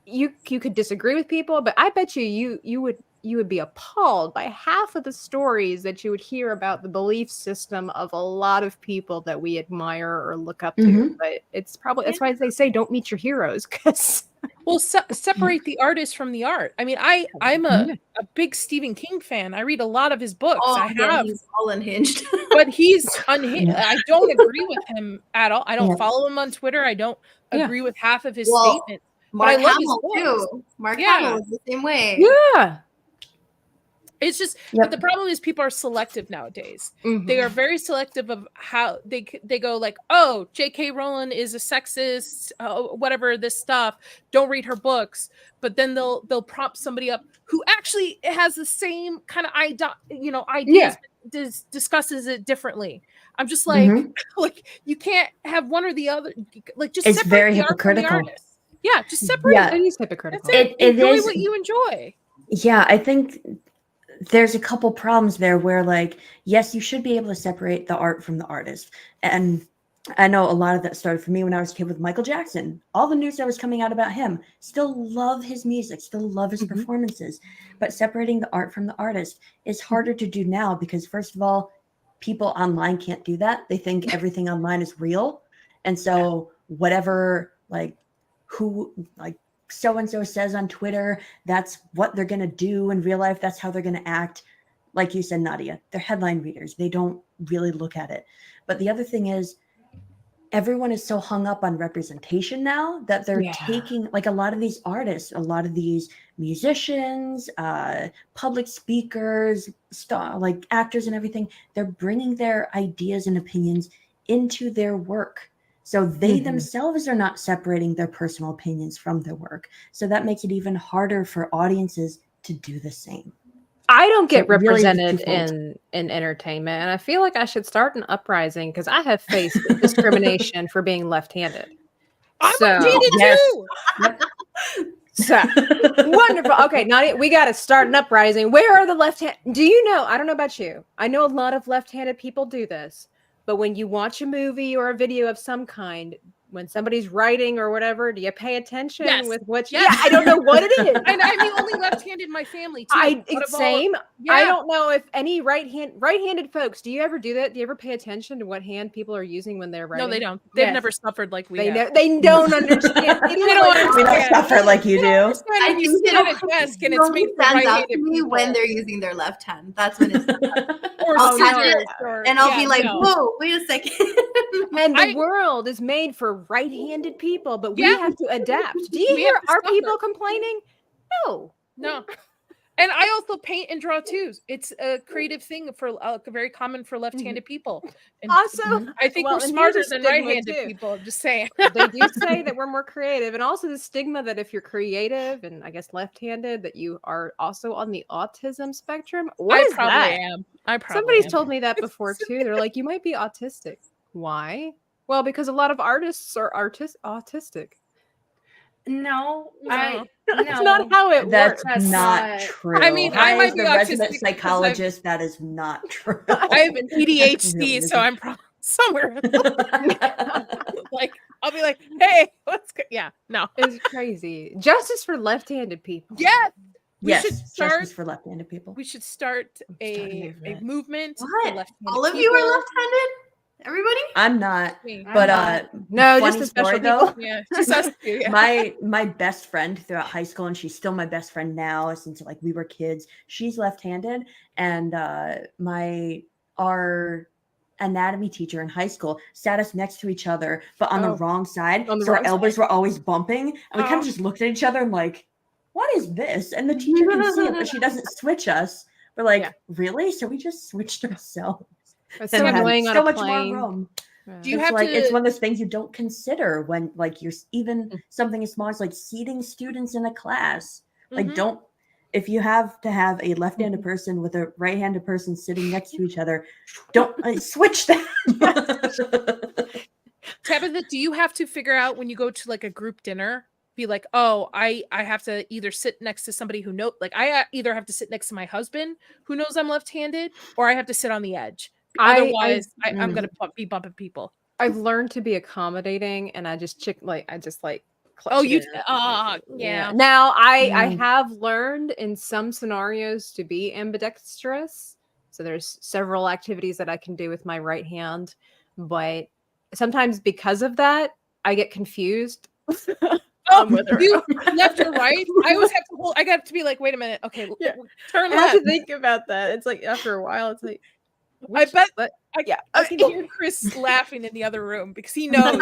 you could disagree with people, but I bet you would be appalled by half of the stories that you would hear about the belief system of a lot of people that we admire or look up to. But it's probably, that's why they say don't meet your heroes, because well, separate the artist from the art. I mean, I'm a big Stephen King fan. I read a lot of his books. He's all unhinged. But he's unhinged. I don't agree with him at all. I don't follow him on Twitter. I don't agree with half of his statements. Mark Hamill too. Mark Hamill is the same way. Yeah. It's just, but the problem is people are selective nowadays. They are very selective of how they go like, oh, J.K. Rowling is a sexist, whatever, this stuff. Don't read her books. But then they'll prompt somebody up who actually has the same kind of ideas, discusses it differently. I'm just like, like, you can't have one or the other. Like, just it's separate very the art from the hypocritical. artist. Yeah, just separate. It is hypocritical. Enjoy what you enjoy. Yeah, I think there's a couple problems there where, like, yes, you should be able to separate the art from the artist. And I know a lot of that started for me when I was a kid with Michael Jackson. All the news that was coming out about him, still love his music, still love his performances. But separating the art from the artist is harder to do now because, first of all, people online can't do that. They think everything online is real. And so whatever, like, who, like, so-and-so says on Twitter, that's what they're going to do in real life. That's how they're going to act. Like you said, Nadia, they're headline readers. They don't really look at it. But the other thing is, everyone is so hung up on representation now that they're taking, like, a lot of these artists, a lot of these musicians, public speakers, like actors and everything, they're bringing their ideas and opinions into their work. So they themselves are not separating their personal opinions from their work. So that makes it even harder for audiences to do the same. I don't get represented in entertainment, and I feel like I should start an uprising because I have faced discrimination for being left-handed. I'm left-handed too. So wonderful. Okay, Nadia, we got to start an uprising. Where are the left-handed? Do you know? I don't know about you. I know a lot of left-handed people do this. But when you watch a movie or a video of some kind, when somebody's writing or whatever, do you pay attention with what you... Yes. Yeah, I don't know what it is. And I'm the only left-handed in my family, too. Same. I don't know if any right-handed folks, do you ever do that? Do you ever pay attention to what hand people are using when they're writing? No, they don't. They've never suffered like we have. They don't understand. They don't understand. We don't suffer like you do. I think sit at a desk and it's made for right-handed people. When they're using their left hand. That's when it's I'll be like, whoa, wait a second. And the world is made for right-handed people, but we have to adapt. Do you hear our people complaining? No. And I also paint and draw too. It's a creative thing for very common for left-handed people. And also, I think we're smarter than right-handed people. I'm just saying. They do say that we're more creative, and also the stigma that if you're creative and I guess left-handed, that you are also on the autism spectrum. I probably am. Somebody's told me that before too. They're like, you might be autistic. Why? Well, because a lot of artists are autistic. No, No. That's not how it That's works. not true. I mean, I Hi, might as be the resident autistic because psychologist, that is not true. I have an ADHD, Really so isn't. I'm probably somewhere. Like, I'll be like, hey, what's good? Yeah, no. It's crazy. Justice for left-handed people. Yeah. We Yes, should start. justice for left-handed people. We should start starting a a movement. For What? left-handed All of you are people. left-handed? Everybody? I'm not, Me. but No, funny just the special story, though. people. Yeah, just us two. Yeah. My best friend throughout high school, and she's still my best friend now since like we were kids. She's left-handed, and our anatomy teacher in high school sat us next to each other, but on the wrong side. On the So our wrong elbows were always bumping, and we kind of just looked at each other and like, "What is this?" And the teacher can see it, but she doesn't switch us. We're like, Yeah. "Really?" So we just switched ourselves. It's And so had annoying on so a much plane. more room. Do you It's have like to? it's one of those things you don't consider when like you're even something as small as like seating students in a class. Like Mhm. don't if you have to have a left-handed person with a right-handed person sitting next to each other, don't switch them. Tabitha, do you have to figure out when you go to like a group dinner? Be like, oh, I have to either sit next to somebody who knows, like I either have to sit next to my husband who knows I'm left-handed, or I have to sit on the edge. Otherwise, I'm gonna be bumping people. I've learned to be accommodating, and I just clutch Oh, it you? in. Yeah. Now I have learned in some scenarios to be ambidextrous. So there's several activities that I can do with my right hand, but sometimes because of that, I get confused. Oh, you left or right? I always have to hold. I got to be like, wait a minute. Okay, turn I have left. to think about that. It's like after a while, it's like, I bet. yeah, I can hear Chris laughing in the other room because he knows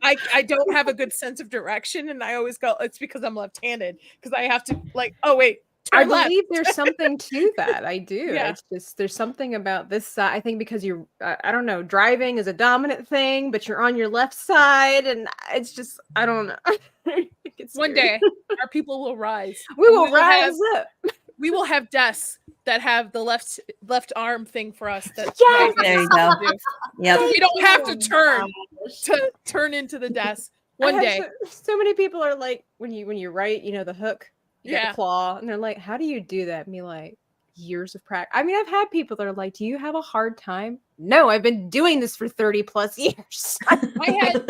I don't have a good sense of direction, and I always go, it's because I'm left-handed because I have to like, oh wait, I turn left. believe there's something to that. I do. Yeah. It's just there's something about this side. I think because you're, I don't know, driving is a dominant thing, but you're on your left side, and it's just I don't know. One day, our people will rise. We will rise up. We will have desks that have the left arm thing for us. That Yes! There you go. Yep. we don't have to turn into the desk. One day, so many people are like, when you write, the hook, you got Yeah. the claw, and they're like, how do you do that? And me like, years of practice. I mean, I've had people that are like, do you have a hard time? No, I've been doing this for 30 plus years. I had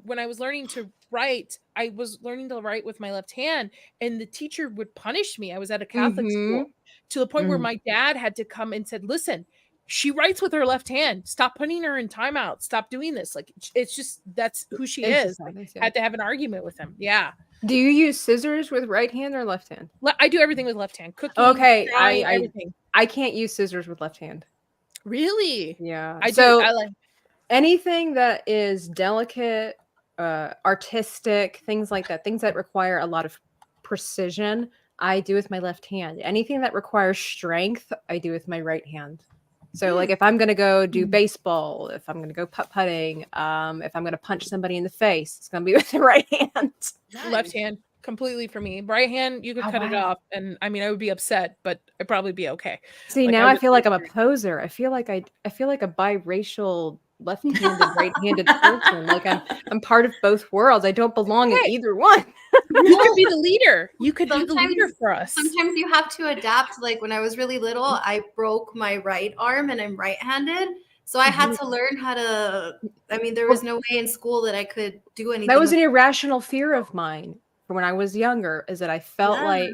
when I was learning to write, I was learning to write with my left hand, and the teacher would punish me. I was at a Catholic school to the point where my dad had to come and said, listen, she writes with her left hand. Stop putting her in timeout. Stop doing this. Like, it's just, that's who she is. Like, had to have an argument with him. Yeah. Do you use scissors with right hand or left hand? I do everything with left hand. Cooking, Okay, drawing, everything. I can't use scissors with left hand. Really? Yeah. I do. I like anything that is delicate, artistic, things like that, things that require a lot of precision, I do with my left hand. Anything that requires strength, I do with my right hand. So like if I'm going to go do baseball, if I'm going to go putt-putting, if I'm going to punch somebody in the face, it's going to be with the right hand. left hand completely for me. Right hand, you could cut it off. And I mean, I would be upset, but I'd probably be okay. See, Like, now I feel like I'm a would- poser. I feel like a biracial left-handed, right-handed person. Like I'm part of both worlds. I don't belong in either one. You could be the leader. You could be the leader for us. Sometimes you have to adapt. Like when I was really little, I broke my right arm and I'm right-handed. So I had to learn how to, I mean, there was no way in school that I could do anything. That was an irrational fear of mine from when I was younger, is that I felt like,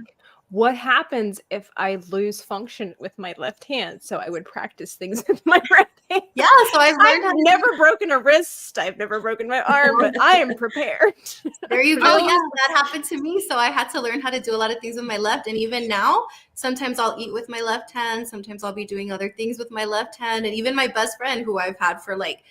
what happens if I lose function with my left hand? So I would practice things with my right hand. Yeah, so I've learned I've never broken a wrist. I've never broken my arm, but I am prepared. There you go. Yeah, that happened to me. So I had to learn how to do a lot of things with my left. And even now, sometimes I'll eat with my left hand. Sometimes I'll be doing other things with my left hand. And even my best friend, who I've had for like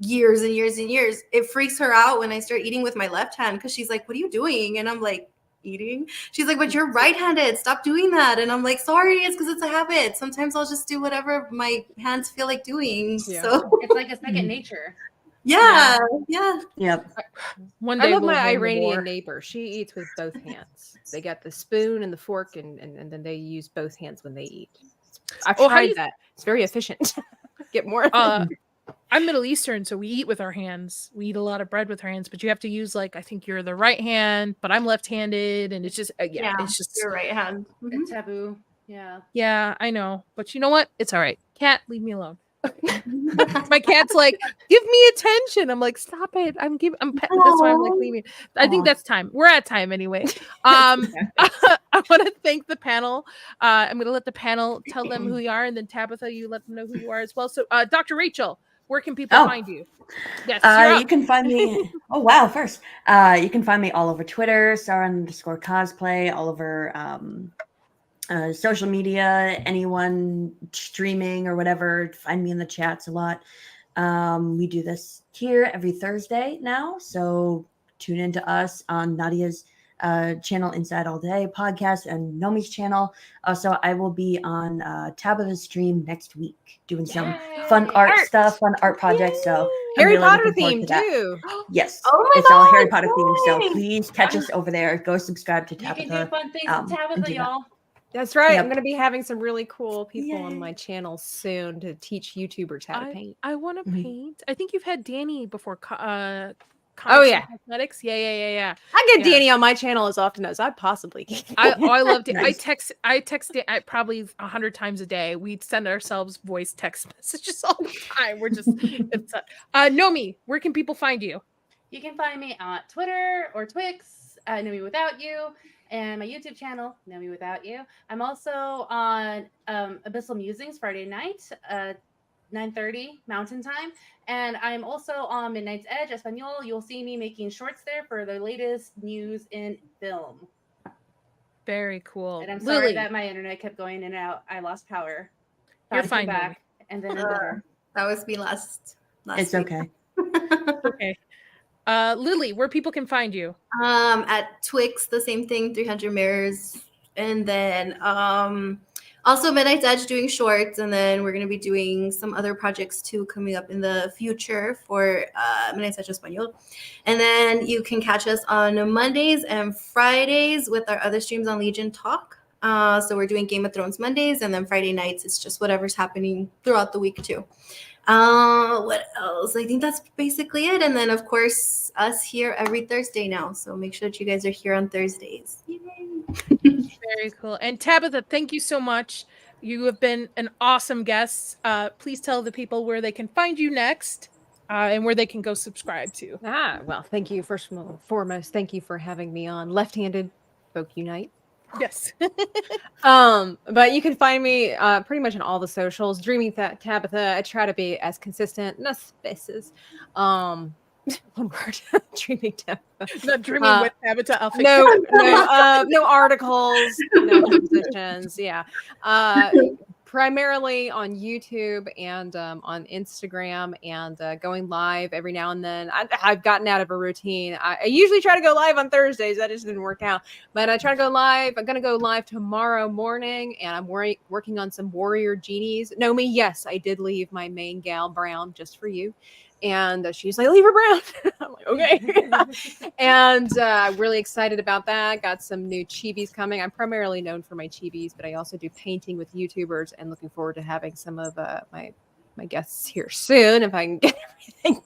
years and years and years, it freaks her out when I start eating with my left hand because she's like, what are you doing? And I'm like, eating. She's like, but you're right-handed. Stop doing that. And I'm like, sorry, it's because it's a habit. Sometimes I'll just do whatever my hands feel like doing. Yeah. So It's like a second nature. yeah. Yep. One day I love we'll my win the war. Iranian neighbor. She eats with both hands. They got the spoon and the fork, and then they use both hands when they eat. I've Oh, how do tried you- that. It's very efficient. Get more. I'm Middle Eastern, so we eat with our hands. We eat a lot of bread with our hands, but you have to use like I think you're the right hand, but I'm left-handed, and it's just it's just your right hand. It's taboo. Yeah. yeah, I know. But you know what? It's all right. Cat, leave me alone. My cat's like, give me attention. I'm like, stop it. That's why I'm like leaving. I think that's time. We're at time anyway. I want to thank the panel. I'm gonna let the panel tell them who you are, and then Tabitha, you let them know who you are as well. So Dr. Rachel, where can people find you? Yes, you can find me. Oh wow! First, you can find me all over Twitter, Sarah_cosplay, all over social media. Anyone streaming or whatever, find me in the chats a lot. We do this here every Thursday now, so tune into us on Nadia's channel, Inside All Day podcast, and Nomi's channel. Also, I will be on Tabitha's stream next week doing some fun art stuff, fun art projects. Yay! So Harry really Potter theme too. Yes, Oh it's my all God, Harry Potter themed. So yay! please catch us over there. Go subscribe to You Tabitha. can do fun things with and Tabitha, do that. y'all. That's right. Yep. I'm going to be having some really cool people on Yay. my channel soon to teach YouTubers how to paint. I want to Mhm. paint. I think you've had Danny before. Oh, Comics yeah. and Cosmetics. Yeah. I get Danny on my channel as often as I possibly can. I loved it. Nice. I text it probably 100 times a day. We'd send ourselves voice text messages all the time. We're just it's Nomi, where can people find you? You can find me on Twitter or Twix, Know Me Without You, and my YouTube channel, Know Me Without You. I'm also on Abyssal Musings Friday night, 9:30 Mountain Time, and I'm also on Midnight's Edge Espanol. You'll see me making shorts there for the latest news in film. Very cool. And I'm sorry Lily, that my internet kept going in and out. I lost power. You're Thought it came fine, back, and then it's better. That was me last It's week. okay. okay. Lily, where people can find you? At Twix, the same thing, 300 mirrors, and then also Midnight's Edge doing shorts, and then we're gonna be doing some other projects too coming up in the future for Midnight's Edge Espanol. And then you can catch us on Mondays and Fridays with our other streams on Legion Talk. So we're doing Game of Thrones Mondays, and then Friday nights it's just whatever's happening throughout the week too. What else? I think that's basically it. And then of course us here every Thursday now. So make sure that you guys are here on Thursdays. Yay. Very cool. And Tabitha, thank you so much. You have been an awesome guest. Please tell the people where they can find you next, and where they can go subscribe to. Well, thank you. First and foremost, thank you for having me on Left-Handed Folk Unite. Yes. But you can find me pretty much on all the socials. Dreaming Tabitha. I try to be as consistent. No spaces. One word. Dreaming Tabitha. Not dreaming with Tabitha. I'll fix No, it. no articles. No positions. Yeah. Primarily on YouTube and on Instagram, and going live every now and then. I've gotten out of a routine. I usually try to go live on Thursdays. That just didn't work out. But I try to go live. I'm going to go live tomorrow morning, and I'm working on some Warrior Genies. Nomi, yes, I did leave my main gal brown just for you. And she's like, leave her brown. I'm like, okay. And I'm really excited about that. Got some new chibis coming. I'm primarily known for my chibis, but I also do painting with YouTubers, and looking forward to having some of my guests here soon if I can get everything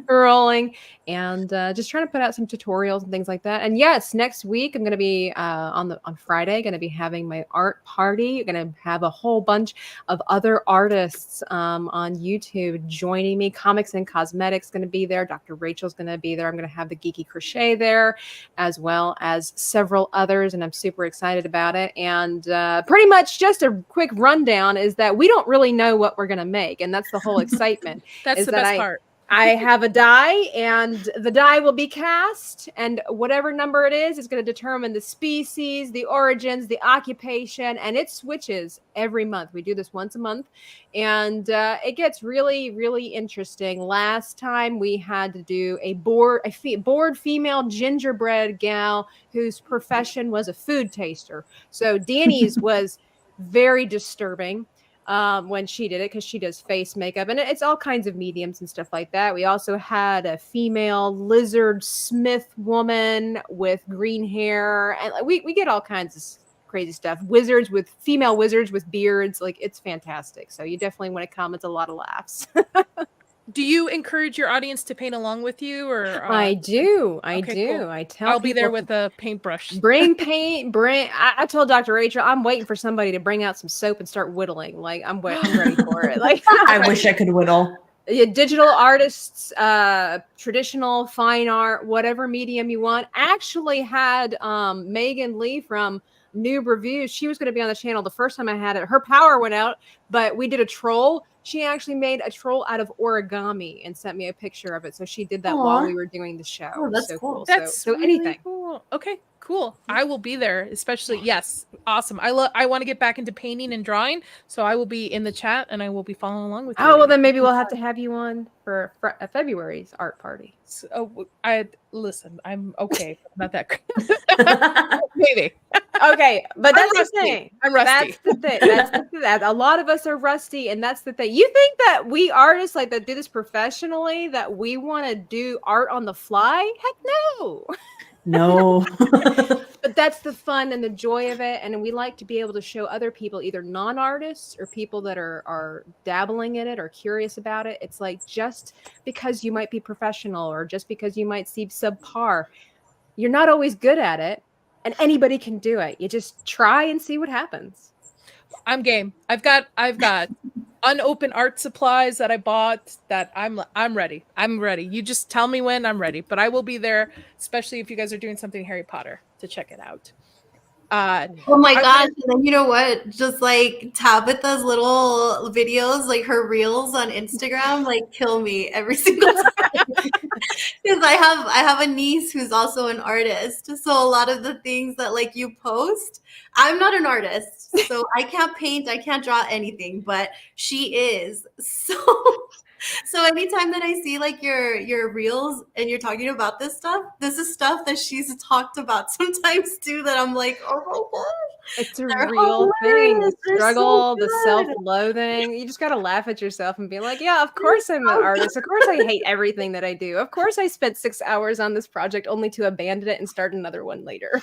rolling. And just trying to put out some tutorials and things like that. And yes, next week I'm going to be on Friday going to be having my art party. I'm going to have a whole bunch of other artists on YouTube joining me. Comics and Cosmetics going to be there. Dr. Rachel's going to be there. I'm going to have the Geeky Crochet there, as well as several others, and I'm super excited about it. And pretty much just a quick rundown is that we don't really know what we're going to make, and that's the whole excitement. That's the best part. I have a die, and the die will be cast, and whatever number it is going to determine the species, the origins, the occupation, and it switches every month. We do this once a month, and it gets really, really interesting. Last time we had to do a bored female gingerbread gal whose profession was a food taster. So Danny's was very disturbing when she did it, because she does face makeup, and it's all kinds of mediums and stuff like that. We also had a female lizard smith woman with green hair, and we get all kinds of crazy stuff. Female wizards with beards. Like, it's fantastic. So you definitely want to come. It's a lot of laughs. Do you encourage your audience to paint along with you, or I do. I okay, do. cool. I tell I'll be there people with a paintbrush. bring paint. I told Dr. Rachel I'm waiting for somebody to bring out some soap and start whittling. Like I'm ready for it. Like I wish I could whittle. Yeah, digital artists, traditional fine art, whatever medium you want. Actually had Megan Lee from Noob Reviews. She was going to be on the channel the first time I had it. Her power went out, but we did a troll. She actually made a troll out of origami and sent me a picture of it. So she did that while Aw. we were doing the show. Oh, that's so cool. That's so really anything. cool. Okay, cool. I will be there, especially yes, awesome. I want to get back into painting and drawing, so I will be in the chat and I will be following along with you. Oh, well, then maybe we'll have to have you on for February's art party. So, listen. I'm okay. Not that great. Maybe. Okay, but that's the rusty. thing. I'm rusty. That's the thing. That's the thing. A lot of us are rusty, and that's the thing. You think that we artists like that do this professionally, that we want to do art on the fly? Heck no. No. But that's the fun and the joy of it, and we like to be able to show other people, either non-artists or people that are dabbling in it or curious about it. It's like, just because you might be professional or just because you might seem subpar, you're not always good at it, and anybody can do it. You just try and see what happens. I'm game. I've got unopened art supplies that I bought that I'm ready. I'm ready. You just tell me when I'm ready, but I will be there, especially if you guys are doing something Harry Potter, to check it out. Oh my gosh. And then you know what? Just like Tabitha's little videos, like her reels on Instagram, like kill me every single time. Because I have a niece who's also an artist. So a lot of the things that like you post, I'm not an artist. So I can't paint, I can't draw anything, but she is. So anytime that I see like your reels and you're talking about this is stuff that she's talked about sometimes too, that I'm like, oh my gosh. It's a They're real thing. The hilarious. They're so struggle, the good. self-loathing. You just got to laugh at yourself and be like, yeah, of course I'm an artist. Of course I hate everything that I do. Of course I spent 6 hours on this project only to abandon it and start another one later.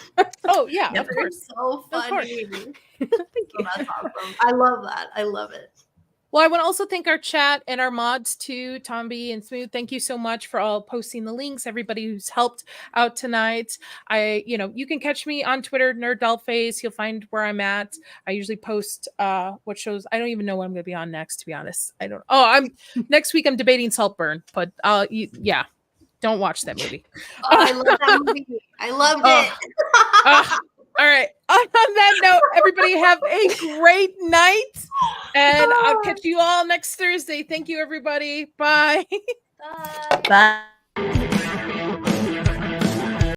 Oh yeah, Yeah, of course. so Of course. funny. Thank Oh, you. that's awesome. I love that. I love it. Well, I want to also thank our chat and our mods too, Tomby and Smooth. Thank you so much for all posting the links. Everybody who's helped out tonight. You can catch me on Twitter, NerdDollface. You'll find where I'm at. I usually post what shows. I don't even know what I'm going to be on next, to be honest. I don't. Oh, next week. I'm debating Saltburn, but yeah, don't watch that movie. Oh, I love that movie. I loved it. All right. On that note, everybody have a great night. And I'll catch you all next Thursday. Thank you, everybody. Bye. Bye. Bye.